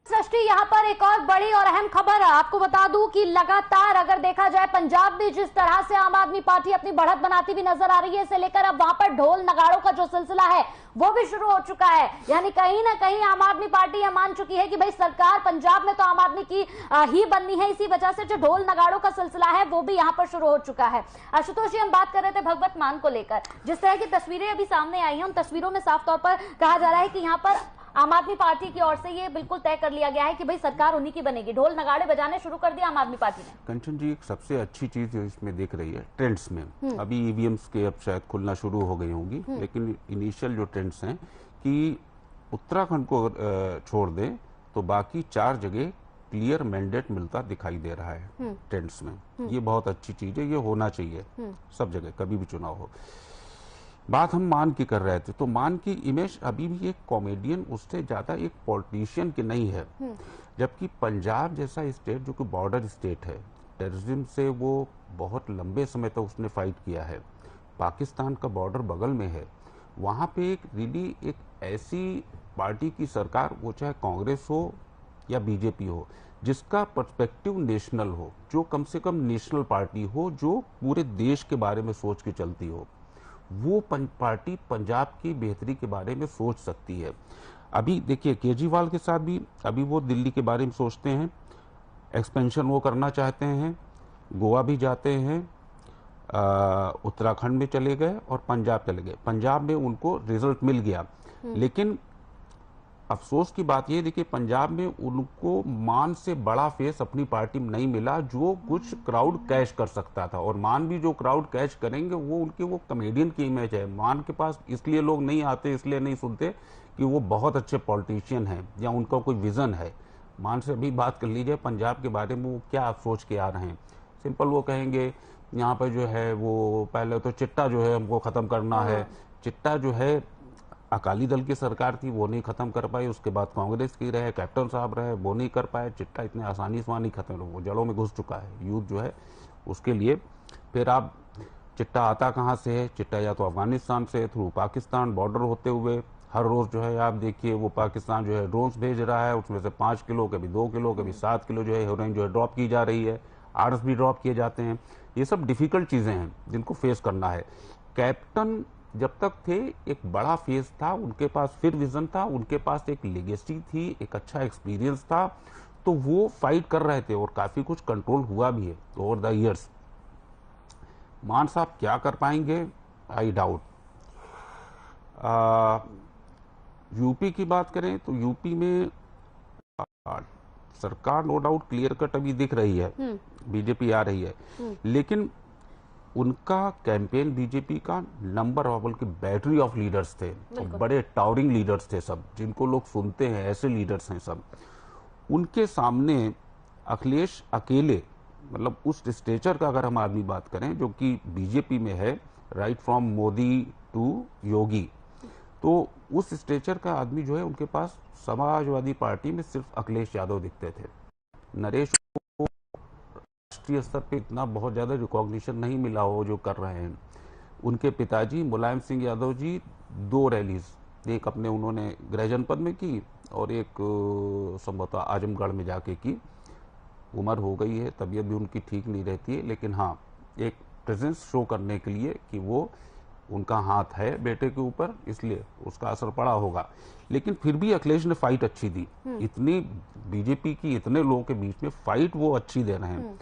सृष्टि, यहाँ पर एक और बड़ी और अहम खबर आपको बता दूं कि लगातार अगर देखा जाए पंजाब में जिस तरह से आम आदमी पार्टी अपनी बढ़त बनाती हुई नजर आ रही है, इसे लेकर अब वहां पर ढोल नगाड़ों का जो सिलसिला है वो भी शुरू हो चुका है। यानी कहीं ना कहीं आम आदमी पार्टी यह मान चुकी है कि भाई सरकार पंजाब में तो आम आदमी की ही बननी है। इसी वजह से जो ढोल नगाड़ों का सिलसिला है वो भी यहाँ पर शुरू हो चुका है। आशुतोष जी, हम बात कर रहे थे भगवत मान को लेकर, जिस तरह की तस्वीरें अभी सामने आई हैं, उन तस्वीरों में साफ तौर पर कहा जा रहा है कि यहाँ पर आम आदमी पार्टी की ओर से ये बिल्कुल तय कर लिया गया है कि भाई सरकार उन्हीं की बनेगी, ढोल नगाड़े बजाने शुरू कर दिया आम आदमी पार्टी ने। कंचन जी, एक सबसे अच्छी चीज जो इसमें दिख रही है ट्रेंड्स में, अभी ईवीएम्स के अब शायद खुलना शुरू हो गई होंगी, लेकिन इनिशियल जो ट्रेंड्स हैं कि उत्तराखंड को छोड़ दें तो बाकी 4 जगह क्लियर मैंडेट मिलता दिखाई दे रहा है ट्रेंड्स में। ये बहुत अच्छी चीज है, ये होना चाहिए सब जगह, कभी भी चुनाव हो। बात हम मान की कर रहे थे, तो मान की इमेज अभी भी एक कॉमेडियन, उससे ज्यादा एक पॉलिटिशियन की नहीं है। जबकि पंजाब जैसा स्टेट जो कि बॉर्डर स्टेट है, टेररिज्म से वो बहुत लंबे समय तक उसने फाइट किया है, पाकिस्तान का बॉर्डर बगल में है, वहां पे एक रियली एक ऐसी पार्टी की सरकार, वो चाहे कांग्रेस हो या बीजेपी हो, जिसका पर्सपेक्टिव नेशनल हो, जो कम से कम नेशनल पार्टी हो, जो पूरे देश के बारे में सोच के चलती हो, वो पार्टी पंजाब की बेहतरी के बारे में सोच सकती है। अभी देखिए केजरीवाल के साथ भी अभी वो दिल्ली के बारे में सोचते हैं, एक्सपेंशन वो करना चाहते हैं, गोवा भी जाते हैं, उत्तराखंड में चले गए और पंजाब चले गए। पंजाब में उनको रिजल्ट मिल गया, लेकिन अफसोस की बात यह देखिए पंजाब में उनको मान से बड़ा फेस अपनी पार्टी में नहीं मिला जो कुछ क्राउड कैच कर सकता था। और मान भी जो क्राउड कैच करेंगे वो उनके वो कॉमेडियन की इमेज है। मान के पास इसलिए लोग नहीं आते, इसलिए नहीं सुनते कि वो बहुत अच्छे पॉलिटिशियन हैं या उनका कोई विजन है। मान से अभी बात कर लीजिए पंजाब के बारे में वो क्या सोच के आ रहे हैं। सिंपल वो कहेंगे यहाँ पर जो है वो पहले तो चिट्टा जो है हमको खत्म करना है। चिट्टा जो है अकाली दल की सरकार थी, वो नहीं खत्म कर पाई, उसके बाद कांग्रेस की रहे, कैप्टन साहब रहे, वो नहीं कर पाए। चिट्टा इतने आसानी से वहाँ नहीं खत्म, वो जड़ों में घुस चुका है यूथ जो है उसके लिए। फिर आप चिट्टा आता कहाँ से है? चिट्टा या तो अफगानिस्तान से थ्रू पाकिस्तान बॉर्डर होते हुए हर रोज जो है आप देखिए वो पाकिस्तान जो है ड्रोन्स भेज रहा है, उसमें से 5 किलो कभी 2 किलो कभी 7 किलो जो है हेरोइन जो है ड्रॉप की जा रही है, आर्म्स भी ड्रॉप किए जाते हैं। ये सब डिफिकल्ट चीजें हैं जिनको फेस करना है। कैप्टन जब तक थे एक बड़ा फेस था, उनके पास फिर विजन था, उनके पास एक लेगेसी थी, एक अच्छा एक्सपीरियंस था, तो वो फाइट कर रहे थे और काफी कुछ कंट्रोल हुआ भी है ओवर द इयर्स। मान साहब क्या कर पाएंगे? I doubt. यूपी की बात करें तो यूपी में सरकार नो डाउट क्लियर कट अभी दिख रही है, बीजेपी आ रही है, लेकिन उनका कैंपेन बीजेपी का नंबर ऑफ बल्कि बैटरी ऑफ लीडर्स थे, बड़े टावरिंग लीडर्स थे सब, जिनको लोग सुनते हैं, ऐसे लीडर्स हैं सब। उनके सामने अखिलेश अकेले, मतलब उस स्टेचर का अगर हम आदमी बात करें जो कि बीजेपी में है, राइट फ्रॉम मोदी टू योगी, तो उस स्टेचर का आदमी जो है उनके पास समाजवादी पार्टी में सिर्फ अखिलेश यादव दिखते थे। नरेश को राष्ट्रीय स्तर पे इतना बहुत ज्यादा रिकॉग्निशन नहीं मिला हो जो कर रहे हैं। उनके पिताजी मुलायम सिंह यादव जी 2 रैलीज, एक अपने उन्होंने गृह जनपद में की और एक संभवतः आजमगढ़ में जाके की। उम्र हो गई है, तबीयत भी उनकी ठीक नहीं रहती है, लेकिन हाँ एक प्रेजेंस शो करने के लिए कि वो उनका हाथ है बेटे के ऊपर, इसलिए उसका असर पड़ा होगा। लेकिन फिर भी अखिलेश ने फाइट अच्छी दी। इतनी बीजेपी की इतने लोगों के बीच में फाइट वो अच्छी दे रहे हैं।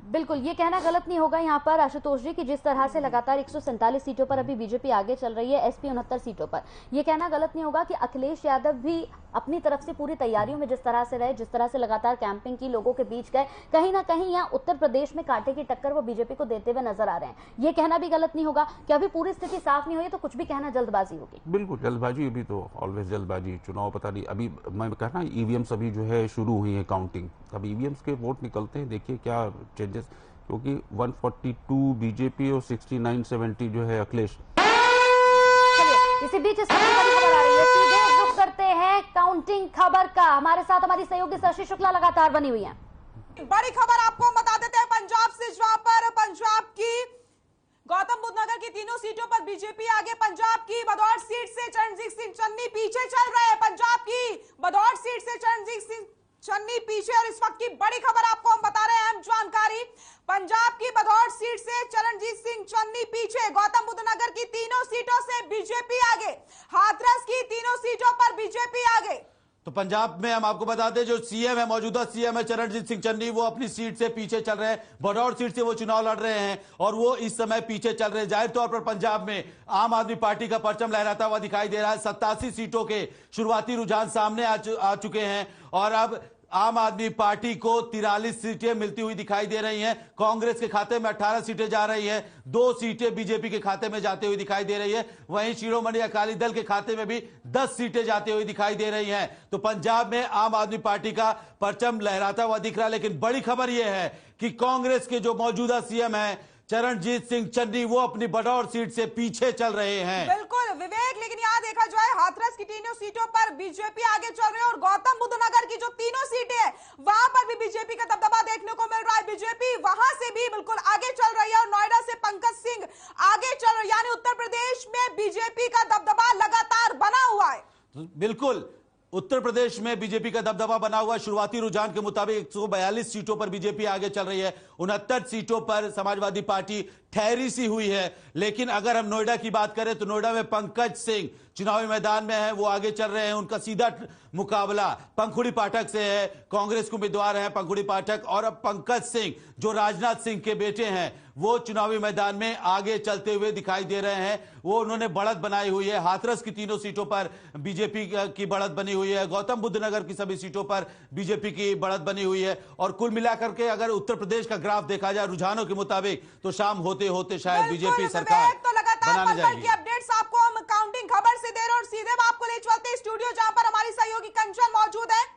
बिल्कुल, ये कहना गलत नहीं होगा यहाँ पर आशुतोष जी कि जिस तरह से लगातार 147 सीटों पर अभी बीजेपी आगे चल रही है, एसपी 69 सीटों पर, ये कहना गलत नहीं होगा कि अखिलेश यादव भी अपनी तरफ से पूरी तैयारियों में जिस तरह से रहे, जिस तरह से लगातार कैंपिंग की, लोगों के बीच गए, कहीं ना कहीं यहाँ उत्तर प्रदेश में कांटे की टक्कर वो बीजेपी को देते हुए नजर आ रहे हैं। ये कहना भी गलत नहीं होगा कि अभी पूरी स्थिति साफ नहीं हुई तो कुछ भी कहना जल्दबाजी होगी। बिल्कुल जल्दबाजी, अभी तो ऑलवेज जल्दबाजी। चुनाव पता नहीं, अभी मैं कहना ईवीएम्स अभी जो है शुरू हुई है काउंटिंग, अब ईवीएम्स के वोट निकलते हैं, देखिए क्या चेंजेस, क्योंकि 142 बीजेपी और 69-70 जो है अखिलेश। इसी बीच इस बड़ी खबर आ रही है, सीधे रुख करते हैं काउंटिंग खबर का। हमारे साथ हमारी सहयोगी शशि शुक्ला लगातार बनी हुई है। बड़ी खबर आपको बता देते हैं पंजाब से, जहां पर पंजाब की गौतम बुद्ध नगर की तीनों सीटों पर बीजेपी आगे। पंजाब की भदौड़ सीट से चरणजीत सिंह चन्नी पीछे चल रहे हैं। पंजाब की भदौड़ सीट से चरणजीत सिंह चन्नी पीछे, और इस वक्त की बड़ी खबर आपको हम बता रहे हैं, अहम जानकारी। पंजाब की भदौड़ सीट से चरणजीत सिंह चन्नी पीछे, गौतम बुद्ध नगर की तीनों सीटों से बीजेपी आगे, हाथरस की तीनों सीटों पर बीजेपी आगे। तो पंजाब में हम आपको बता दें, जो सीएम है, मौजूदा सीएम है चरणजीत सिंह चन्नी, वो अपनी सीट से पीछे चल रहे हैं। भदौर सीट से वो चुनाव लड़ रहे हैं और वो इस समय पीछे चल रहे हैं। जाहिर तौर पर पंजाब में आम आदमी पार्टी का परचम लहराता हुआ दिखाई दे रहा है। 87 सीटों के शुरुआती रुझान सामने आ चुके हैं और अब आम आदमी पार्टी को 43 सीटें मिलती हुई दिखाई दे रही हैं। कांग्रेस के खाते में 18 सीटें जा रही हैं, 2 सीटें बीजेपी के खाते में जाते हुए दिखाई दे रही है। वहीं शिरोमणि अकाली दल के खाते में भी 10 सीटें जाती हुई दिखाई दे रही हैं। तो पंजाब में आम आदमी पार्टी का परचम लहराता हुआ दिख रहा है। लेकिन बड़ी खबर यह है कि कांग्रेस के जो मौजूदा सीएम है चरणजीत सिंह चन्नी, वो अपनी भदौर सीट से पीछे चल रहे हैं। बिल्कुल विवेक, लेकिन यहाँ देखा जाए हाथरस की तीनों सीटों पर बीजेपी आगे चल रही है और गौतम बुद्ध नगर की जो तीनों सीटें हैं वहां पर भी बीजेपी का दबदबा देखने को मिल रहा है। बीजेपी वहां से भी बिल्कुल आगे चल रही है और नोएडा से पंकज सिंह आगे चल रहे, यानी उत्तर प्रदेश में बीजेपी का दबदबा लगातार बना हुआ है। बिल्कुल, उत्तर प्रदेश में बीजेपी का दबदबा बना हुआ। शुरुआती रुझान के मुताबिक 142 सीटों पर बीजेपी आगे चल रही है। 69 सीटों पर समाजवादी पार्टी ठहरी सी हुई है। लेकिन अगर हम नोएडा की बात करें तो नोएडा में पंकज सिंह चुनावी मैदान में है, वो आगे चल रहे हैं। उनका सीधा मुकाबला पंखुड़ी पाठक से है। कांग्रेस के उम्मीदवार हैं पंखुड़ी पाठक, और अब पंकज सिंह जो राजनाथ सिंह के बेटे हैं वो चुनावी मैदान में आगे चलते हुए दिखाई दे रहे हैं। वो उन्होंने बढ़त बनाई हुई है। हाथरस की तीनों सीटों पर बीजेपी की बढ़त बनी हुई है। गौतम बुद्ध नगर की सभी सीटों पर बीजेपी की बढ़त बनी हुई है। और कुल मिलाकर के अगर उत्तर प्रदेश का ग्राफ देखा जाए रुझानों के मुताबिक तो शाम होते होते शायद बीजेपी सरकार तो लगातार बनाने जाएगी। की अपडेट्स आपको हम काउंटिंग खबर से दे रहे और सीधे आपको ले चलते स्टूडियो जहां पर हमारी सहयोगी कंचन मौजूद है।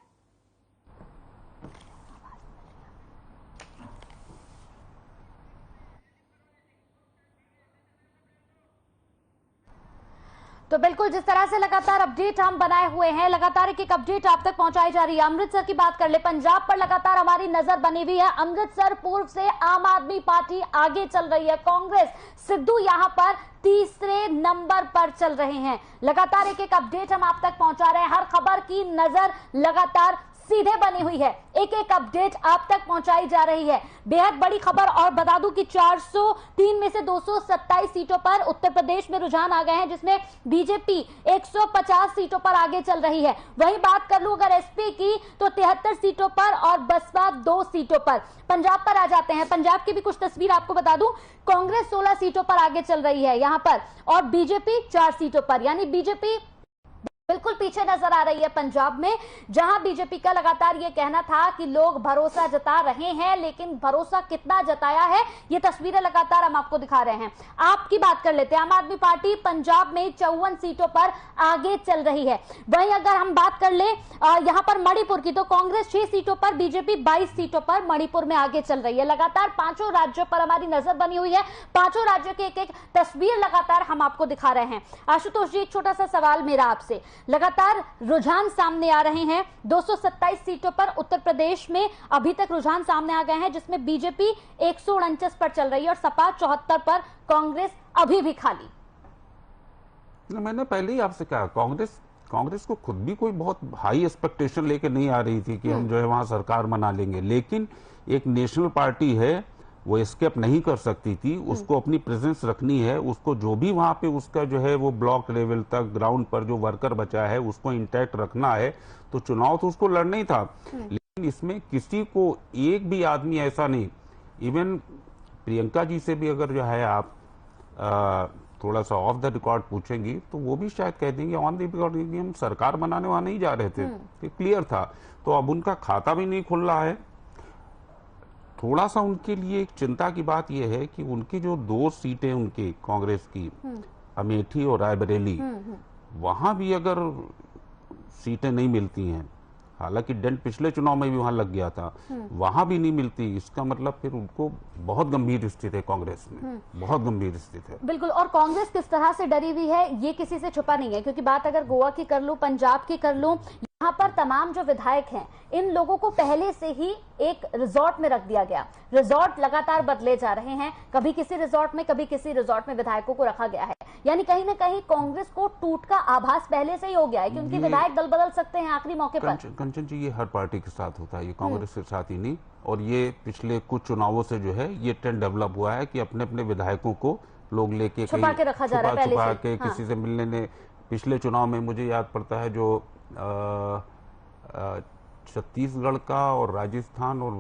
तो बिल्कुल जिस तरह से लगातार अपडेट हम बनाए हुए हैं, लगातार एक अपडेट आप तक पहुंचाई जा रही है। अमृतसर की बात कर ले, पंजाब पर लगातार हमारी नजर बनी हुई है। अमृतसर पूर्व से आम आदमी पार्टी आगे चल रही है। कांग्रेस सिद्धू यहां पर तीसरे नंबर पर चल रहे हैं। लगातार एक एक अपडेट हम आप तक पहुंचा रहे हैं। हर खबर की नजर लगातार सीधे बनी हुई है, एक एक अपडेट आप तक पहुंचाई जा रही है। बेहद बड़ी खबर और बता दूं कि 403 में से 227 सीटों पर उत्तर प्रदेश में रुझान आ गए हैं, जिसमें बीजेपी 150 सीटों पर आगे चल रही है। वहीं बात कर लूं अगर एसपी की तो 73 सीटों पर और बसपा 2 सीटों पर। पंजाब पर आ जाते हैं। पंजाब की भी कुछ तस्वीर आपको बता दूं, कांग्रेस 16 सीटों पर आगे चल रही है यहां पर और बीजेपी 4 सीटों पर, यानी बीजेपी बिल्कुल पीछे नजर आ रही है पंजाब में, जहां बीजेपी का लगातार ये कहना था कि लोग भरोसा जता रहे हैं, लेकिन भरोसा कितना जताया है ये तस्वीरें लगातार हम आपको दिखा रहे हैं। आपकी बात कर लेते हैं। आम आदमी पार्टी पंजाब में 54 सीटों पर आगे चल रही है। वहीं अगर हम बात कर ले यहां पर मणिपुर की, तो कांग्रेस 6 सीटों पर, बीजेपी 22 सीटों पर मणिपुर में आगे चल रही है। लगातार 5 राज्यों पर हमारी नजर बनी हुई है। 5 राज्यों की एक एक तस्वीर लगातार हम आपको दिखा रहे हैं। आशुतोष जी, एक छोटा सा सवाल मेरा आपसे, लगातार रुझान सामने आ रहे हैं। 227 सीटों पर उत्तर प्रदेश में अभी तक रुझान सामने आ गए हैं, जिसमें बीजेपी 149 पर चल रही है और सपा 74 पर, कांग्रेस अभी भी खाली। मैंने पहले ही आपसे कहा, कांग्रेस को खुद भी कोई बहुत हाई एक्सपेक्टेशन लेके नहीं आ रही थी कि हम जो है वहां सरकार बना लेंगे, लेकिन एक नेशनल पार्टी है, वो एस्केप नहीं कर सकती थी। उसको अपनी प्रेजेंस रखनी है, उसको जो भी वहां पे उसका जो है वो ब्लॉक लेवल तक ग्राउंड पर जो वर्कर बचा है उसको इंटैक्ट रखना है। तो चुनाव तो उसको लड़ना ही था, लेकिन इसमें किसी को एक भी आदमी ऐसा नहीं, इवन प्रियंका जी से भी अगर जो है आप थोड़ा सा ऑफ द रिकॉर्ड पूछेंगी तो वो भी शायद कह देंगे ऑन द रिकॉर्ड कि हम सरकार बनाने वहां नहीं जा रहे थे, क्लियर था। तो अब उनका खाता भी नहीं खुल रहा है। थोड़ा सा उनके लिए एक चिंता की बात यह है कि उनकी जो 2 सीटें उनकी कांग्रेस की, अमेठी और रायबरेली, वहां भी अगर सीटें नहीं मिलती हैं, हालांकि डेंट पिछले चुनाव में भी वहां लग गया था, वहां भी नहीं मिलती, इसका मतलब फिर उनको बहुत गंभीर स्थिति है कांग्रेस में, बहुत गंभीर स्थिति है। बिल्कुल, और कांग्रेस किस तरह से डरी हुई है ये किसी से छुपा नहीं है, क्योंकि बात अगर गोवा की कर लूं, पंजाब की कर लूं, यहाँ पर तमाम जो विधायक हैं इन लोगों को पहले से ही एक रिजॉर्ट में रख दिया गया। रिजॉर्ट लगातार बदले जा रहे हैं, कभी किसी रिजॉर्ट में कभी किसी रिजॉर्ट में विधायकों को रखा गया है। यानी कहीं ना कहीं कांग्रेस को टूट का आभास पहले से ही हो गया है कि उनके विधायक दल बदल सकते हैं आखिरी मौके पर। कंचन जी, ये हर पार्टी के साथ होता है, ये कांग्रेस के साथ ही नहीं, और ये पिछले कुछ चुनावों से जो है ये ट्रेंड डेवलप हुआ है कि अपने अपने विधायकों को लोग लेके छुपा के रखा जा रहा है, पहले से किसी से मिलने ने। पिछले चुनाव में मुझे याद पड़ता है जो छत्तीसगढ़ का और राजस्थान और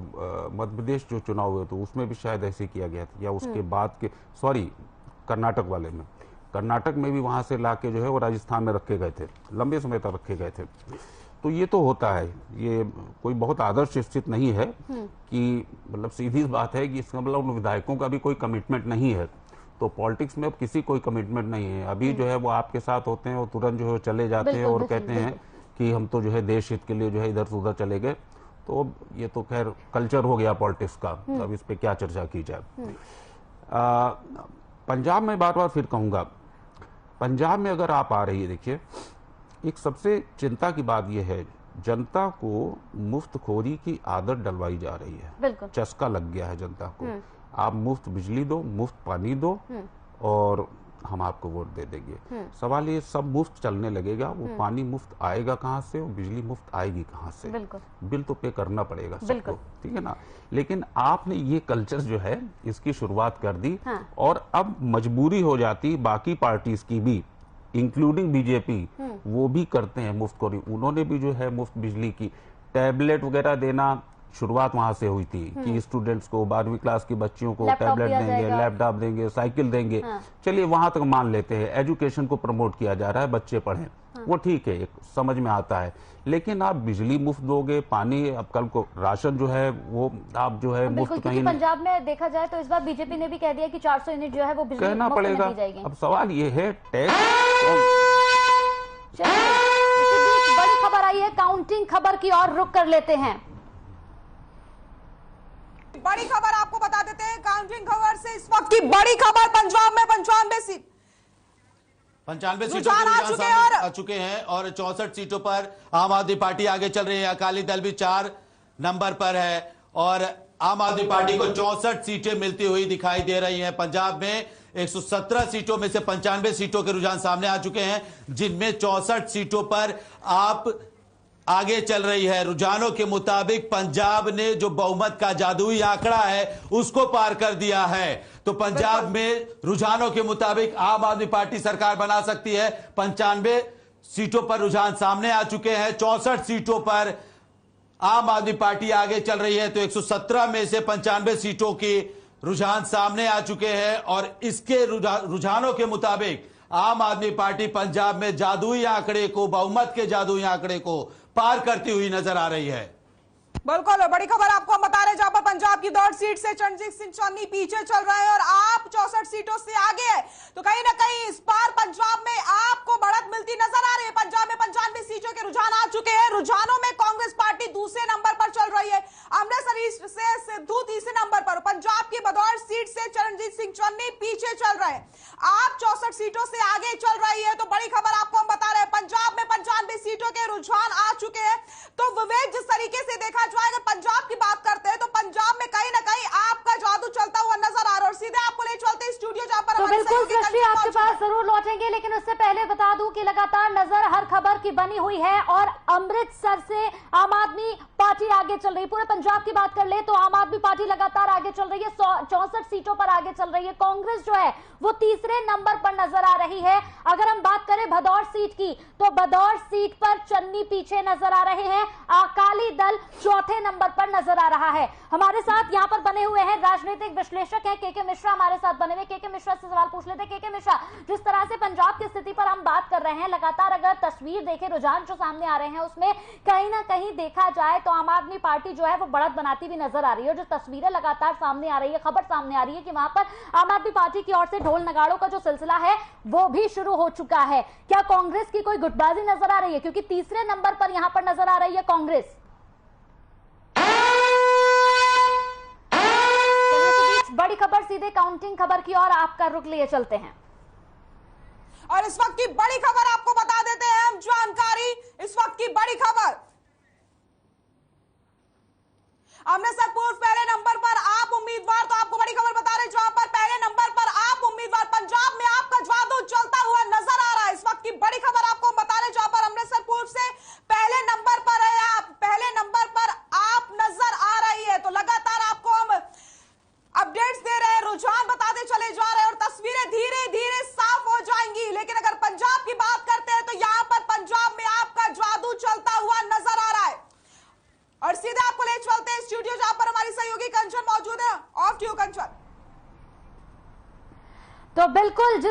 मध्य प्रदेश जो चुनाव हुए थे उसमें भी शायद ऐसे किया गया था, या उसके बाद के कर्नाटक वाले में, कर्नाटक में भी वहां से लाके जो है वो राजस्थान में रखे गए थे, लंबे समय तक रखे गए थे। तो ये तो होता है, ये कोई बहुत आदर्श स्थिति नहीं है कि मतलब सीधी बात है कि इसका मतलब उन विधायकों का भी कोई कमिटमेंट नहीं है। तो पॉलिटिक्स में अब किसी कोई कमिटमेंट नहीं है। अभी जो है वो आपके साथ होते हैं और तुरंत जो है चले जाते हैं और कहते हैं कि हम तो जो है देश हित के लिए जो है इधर से उधर चले गए। तो ये तो खैर कल्चर हो गया पॉलिटिक्स का, अब इस पे क्या चर्चा की जाए। पंजाब में बार बार फिर कहूंगा, पंजाब में अगर आप आ रही है, देखिए एक सबसे चिंता की बात यह है, जनता को मुफ्तखोरी की आदत डलवाई जा रही है, चस्का लग गया है जनता को। आप मुफ्त बिजली दो, मुफ्त पानी दो और हम आपको वोट दे देंगे। सवाल ये सब मुफ्त चलने लगेगा, वो पानी मुफ्त आएगा कहाँ से और बिजली मुफ्त आएगी कहाँ से? बिल तो पे करना पड़ेगा सबको, ठीक है ना। लेकिन आपने ये कल्चर जो है इसकी शुरुआत कर दी और अब मजबूरी हो जाती बाकी पार्टीज की भी, इंक्लूडिंग बीजेपी, वो भी करते हैं मुफ्तखोरी। उन्होंने भी जो है मुफ्त बिजली की टैबलेट वगैरह देना, शुरुआत वहां से हुई थी कि स्टूडेंट्स को 12वीं क्लास की बच्चियों को टैबलेट देंगे, लैपटॉप देंगे, साइकिल देंगे। चलिए वहां तक मान लेते हैं, एजुकेशन को प्रमोट किया जा रहा है, बच्चे पढ़ें, वो ठीक है, समझ में आता है। लेकिन आप बिजली मुफ्त दोगे, पानी, अब कल को राशन जो है वो आप जो है मुफ्त कहीं। पंजाब में देखा जाए तो इस बार बीजेपी ने भी कह दिया कि 400 यूनिट जो है वो बिजली कहना पड़ेगा। अब सवाल ये है बड़ी खबर आई है, काउंटिंग खबर की ओर रुख कर लेते हैं। बड़ी खबर आपको बता देते हैं, काउंटिंग खबर से इस वक्त की बड़ी खबर, पंजाब में 95 सीटों के रुझान आ चुके हैं और 64 सीटों पर आम आदमी पार्टी आगे चल रही है। अकाली दल भी 4 नंबर पर है और आम आदमी पार्टी को 64 सीटें मिलती हुई दिखाई दे रही हैं। पंजाब में 117 सीटों में से 95 सीटों के रुझान सामने आ चुके हैं, जिनमें 64 सीटों पर आप आगे चल रही है। रुझानों के मुताबिक पंजाब ने जो बहुमत का जादुई आंकड़ा है उसको पार कर दिया है। तो पंजाब में रुझानों के मुताबिक आम आदमी पार्टी सरकार बना सकती है। 95 सीटों पर रुझान सामने आ चुके हैं, 64 सीटों पर आम आदमी पार्टी आगे चल रही है। तो 117 में से 95 सीटों की रुझान सामने आ चुके हैं और इसके रुझानों के मुताबिक आम आदमी पार्टी पंजाब में जादुई आंकड़े को, बहुमत के जादुई आंकड़े को पार करती हुई नजर आ रही है। बिल्कुल बड़ी खबर आपको हम बता रहे हैं, जहां पर पंजाब की 3rd सीट से चरणजीत सिंह चन्नी पीछे चल रहे हैं और आप 64 सीटों से आगे है। तो कहीं ना कहीं इस बार पंजाब में आपको बढ़त मिलती नजर आ रही है। पंजाब में 95 सीटों के रुझान आ चुके हैं। रुझानों में कांग्रेस पार्टी दूसरे नंबर पर चल रही है, अमृतसर से सिद्धू तीसरे नंबर पर, पंजाब की भदौर सीट से चरणजीत सिंह चन्नी पीछे चल रहे हैं। आप 64 सीटों से आगे चल रही है। तो बड़ी खबर आपको हम बता रहे हैं, पंजाब में 95 सीटों के रुझान आ चुके हैं। तो विवेक, जिस तरीके से देखा जाए, अगर पंजाब की बात करते हैं तो पंजाब में कहीं ना कहीं आपका जादू चलता हुआ नजर आ रहा है। और सीधे आपको ले चलते हैं स्टूडियो, जहां पर तो बिल्कुल सृष्टि आपके पास जरूर लौटेंगे, लेकिन उससे पहले बता दूं कि लगातार नजर हर खबर की बनी हुई है और अमृतसर से आम आदमी पार्टी आगे चल रही है। पूरे पंजाब की बात कर ले तो आम आदमी पार्टी लगातार आगे चल रही है, 64 सीटों पर आगे चल रही है। कांग्रेस जो है वो तीसरे नंबर पर नजर आ रही है। अगर हम बात करें भदौर सीट की तो भदौर सीट पर चन्नी पीछे नजर आ रहे हैं, अकाली दल चौथे नंबर पर नजर आ रहा है। हमारे साथ यहां पर बने हुए हैं राजनीतिक विश्लेषक हैं के मिश्रा, हमारे साथ बने हुए। के मिश्रा से सवाल पूछ लेते। के मिश्रा, जिस तरह से पंजाब की स्थिति पर हम बात कर रहे हैं, लगातार अगर तस्वीर देखें, रुझान जो सामने आ रहे हैं उसमें कहीं ना कहीं देखा जाए तो आम आदमी पार्टी जो है वो बढ़त बनाती हुई नजर आ रही है। जो तस्वीरें लगातार सामने आ रही है, खबर सामने आ रही है कि वहां पर आम आदमी पार्टी की ओर से ढोल नगाड़ों का जो सिलसिला है वो भी शुरू हो चुका है। क्या कांग्रेस की कोई गुटबाजी नजर आ रही है, क्योंकि तीसरे नंबर पर यहां पर नजर आ रही है कांग्रेस? बड़ी खबर, सीधे काउंटिंग खबर की ओर आपका रुख लिए चलते हैं और इस वक्त की बड़ी खबर आपको बता देते हैं हम जानकारी। इस वक्त की बड़ी खबर, अमृतसर पूर्व पहले नंबर पर आप उम्मीदवार, तो आपको बड़ी खबर बता रहे हैं, जहां पर पहले नंबर पर आप उम्मीदवार, पंजाब में आपका जादू चलता हुआ नजर आ रहा है। इस वक्त की बड़ी खबर आपको बता रहे हैं, जहां पर अमृतसर पूर्व से पहले नंबर पर है आप, पहले नंबर पर आप नजर आ रही है। तो लगातार आपको हम अपडेट्स दे रहे हैं, रुझान बताते चले जा रहे हैं और तस्वीरें धीरे धीरे साफ हो जाएंगी। लेकिन अगर पंजाब की बात करते हैं तो यहां पर पंजाब में आपका जादू चलता हुआ नजर आ रहा है। बिल्कुल जिस